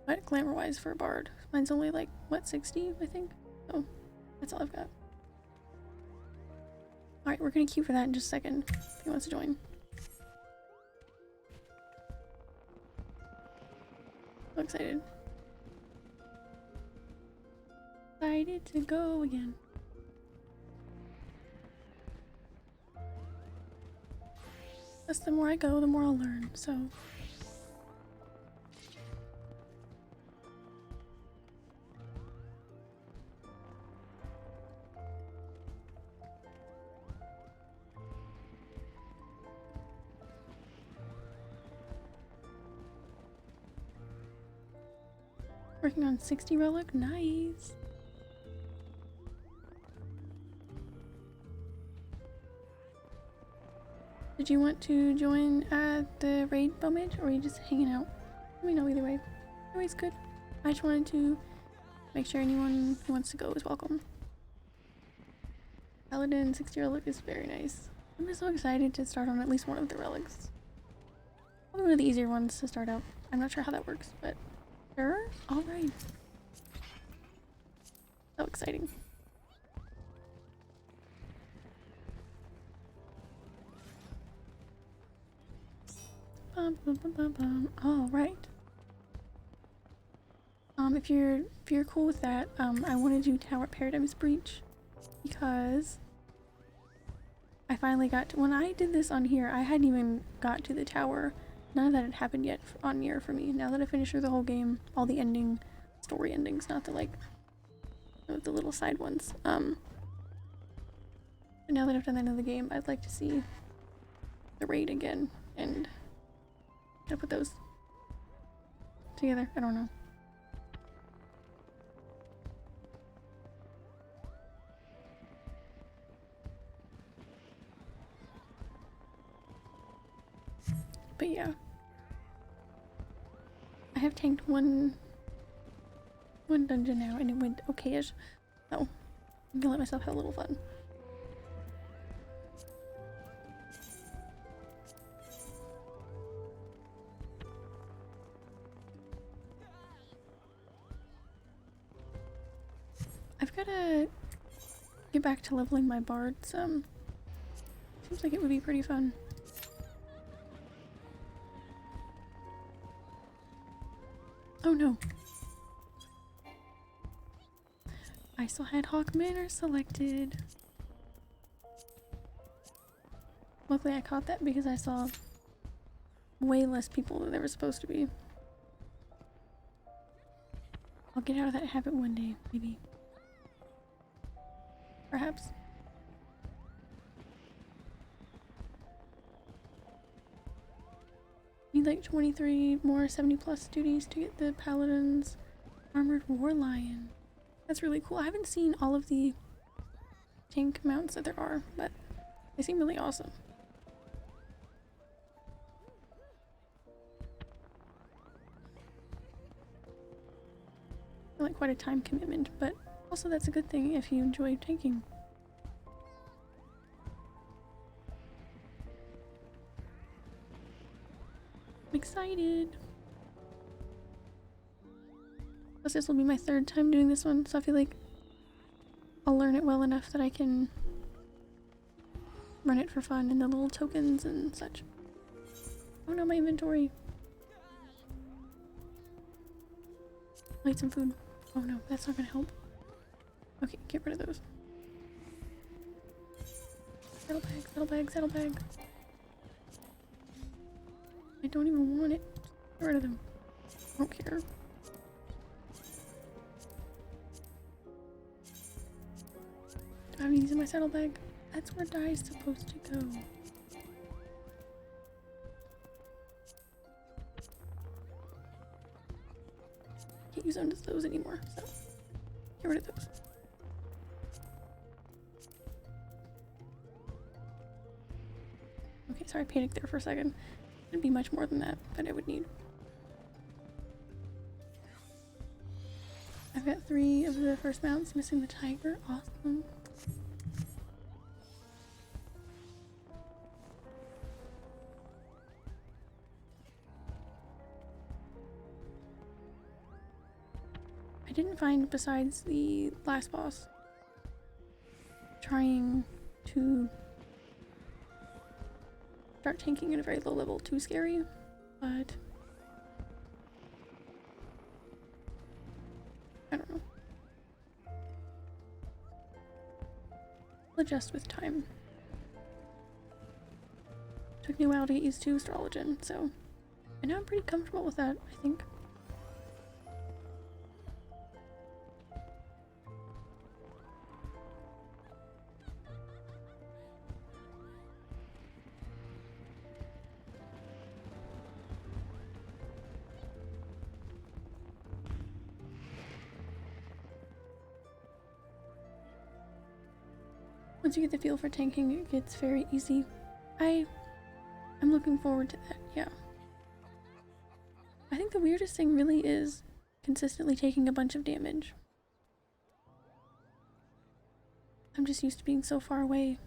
But glamour-wise for a bard. Mine's only like, what, 60, I think? Oh, that's all I've got. Alright, we're gonna queue for that in just a second. If he wants to join. So excited. Excited to go again. Plus, the more I go, the more I'll learn, so. Working on 60 relic, nice. Did you want to join the raid, Bowmage, or are you just hanging out? Let me know either way. Either way's good. I just wanted to make sure anyone who wants to go is welcome. Paladin 60 relic is very nice. I'm just so excited to start on at least one of the relics. Probably one of the easier ones to start out. I'm not sure how that works, but sure. Alright. So exciting. All right. If you're cool with that, I want to do Tower Paradigm's Breach because I finally got to, when I did this on here, I hadn't even got to the tower. None of that had happened yet on here for me. Now that I finished through the whole game, all the story endings, not the like, the little side ones. But now that I've done the end of the game, I'd like to see the raid again and to put those together. I don't know. But yeah, I have tanked one dungeon now and it went okay-ish. So I'm gonna let myself have a little fun. I've gotta get back to leveling my bards. Seems like it would be pretty fun. Oh no. I still had Hawk Manor selected. Luckily I caught that because I saw way less people than there were supposed to be. I'll get out of that habit one day, maybe. Perhaps. Need like 23 more 70 plus duties to get the Paladin's Armored War Lion. That's really cool. I haven't seen all of the tank mounts that there are, but they seem really awesome. Like quite a time commitment, but also that's a good thing if you enjoy tanking. I'm excited. Plus this will be my third time doing this one, so I feel like I'll learn it well enough that I can run it for fun and the little tokens and such. Oh no, my inventory. I'll eat some food. Oh no, that's not gonna help. Okay, get rid of those. Saddlebag, saddlebag, saddlebag. I don't even want it. Get rid of them. I don't care. Do I have any in my saddlebag? That's where dye is supposed to go. use those anymore, so get rid of those. Okay, sorry, I panicked there for a second. It'd be much more than that I would need. I've got 3 of the first mounts, missing the tiger. Awesome. I didn't find, besides the last boss, trying to start tanking at a very low level too scary, but I don't know. I'll adjust with time. Took me a while to get used to Astrologen, so and now I'm pretty comfortable with that, I think. Once you get the feel for tanking, it gets very easy. I'm looking forward to that, yeah. I think the weirdest thing really is consistently taking a bunch of damage. I'm just used to being so far away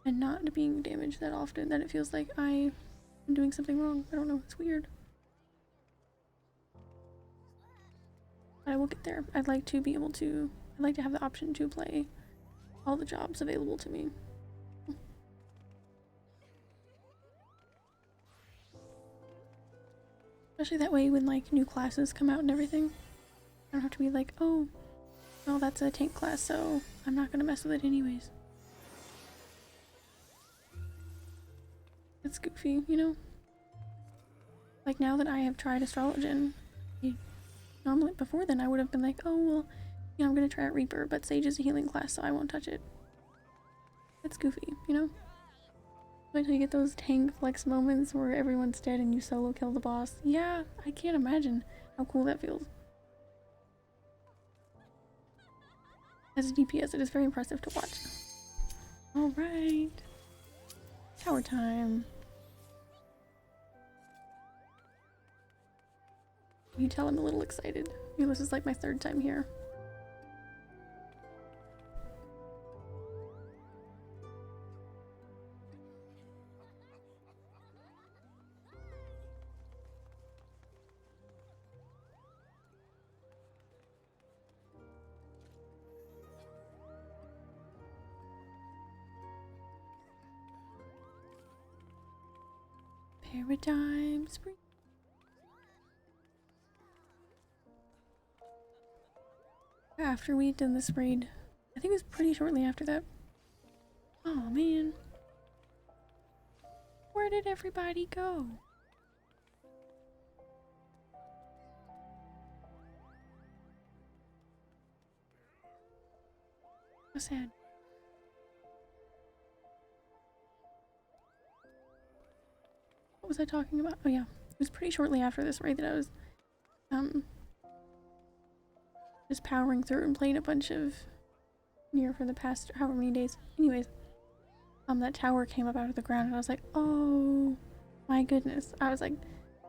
and not being damaged that often that it feels like I am doing something wrong. I don't know, it's weird. But I will get there. I'd like to have the option to play all the jobs available to me. Especially that way when like new classes come out and everything. I don't have to be like, oh, well that's a tank class, so I'm not gonna mess with it anyways. It's goofy, you know? Like now that I have tried Astrologen, normally before then I would have been like, oh well, you know, I'm gonna try out Reaper, but Sage is a healing class, so I won't touch it. It's goofy, you know? Wait till you get those tank flex moments where everyone's dead and you solo kill the boss. Yeah, I can't imagine how cool that feels. As a DPS, it is very impressive to watch. Alright. Tower time. You tell I'm a little excited. You know, this is like my 3rd time here. Paradigm Spring. After we had done this raid, I think it was pretty shortly after that. Oh man. Where did everybody go? So sad. What was I talking about? Oh yeah, it was pretty shortly after this raid that I was just powering through and playing a bunch of Nier for the past however many days. Anyways, that tower came up out of the ground and I was like, oh my goodness. I was like,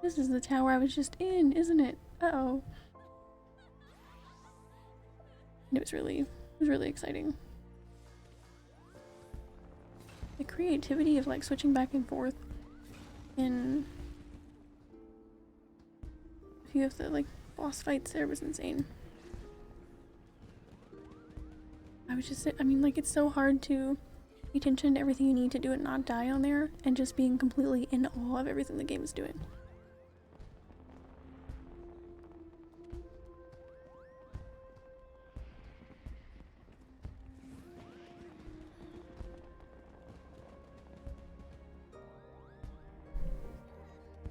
this is the tower I was just in, isn't it? Uh-oh. And it was really exciting. The creativity of like switching back and forth in a few of the like boss fights there was insane. I mean like it's so hard to pay attention to everything you need to do and not die on there and just being completely in awe of everything the game is doing.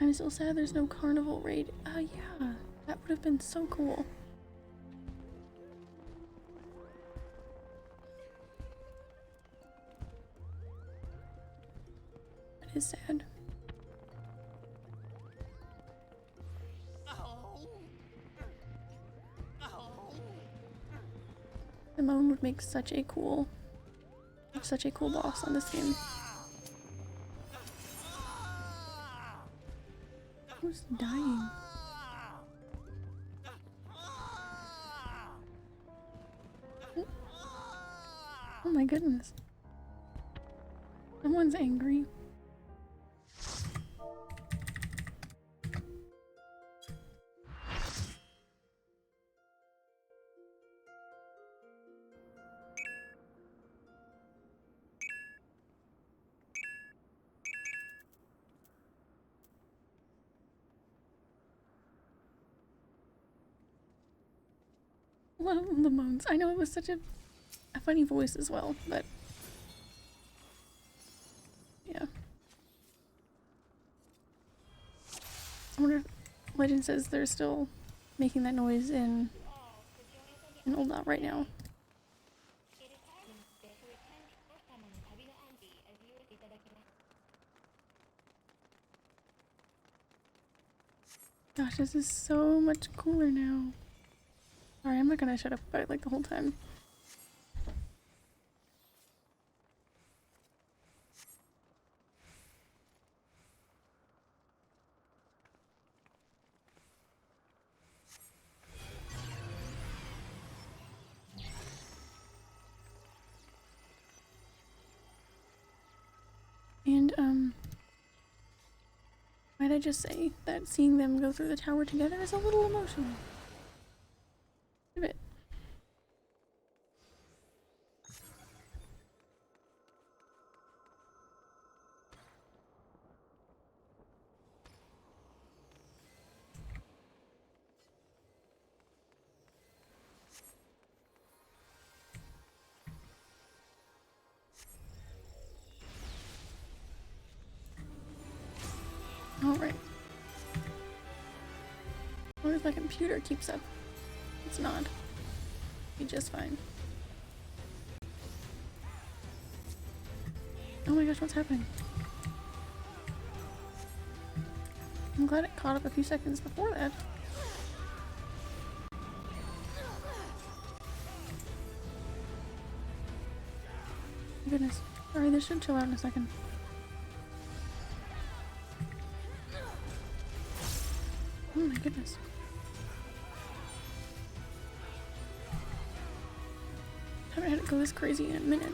I'm so sad there's no carnival raid. Yeah, that would have been so cool. That is sad. Simone would make such a cool boss on this game. Who's dying? Oh my goodness. Someone's angry. Love the moans. I know it was such a funny voice as well, but yeah. I wonder if Legend says they're still making that noise in Old Knot right now. Gosh, this is so much cooler now. Sorry, I'm not gonna shut up about it like the whole time. And, might I just say that seeing them go through the tower together is a little emotional. A bit. Alright. As long as my computer keeps up. It's not. Be just fine. Oh my gosh, what's happening? I'm glad it caught up a few seconds before that. Goodness. Sorry, this should chill out in a second. Oh my goodness. Haven't had it go this crazy in a minute.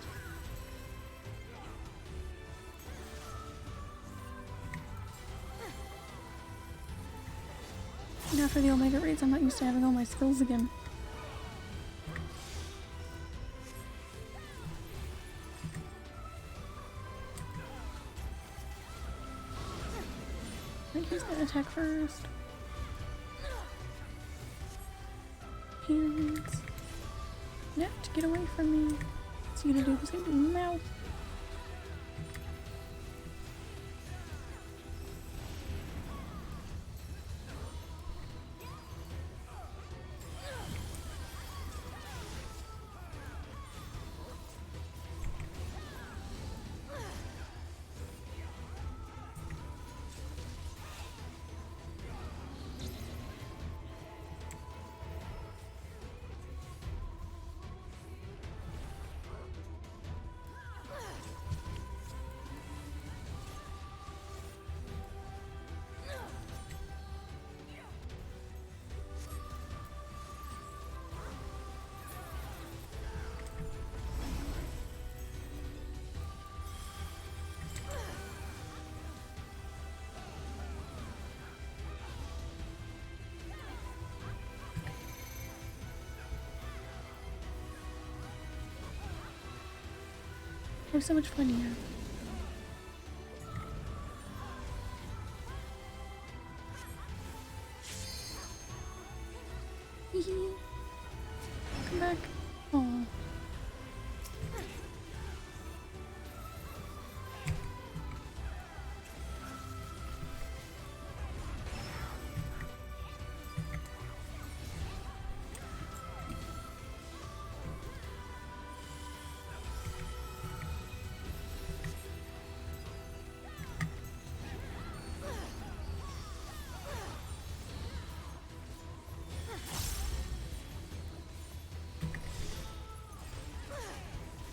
Now for the Omega raids, I'm not used to having all my skills again. I think he's gonna attack first. Hands. Net, get away from me. What's he gonna do? He's gonna do mouth. I have so much fun here. Come back. Oh.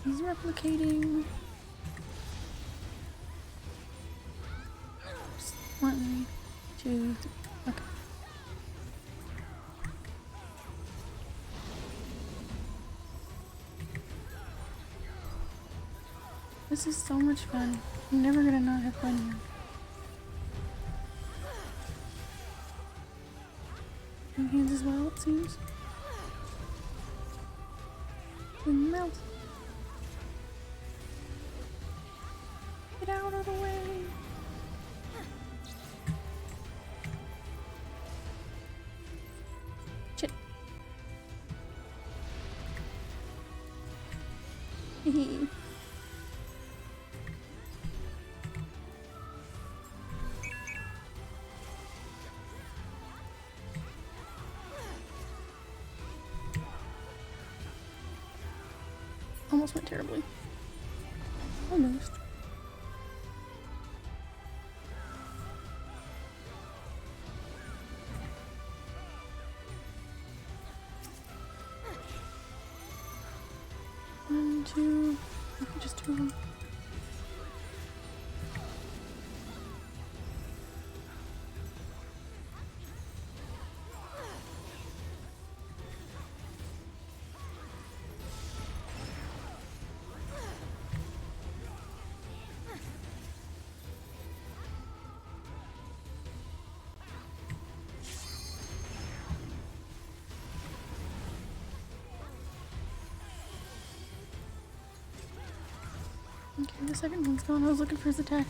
He's replicating. One, two, three. Okay. This is so much fun. I'm never gonna not have fun here. And hands as well, it seems. And mouth. Get out of the way. Shit. Hehe. Almost went terribly. Almost. One, two, just two of them. Okay, the second one's gone. I was looking for his attack.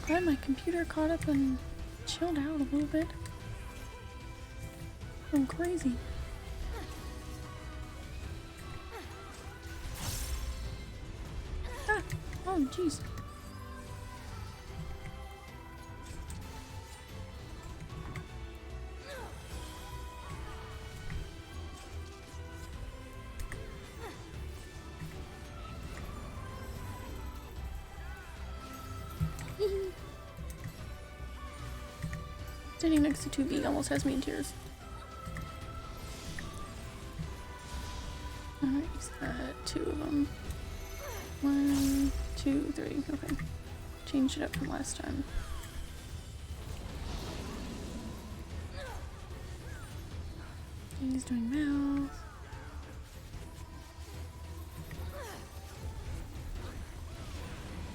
Glad my computer caught up and chilled out a little bit. I'm crazy. Ah! Oh, jeez. Standing next to 2B almost has me in tears. Alright, he's got two of them. 1, 2, 3. Okay. Changed it up from last time. And he's doing mouth.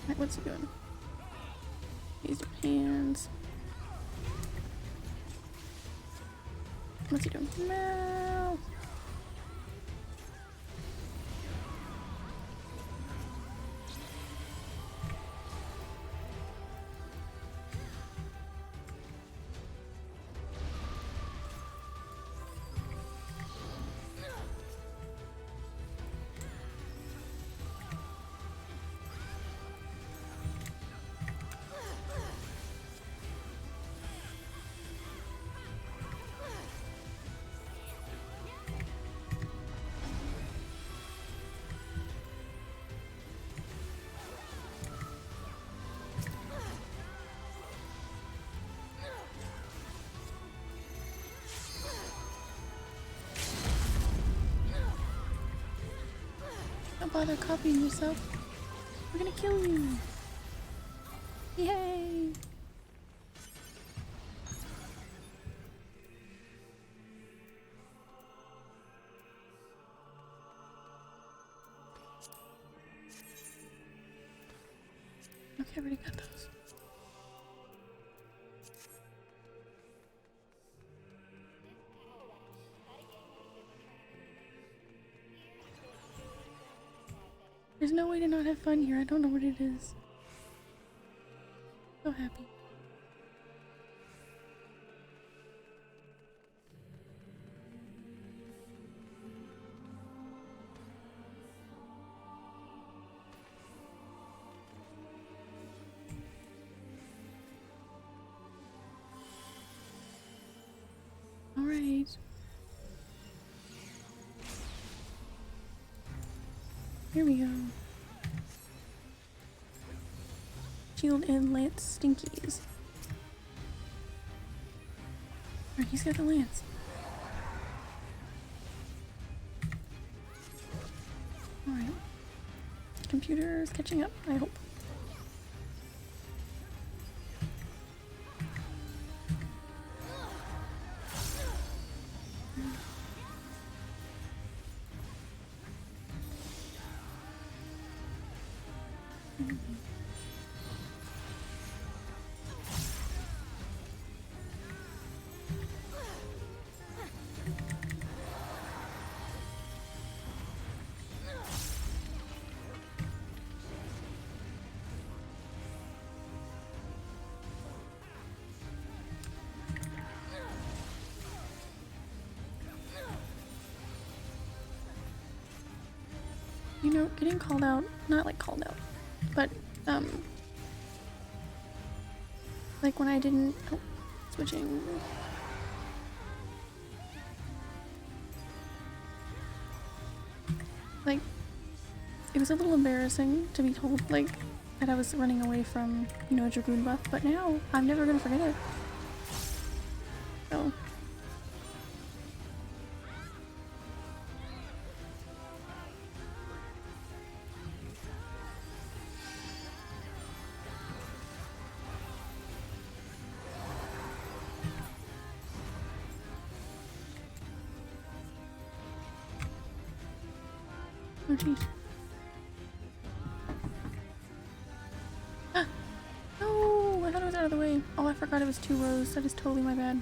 Alright, what's he doing? He's doing hands. What's he doing? Mouth. Don't bother copying yourself. We're gonna kill you. Yay! Okay, I already got those. There's no way to not have fun here. I don't know what it is. So happy. Alright. Here we go. Shield and lance stinkies. Alright, he's got the lance. Alright. Computer's catching up, I hope. You know, getting called out, not like called out, but, like when I didn't, oh, switching. Like, it was a little embarrassing to be told, like, that I was running away from, you know, a Dragoon buff, but now I'm never gonna forget it. So. Oh jeez. Ah! No! I thought it was out of the way. Oh, I forgot it was 2 rows. That is totally my bad.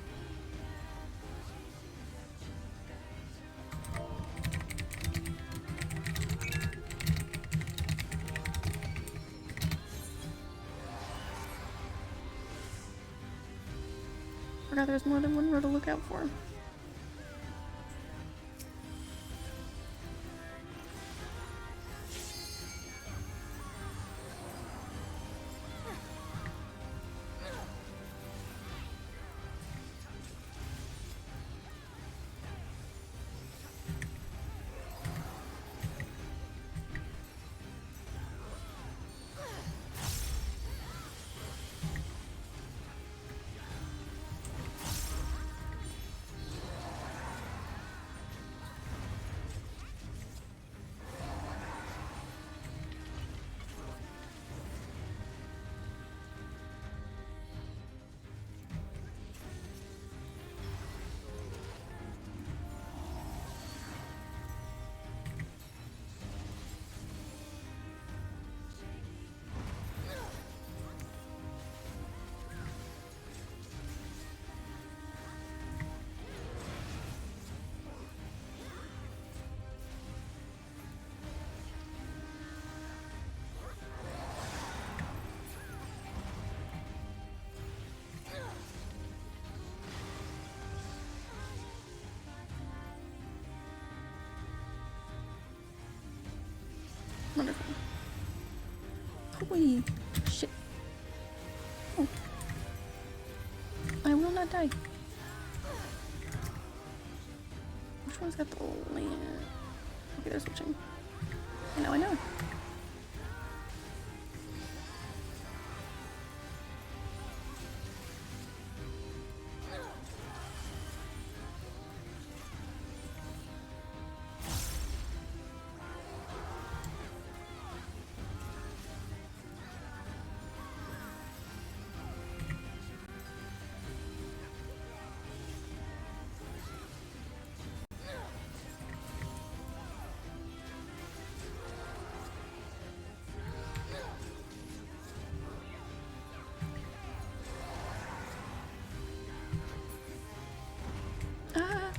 Forgot there was more than 1 row to look out for. Wonderful. Holy shit. Oh. I will not die. Which one's got the land? Okay, they're switching. I know.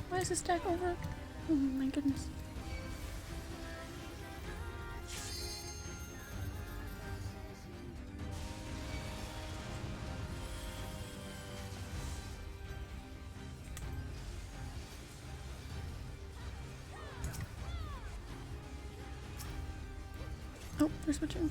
Why is this stack over? Oh my goodness. Oh, they're switching.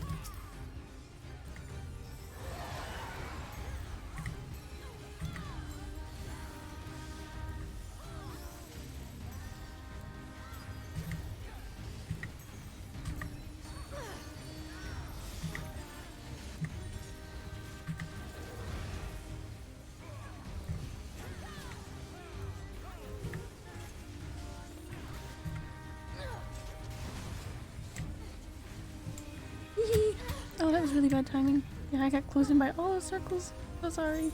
was really bad timing. Yeah, I got closed in by all those circles. So sorry.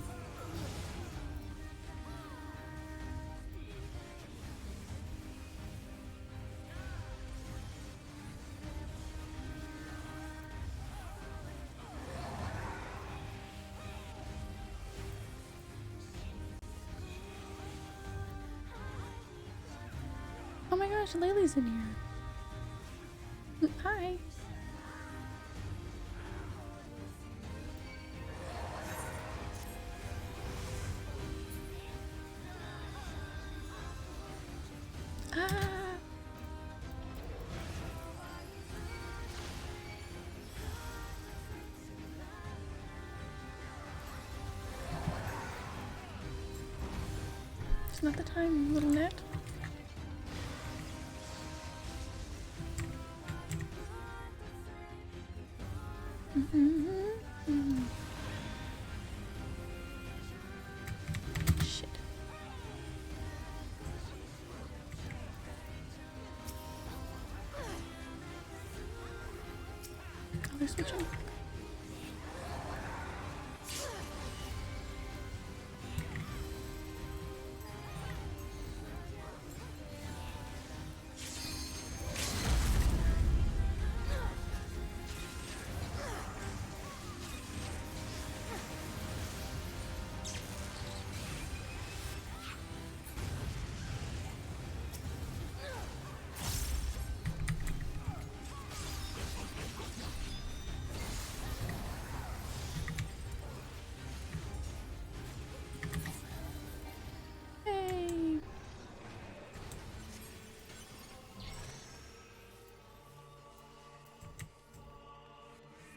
Oh my gosh, Laylee's in here. Hi. Ah. It's not the time, little net. Shit. Oh, they're switching. Hey.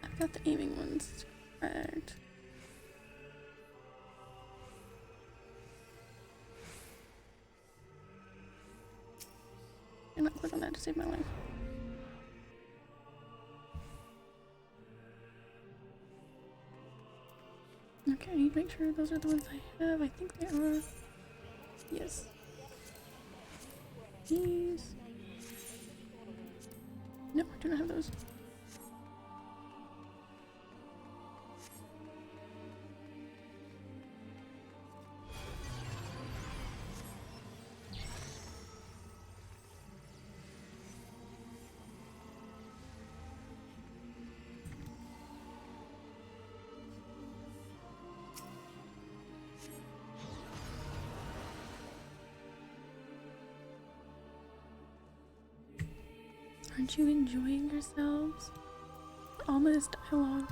I've got the aiming ones correct. I'm not click on that to save my life. Okay, I need to make sure those are the ones I have. I think they are. Yes. These. No, I do not have those. Aren't you enjoying yourselves? Ominous dialogue.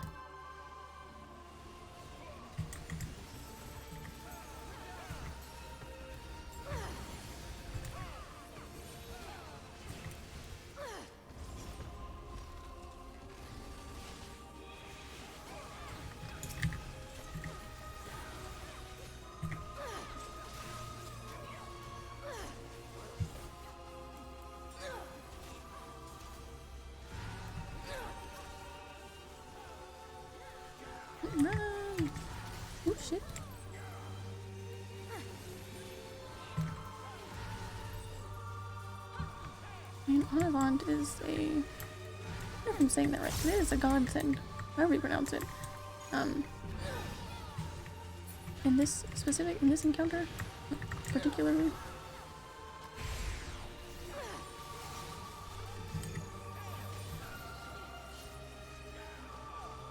Run! Oh shit. I mean, Onavant is a... I don't know if I'm saying that right. It is a godsend, however you pronounce it. In this encounter, particularly.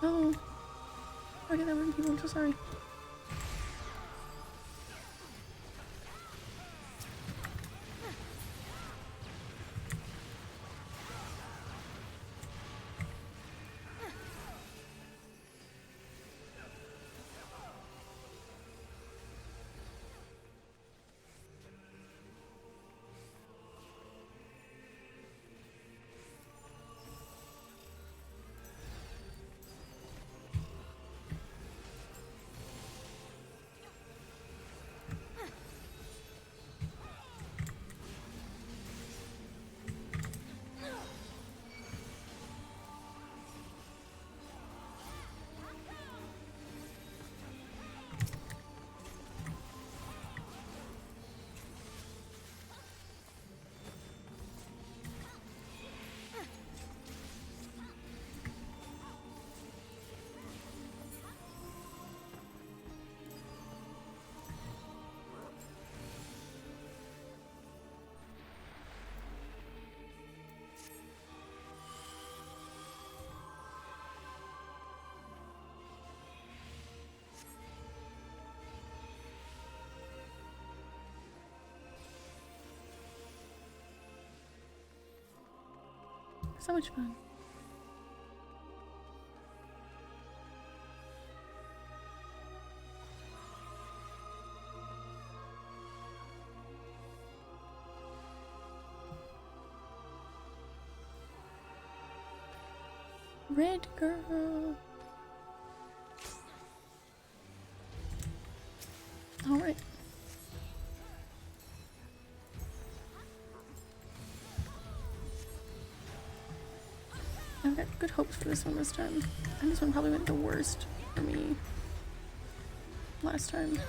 Oh. Okay, that were people, I'm so sorry. So much fun. Red girl. All right. I've got good hopes for this one this time. And this one probably went the worst for me last time.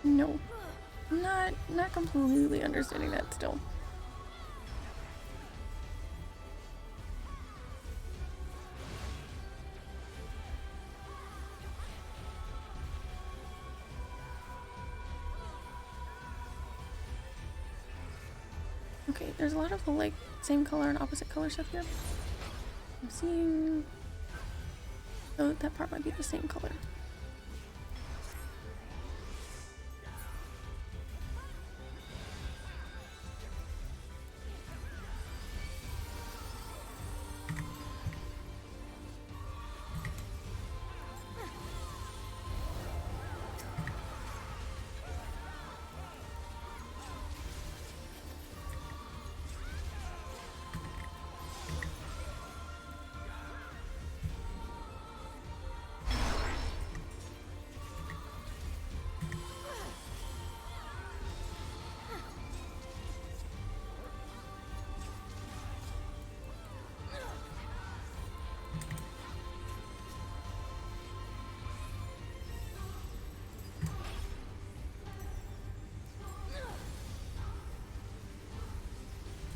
No. Not completely understanding that still. Okay, there's a lot of the like same color and opposite color stuff here. I'm seeing, oh, that part might be the same color.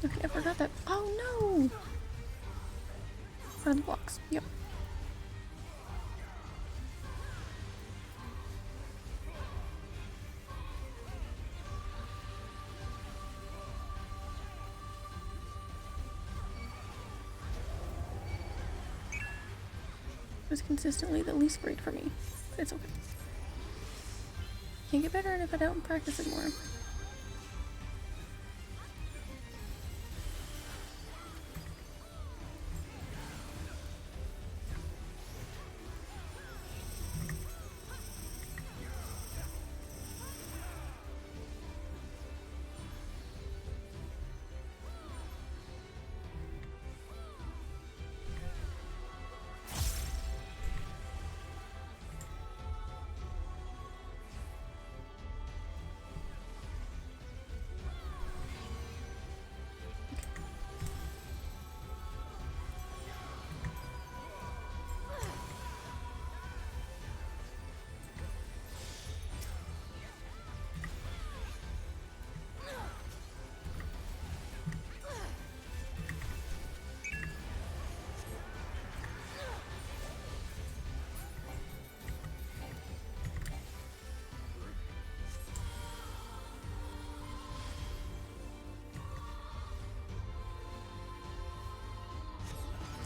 Okay, I forgot that. Oh no! Are the blocks? Yep. It was consistently the least great for me, but it's okay. Can't get better if I don't practice it more.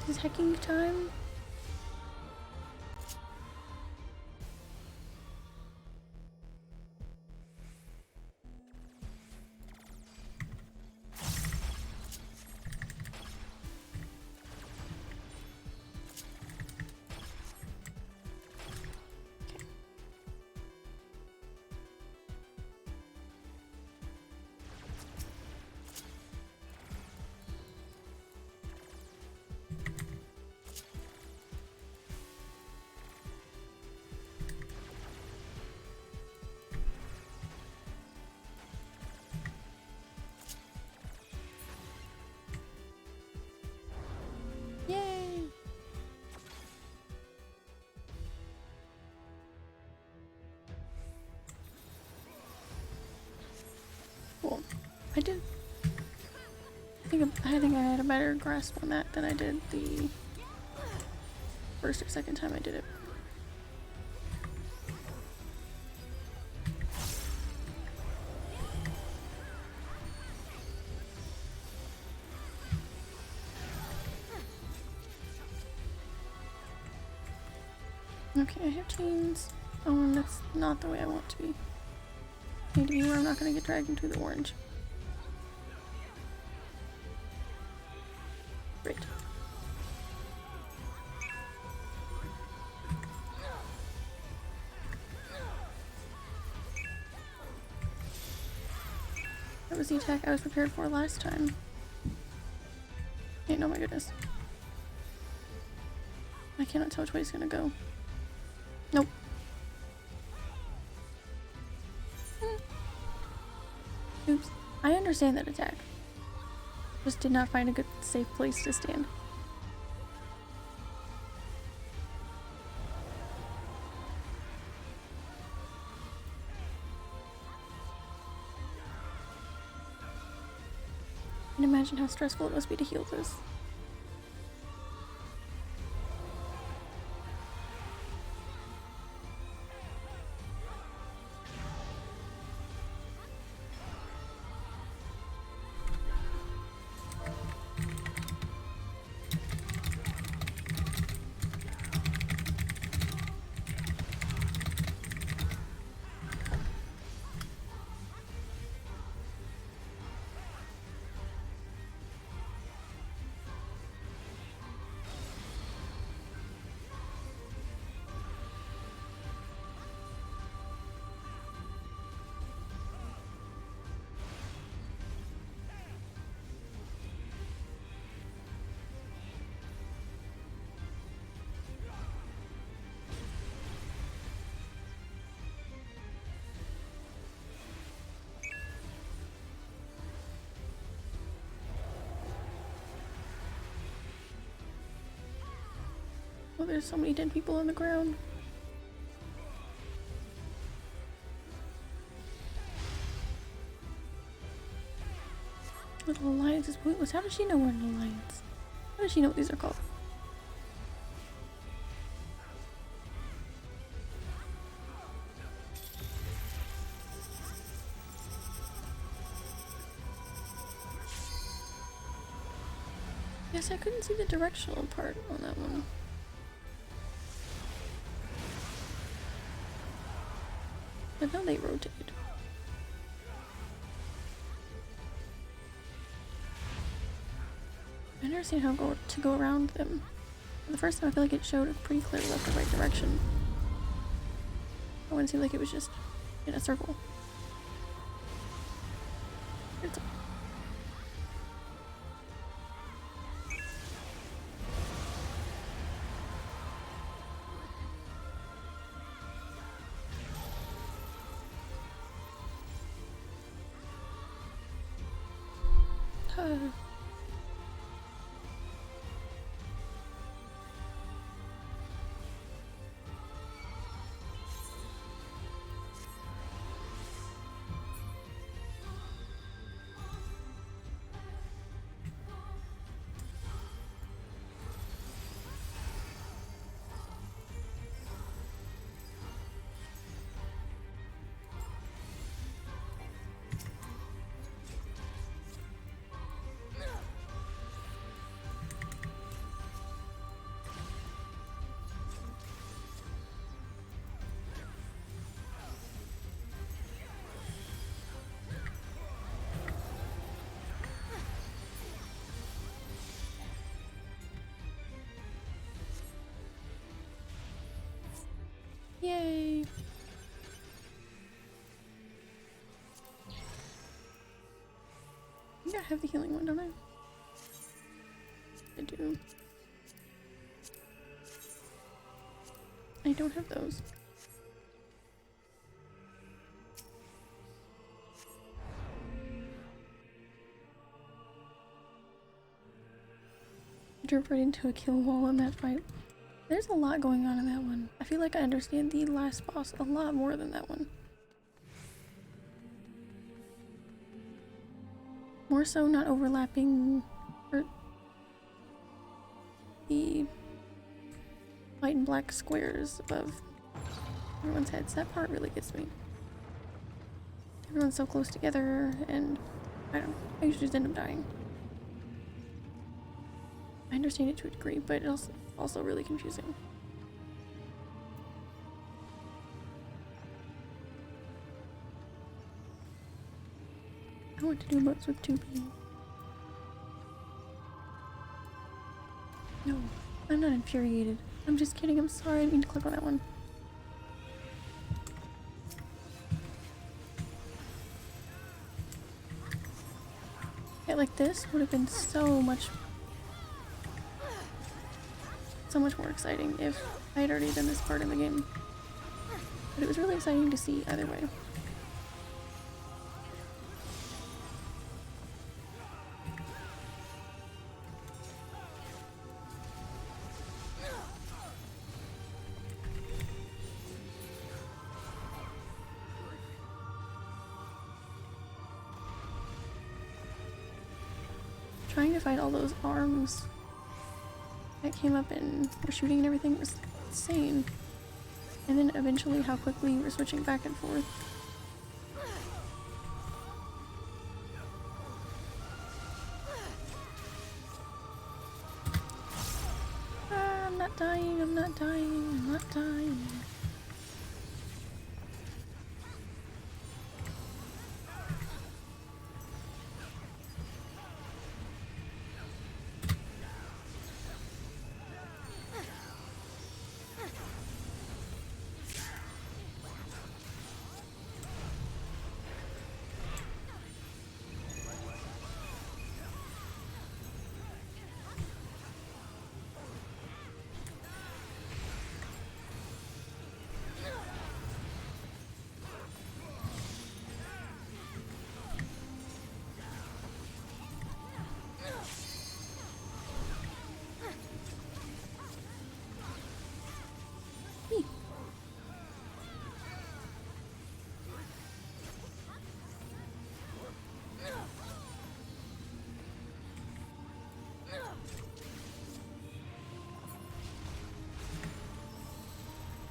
Is hacking time? Yay! Cool. I think I had a better grasp on that than I did the first or second time I did it. Okay, I have chains. Oh, and that's not the way I want to be. I need to be where I'm not gonna get dragged into the orange. Great. That was the attack I was prepared for last time. Hey, no, my goodness. I cannot tell which way it's gonna go. Nope. Oops. I understand that attack. Just did not find a good, safe place to stand. I can imagine how stressful it must be to heal this. Oh, there's so many dead people on the ground. Little alliance is pointless. How does she know we're an alliance? How does she know what these are called? Yes, I couldn't see the directional part on that one. I know they rotate. I understand how to go around them. The first time I feel like it showed a pretty clear left or right direction. It wouldn't seem like it was just in a circle. It's yay! I think I have the healing one, don't I? I do. I don't have those. I drove right into a kill wall in that fight. There's a lot going on in that one. I feel like I understand the last boss a lot more than that one. More so not overlapping the white and black squares above everyone's heads. That part really gets me. Everyone's so close together and I don't know, I usually just end up dying. I understand it to a degree, but it's also really confusing. know what to do boats with 2 people. No, I'm not infuriated. I'm just kidding. I'm sorry. I didn't mean to click on that one. Yeah, like this would have been so much more exciting if I had already done this part in the game. But it was really exciting to see either way. Trying to fight all those arms that came up and were shooting and everything was insane. And then eventually how quickly we're switching back and forth. Ah, I'm not dying, I'm not dying, I'm not dying.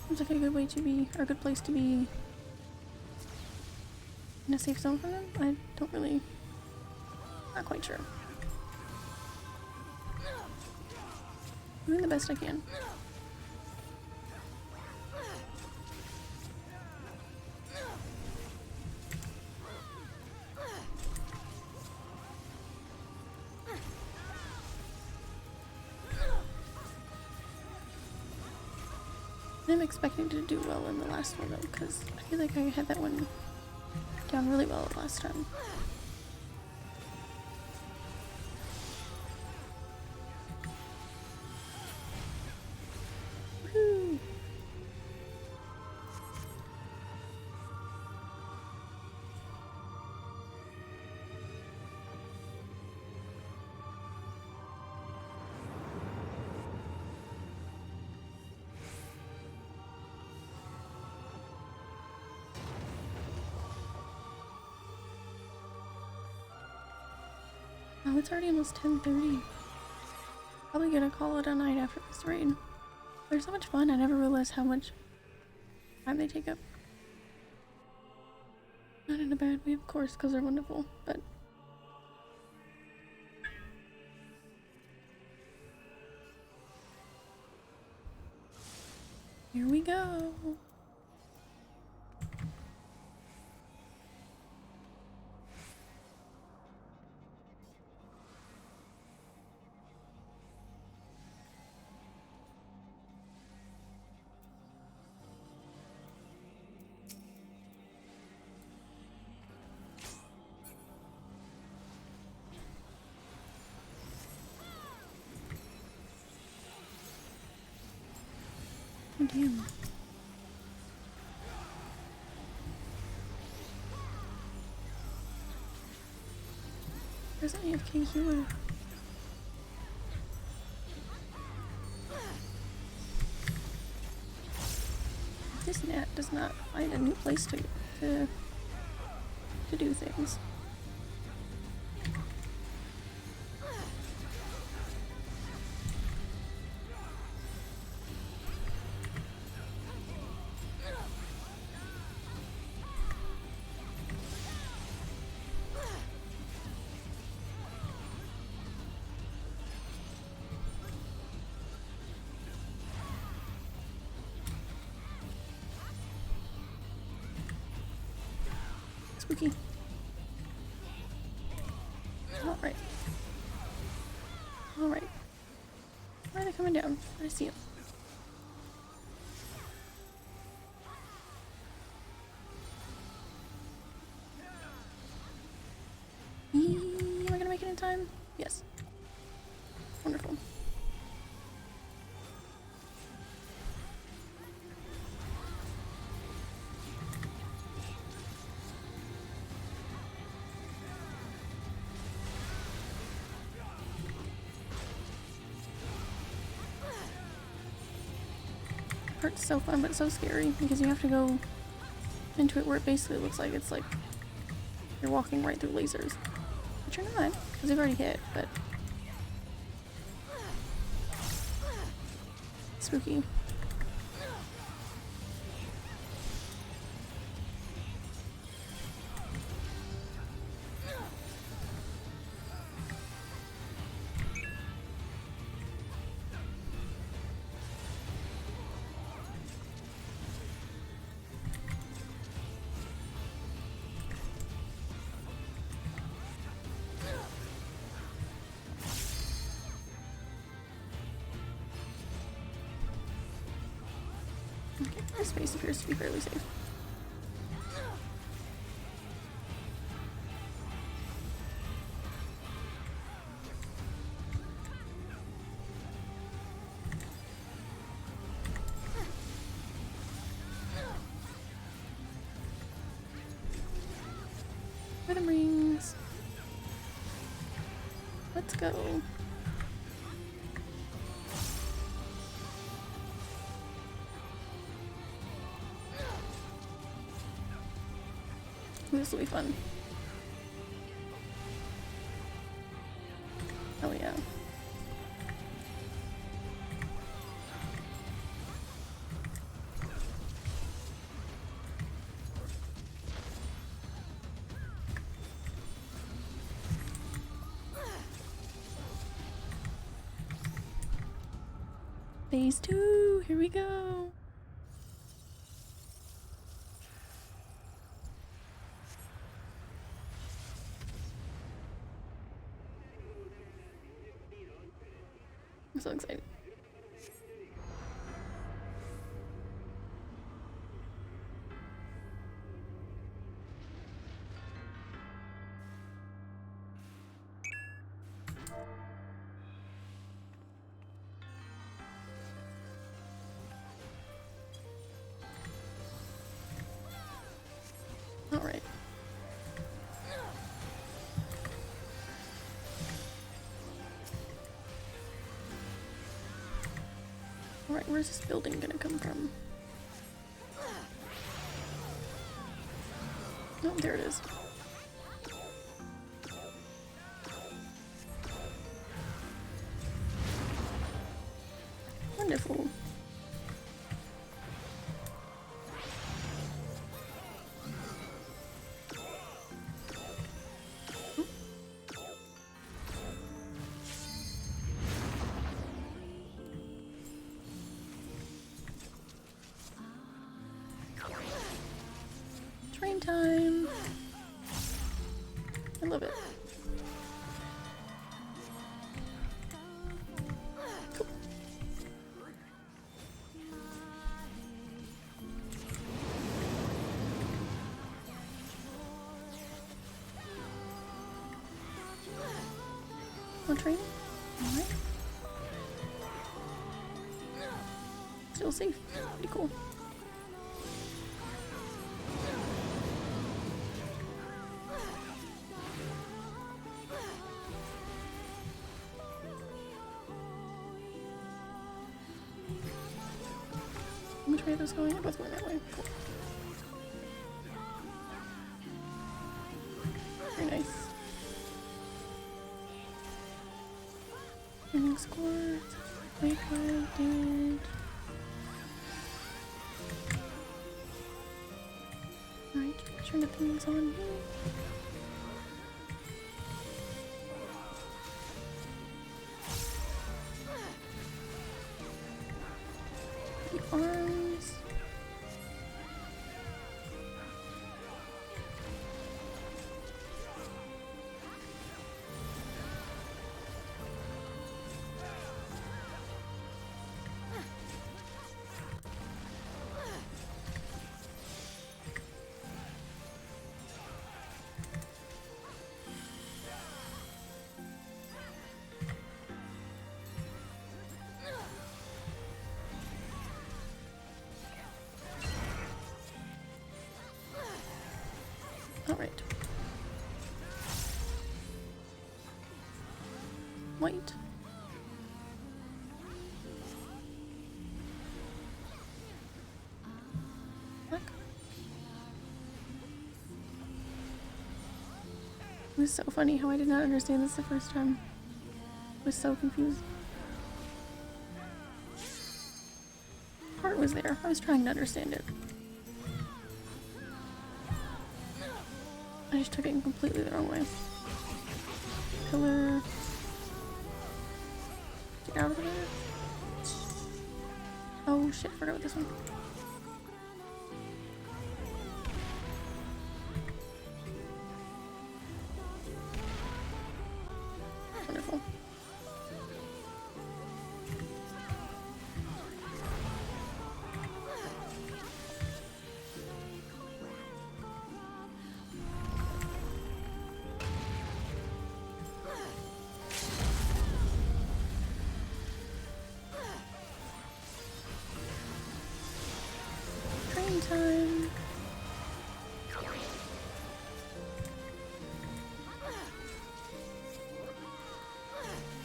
Seems like a good way to be, or a good place to be in a safe zone for them. I don't really, not quite sure. Doing the best I can. I'm expecting to do well in the last one though, because I feel like I had that one down really well last time. Woohoo! Oh, it's already almost 10:30. Probably gonna call it a night after this raid. They're so much fun, I never realized how much time they take up. Not in a bad way, of course, because they're wonderful, but... Here we go! Oh, damn. There's an AFK healer. This gnat does not find a new place to do things. Spooky. coming down. I see him. Am I gonna make it in time? Yes. Wonderful. Part's so fun, but so scary because you have to go into it where it basically looks like it's like you're walking right through lasers, but you're not because they've already hit. But spooky. This space appears to be fairly safe. Rhythm rings. Let's go. This will be fun. Oh yeah. Phase 2, here we go. I'm so excited. All right. Alright, where's this building gonna come from? Oh, there it is. Wonderful. Train time. I love it. Cool. More training? Alright. Still safe. Pretty cool. Which way are those going? They're both going that way. Cool. Very nice. Training score. Wait for damage. Alright, make sure nothing's on here. Arms. Alright. White. Black. It was so funny how I did not understand this the first time. I was so confused. Heart was there. I was trying to understand it. I just took it completely the wrong way. Pillar. Get out of there. Oh shit, I forgot about this one. Wonderful. Train time.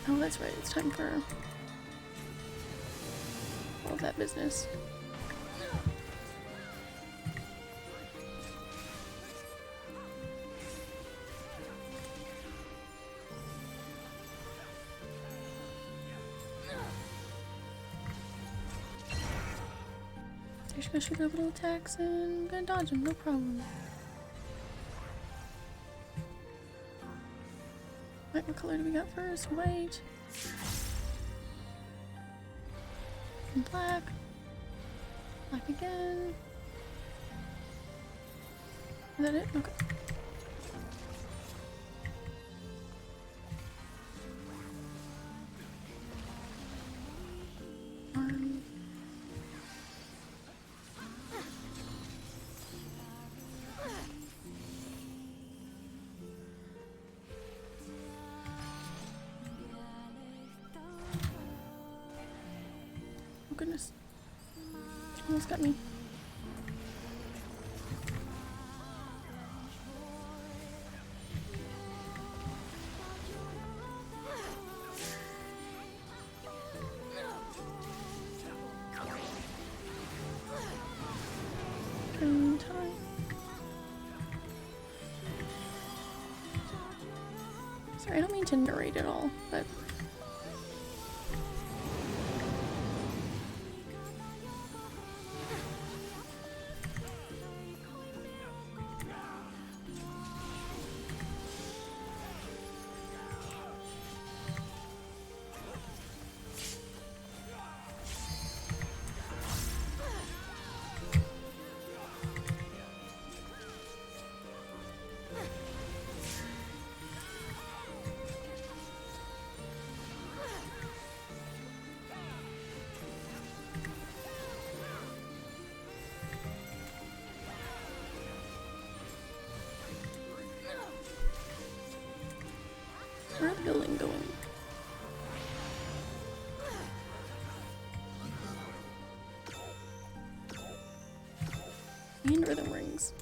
Oh, that's right. It's time for all of that business. There's gonna shoot up little attacks and I'm gonna dodge them, no problem. Right, what color do we got first? White. And black. Black again. Is that it? Okay. Oh goodness. She almost got me. Train time. Sorry, I don't mean to narrate at all, but where's the building going? And rhythm rings.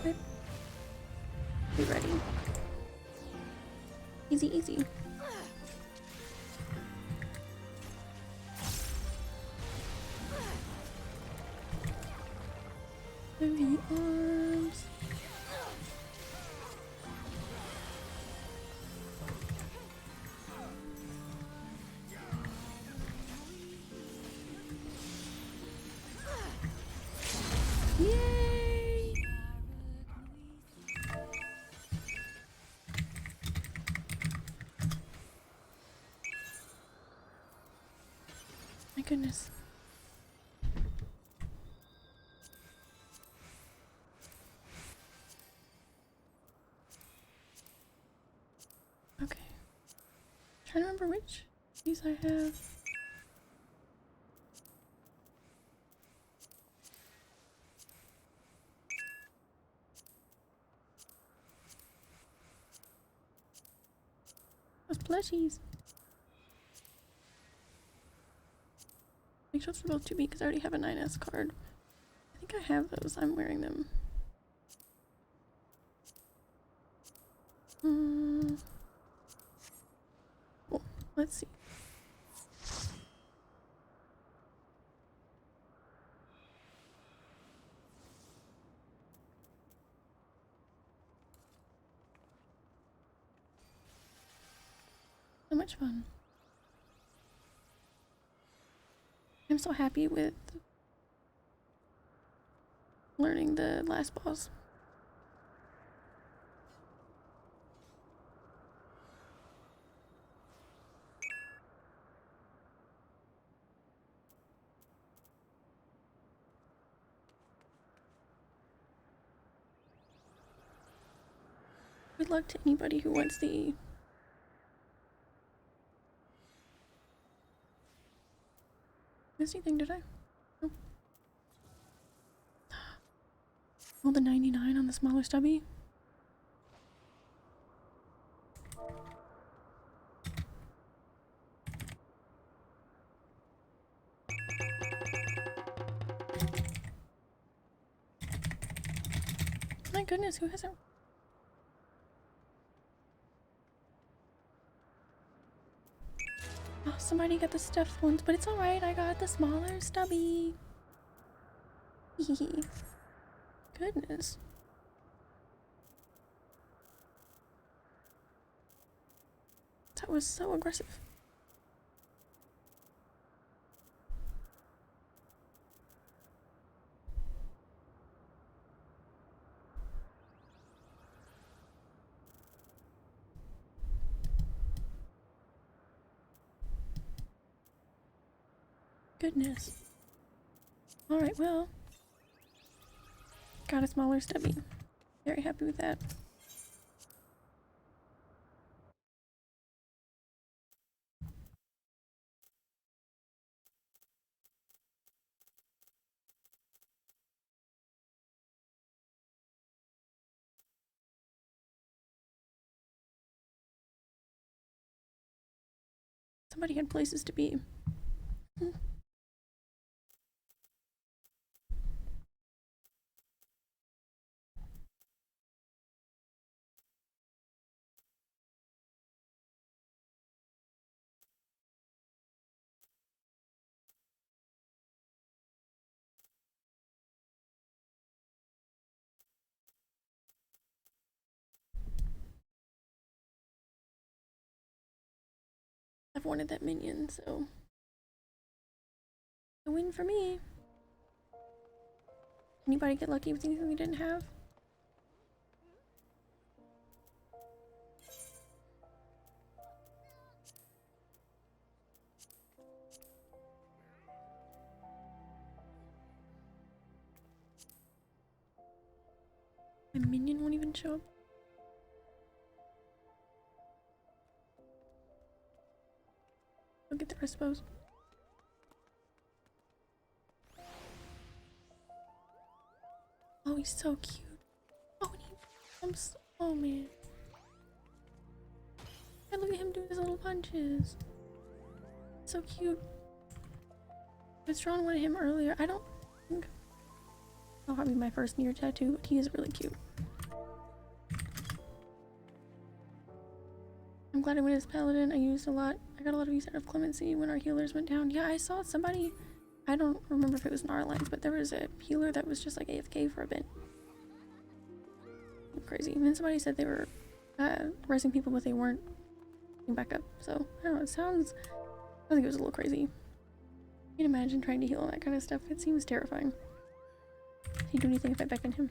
Okay. Be ready. Easy, easy. Heavy arms. Yay! My goodness. Okay. Trying to remember which these I have. Those plushies. Make sure it's for both 2B because I already have a 9S card. I think I have those. I'm wearing them. Well, let's see. So much fun. I'm so happy with learning the last boss. Good luck to anybody who wants the... Missed anything, did I? No. Oh, the 99 on the smaller stubby. My goodness, who hasn't... Oh, somebody got the stuffed ones, but it's alright, I got the smaller stubby. Goodness. That was so aggressive. Goodness. Alright, well. Got a smaller stubby. Very happy with that. Somebody had places to be. I've wanted that minion, so a win for me. Anybody get lucky with anything they didn't have? My minion won't even show up. I'll get there, I suppose. Oh, he's so cute. Oh, and he jumps. Oh, man. And look at him doing his little punches. So cute. I was drawing one of him earlier. I don't think I'll have my first near tattoo, but he is really cute. I'm glad I went as paladin. I got a lot of use out of clemency when our healers went down. Yeah, I saw somebody, I don't remember if it was in our lines, but there was a healer that was just like AFK for a bit. Crazy. And then somebody said they were resing people, but they weren't getting back up. So, I don't know, I think it was a little crazy. You can imagine trying to heal that kind of stuff. It seems terrifying. Does he do anything if I beckon him?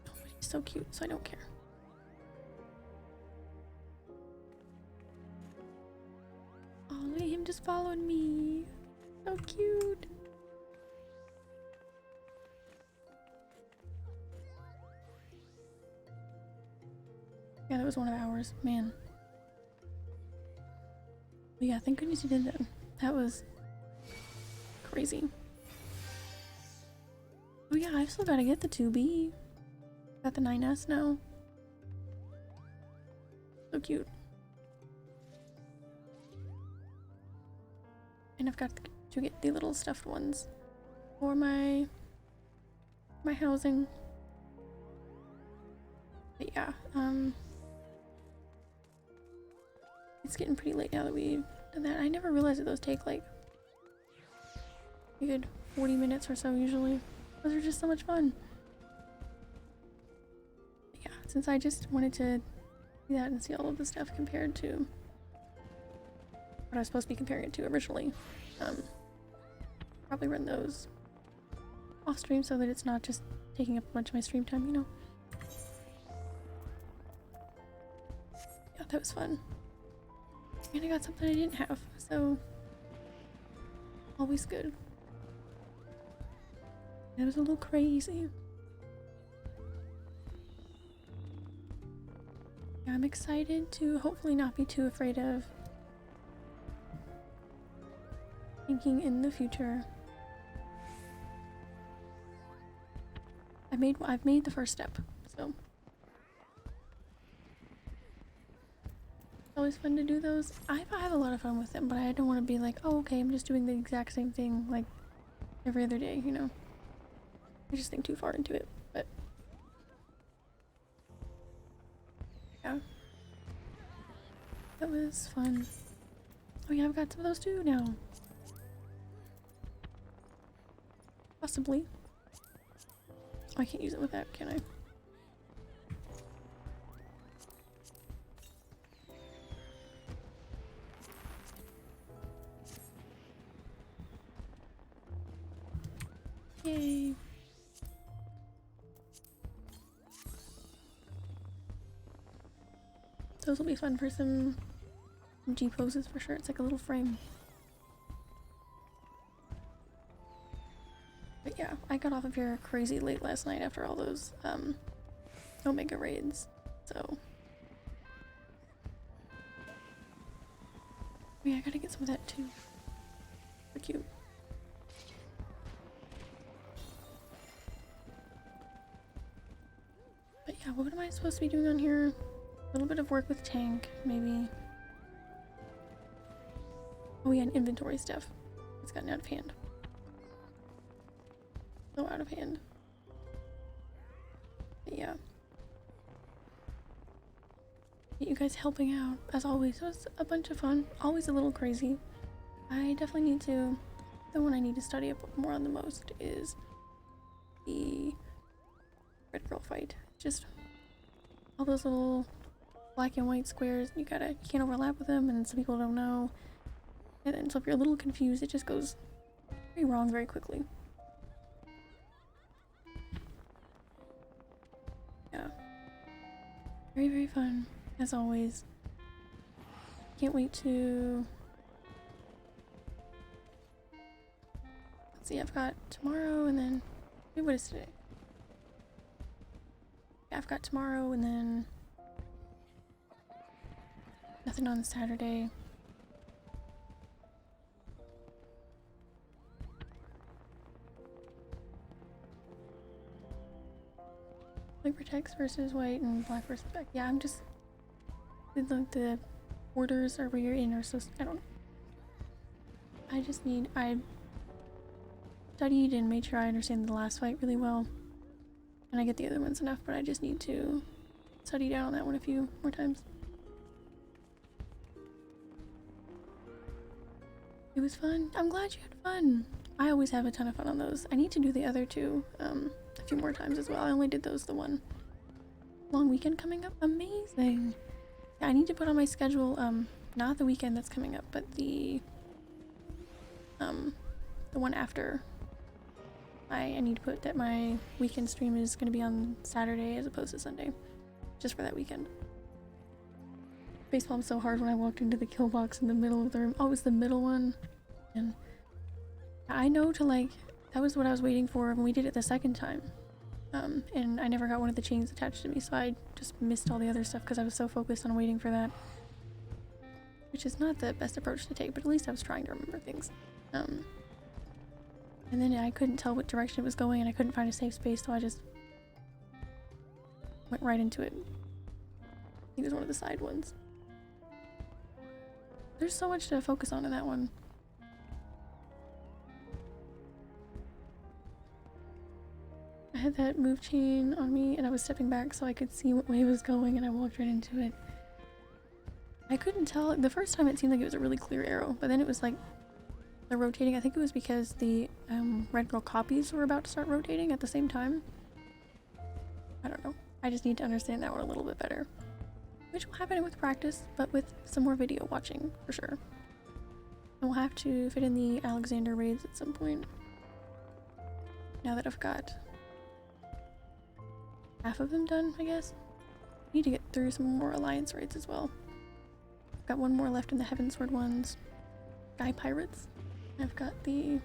Oh, but he's so cute, so I don't care. Oh, look at him just following me. So cute. Yeah, that was one of ours. Man. But yeah, thank goodness you did that. That was crazy. Oh yeah, I've still gotta get the 2B. Got the 9S now. So cute. And I've got to get the little stuffed ones for my housing. But yeah, it's getting pretty late now that we've done that. I never realized that those take like a good 40 minutes or so usually. Those are just so much fun. But yeah, since I just wanted to do that and see all of the stuff compared to what I was supposed to be comparing it to originally, probably run those off stream so that it's not just taking up a bunch of my stream time, you know? Yeah, that was fun. And I got something I didn't have, so always good. It was a little crazy. Yeah, I'm excited to hopefully not be too afraid of thinking in the future. I've made the first step, so it's always fun to do those. I have a lot of fun with them, but I don't want to be like, oh, okay, I'm just doing the exact same thing like every other day, you know? I just think too far into it, but yeah. That was fun. Oh yeah, I've got some of those too now. Possibly. Oh, I can't use it with that, can I? Yay. Those will be fun for some G poses for sure. It's like a little frame. But yeah, I got off of here crazy late last night after all those Omega raids, so yeah, I gotta get some of that too. So cute. But yeah, what am I supposed to be doing on here? A little bit of work with tank, maybe. Oh yeah, and inventory stuff. It's gotten out of hand. So out of hand. But yeah. You guys helping out, as always. It was a bunch of fun. Always a little crazy. I definitely need to... The one I need to study up more on the most is the red girl fight. Just all those little black and white squares. You can't overlap with them, and some people don't know. And then, so if you're a little confused, it just goes very wrong very quickly. Yeah. Very, very fun, as always. Can't wait to... Let's see, I've got tomorrow and then... Wait, what is today? Yeah, I've got tomorrow and then... Nothing on Saturday. Like protects versus white and black versus black. Yeah, I'm just... The orders are where you're in or so... I don't know. I just need... I studied and made sure I understand the last fight really well. And I get the other ones enough, but I just need to study down on that one a few more times. It was fun. I'm glad you had fun. I always have a ton of fun on those. I need to do the other two a few more times as well. I only did those the one long weekend coming up. Amazing. Yeah, I need to put on my schedule, not the weekend that's coming up, but the one after. I need to put that my weekend stream is going to be on Saturday as opposed to Sunday, just for that weekend. Facepalm so hard when I walked into the kill box in the middle of the room. Oh, it was the middle one. And I know to like, that was what I was waiting for when we did it the second time. And I never got one of the chains attached to me, so I just missed all the other stuff because I was so focused on waiting for that. Which is not the best approach to take, but at least I was trying to remember things. And then I couldn't tell what direction it was going and I couldn't find a safe space, so I just went right into it. I think it was one of the side ones. There's so much to focus on in that one. I had that move chain on me and I was stepping back so I could see what way it was going, and I walked right into it. I couldn't tell. The first time it seemed like it was a really clear arrow, but then it was like the rotating. I think it was because the red girl copies were about to start rotating at the same time. I don't know. I just need to understand that one a little bit better. Which will happen with practice, but with some more video watching for sure. And we'll have to fit in the Alexander raids at some point. Now that I've got half of them done, I guess. Need to get through some more alliance raids as well. I've got one more left in the Heavensward ones. Sky Pirates. I've got the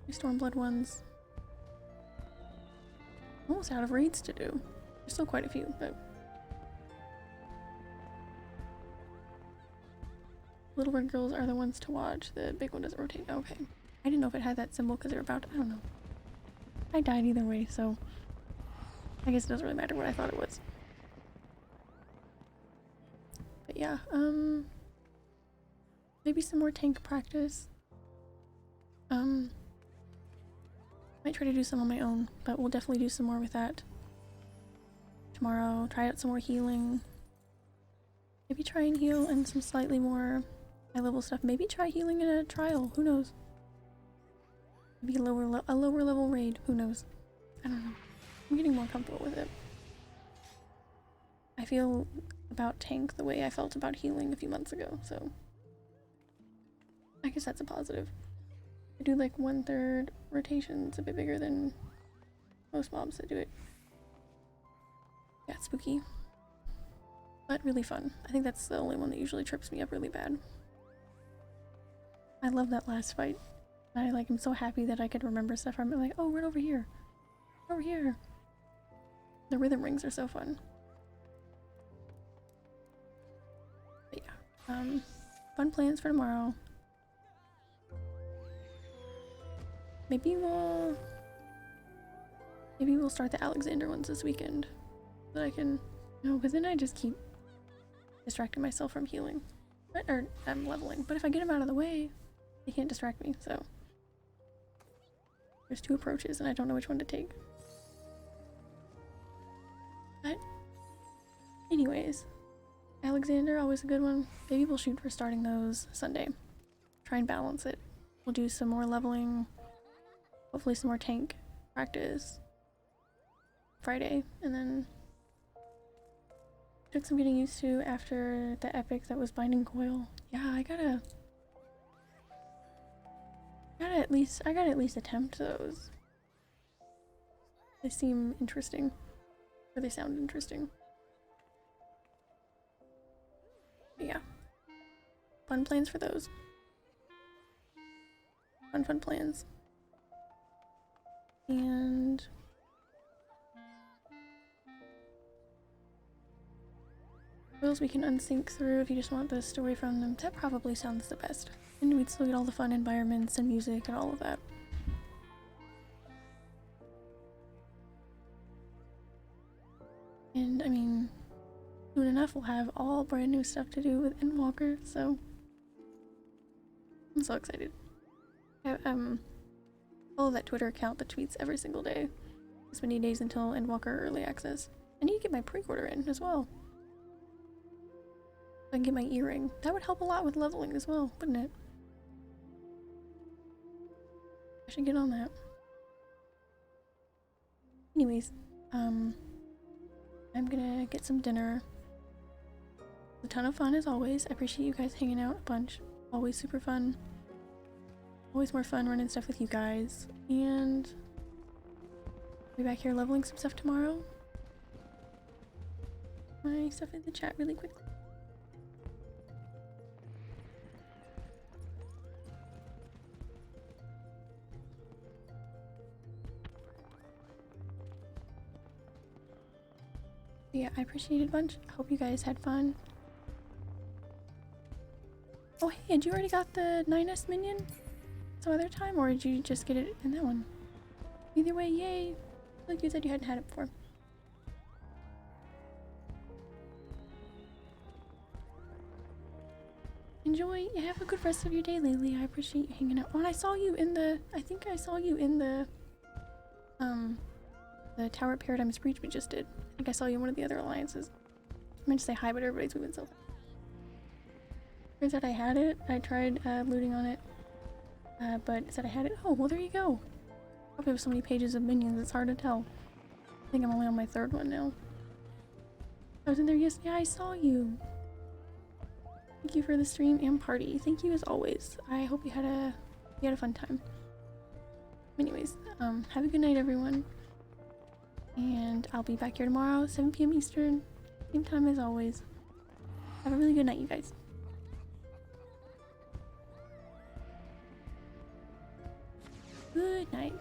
Stormblood ones. Almost out of raids to do. There's still quite a few, but Little Red Girls are the ones to watch. The big one doesn't rotate. Okay. I didn't know if it had that symbol because they were about to, I don't know. I died either way, so I guess it doesn't really matter what I thought it was. But yeah, maybe some more tank practice. Might try to do some on my own, but we'll definitely do some more with that tomorrow. Try out some more healing. Maybe try and heal in some slightly more high level stuff. Maybe try healing in a trial. Who knows? Maybe a lower level raid. Who knows? I don't know. I'm getting more comfortable with it. I feel about tank the way I felt about healing a few months ago, so I guess that's a positive. I do like 1/3 rotations, a bit bigger than most mobs that do it. Yeah, it's spooky, but really fun. I think that's the only one that usually trips me up really bad. I love that last fight. I like am so happy that I could remember stuff. I'm like, oh, right over here. Over here. The rhythm rings are so fun. But yeah. Fun plans for tomorrow. Maybe we'll start the Alexander ones this weekend. So that I can, no, because then I just keep distracting myself from healing. Or I'm leveling. But if I get them out of the way, they can't distract me, so. There's two approaches and I don't know which one to take. But anyways, Alexander, always a good one. Maybe we'll shoot for starting those Sunday. Try and balance it. We'll do some more leveling. Hopefully some more tank practice Friday, and then took some getting used to after the epic that was Binding Coil. Yeah, I gotta at least attempt those. They seem interesting, or they sound interesting. But yeah, fun plans for those. Fun plans. And rules we can unsync through if you just want the story from them. That probably sounds the best. And we'd still get all the fun environments and music and all of that. And I mean, soon enough we'll have all brand new stuff to do with Endwalker, so I'm so excited. Follow that Twitter account that tweets every single day. This many days until Endwalker early access. I need to get my pre-order in as well. So I can get my earring. That would help a lot with leveling as well, wouldn't it? I should get on that. Anyways, I'm gonna get some dinner. A ton of fun as always. I appreciate you guys hanging out a bunch. Always super fun. Always more fun running stuff with you guys. And I'll be back here leveling some stuff tomorrow. My stuff in the chat really quickly. Yeah, I appreciate it a bunch. I hope you guys had fun. Oh hey, had you already got the 9S minion some other time, or did you just get it in that one? Either way, yay! Like you said you hadn't had it before. enjoy. Have a good rest of your day, Laylee. I appreciate you hanging out. Oh, and I saw you in the. I think I saw you in the Tower of Paradigm's Breach we just did. I think I saw you in one of the other alliances. I meant to say hi, but everybody's moving so fast. Turns out I had it. I tried looting on it, but it said I had it. Oh, well, there you go. Probably have so many pages of minions, it's hard to tell. I think I'm only on my 3rd one now. I was in there yesterday. Yeah, I saw you. Thank you for the stream and party. Thank you as always. I hope you had a fun time. Anyways, have a good night, everyone. And I'll be back here tomorrow, 7 p.m. Eastern. Same time as always. Have a really good night, you guys. Good night.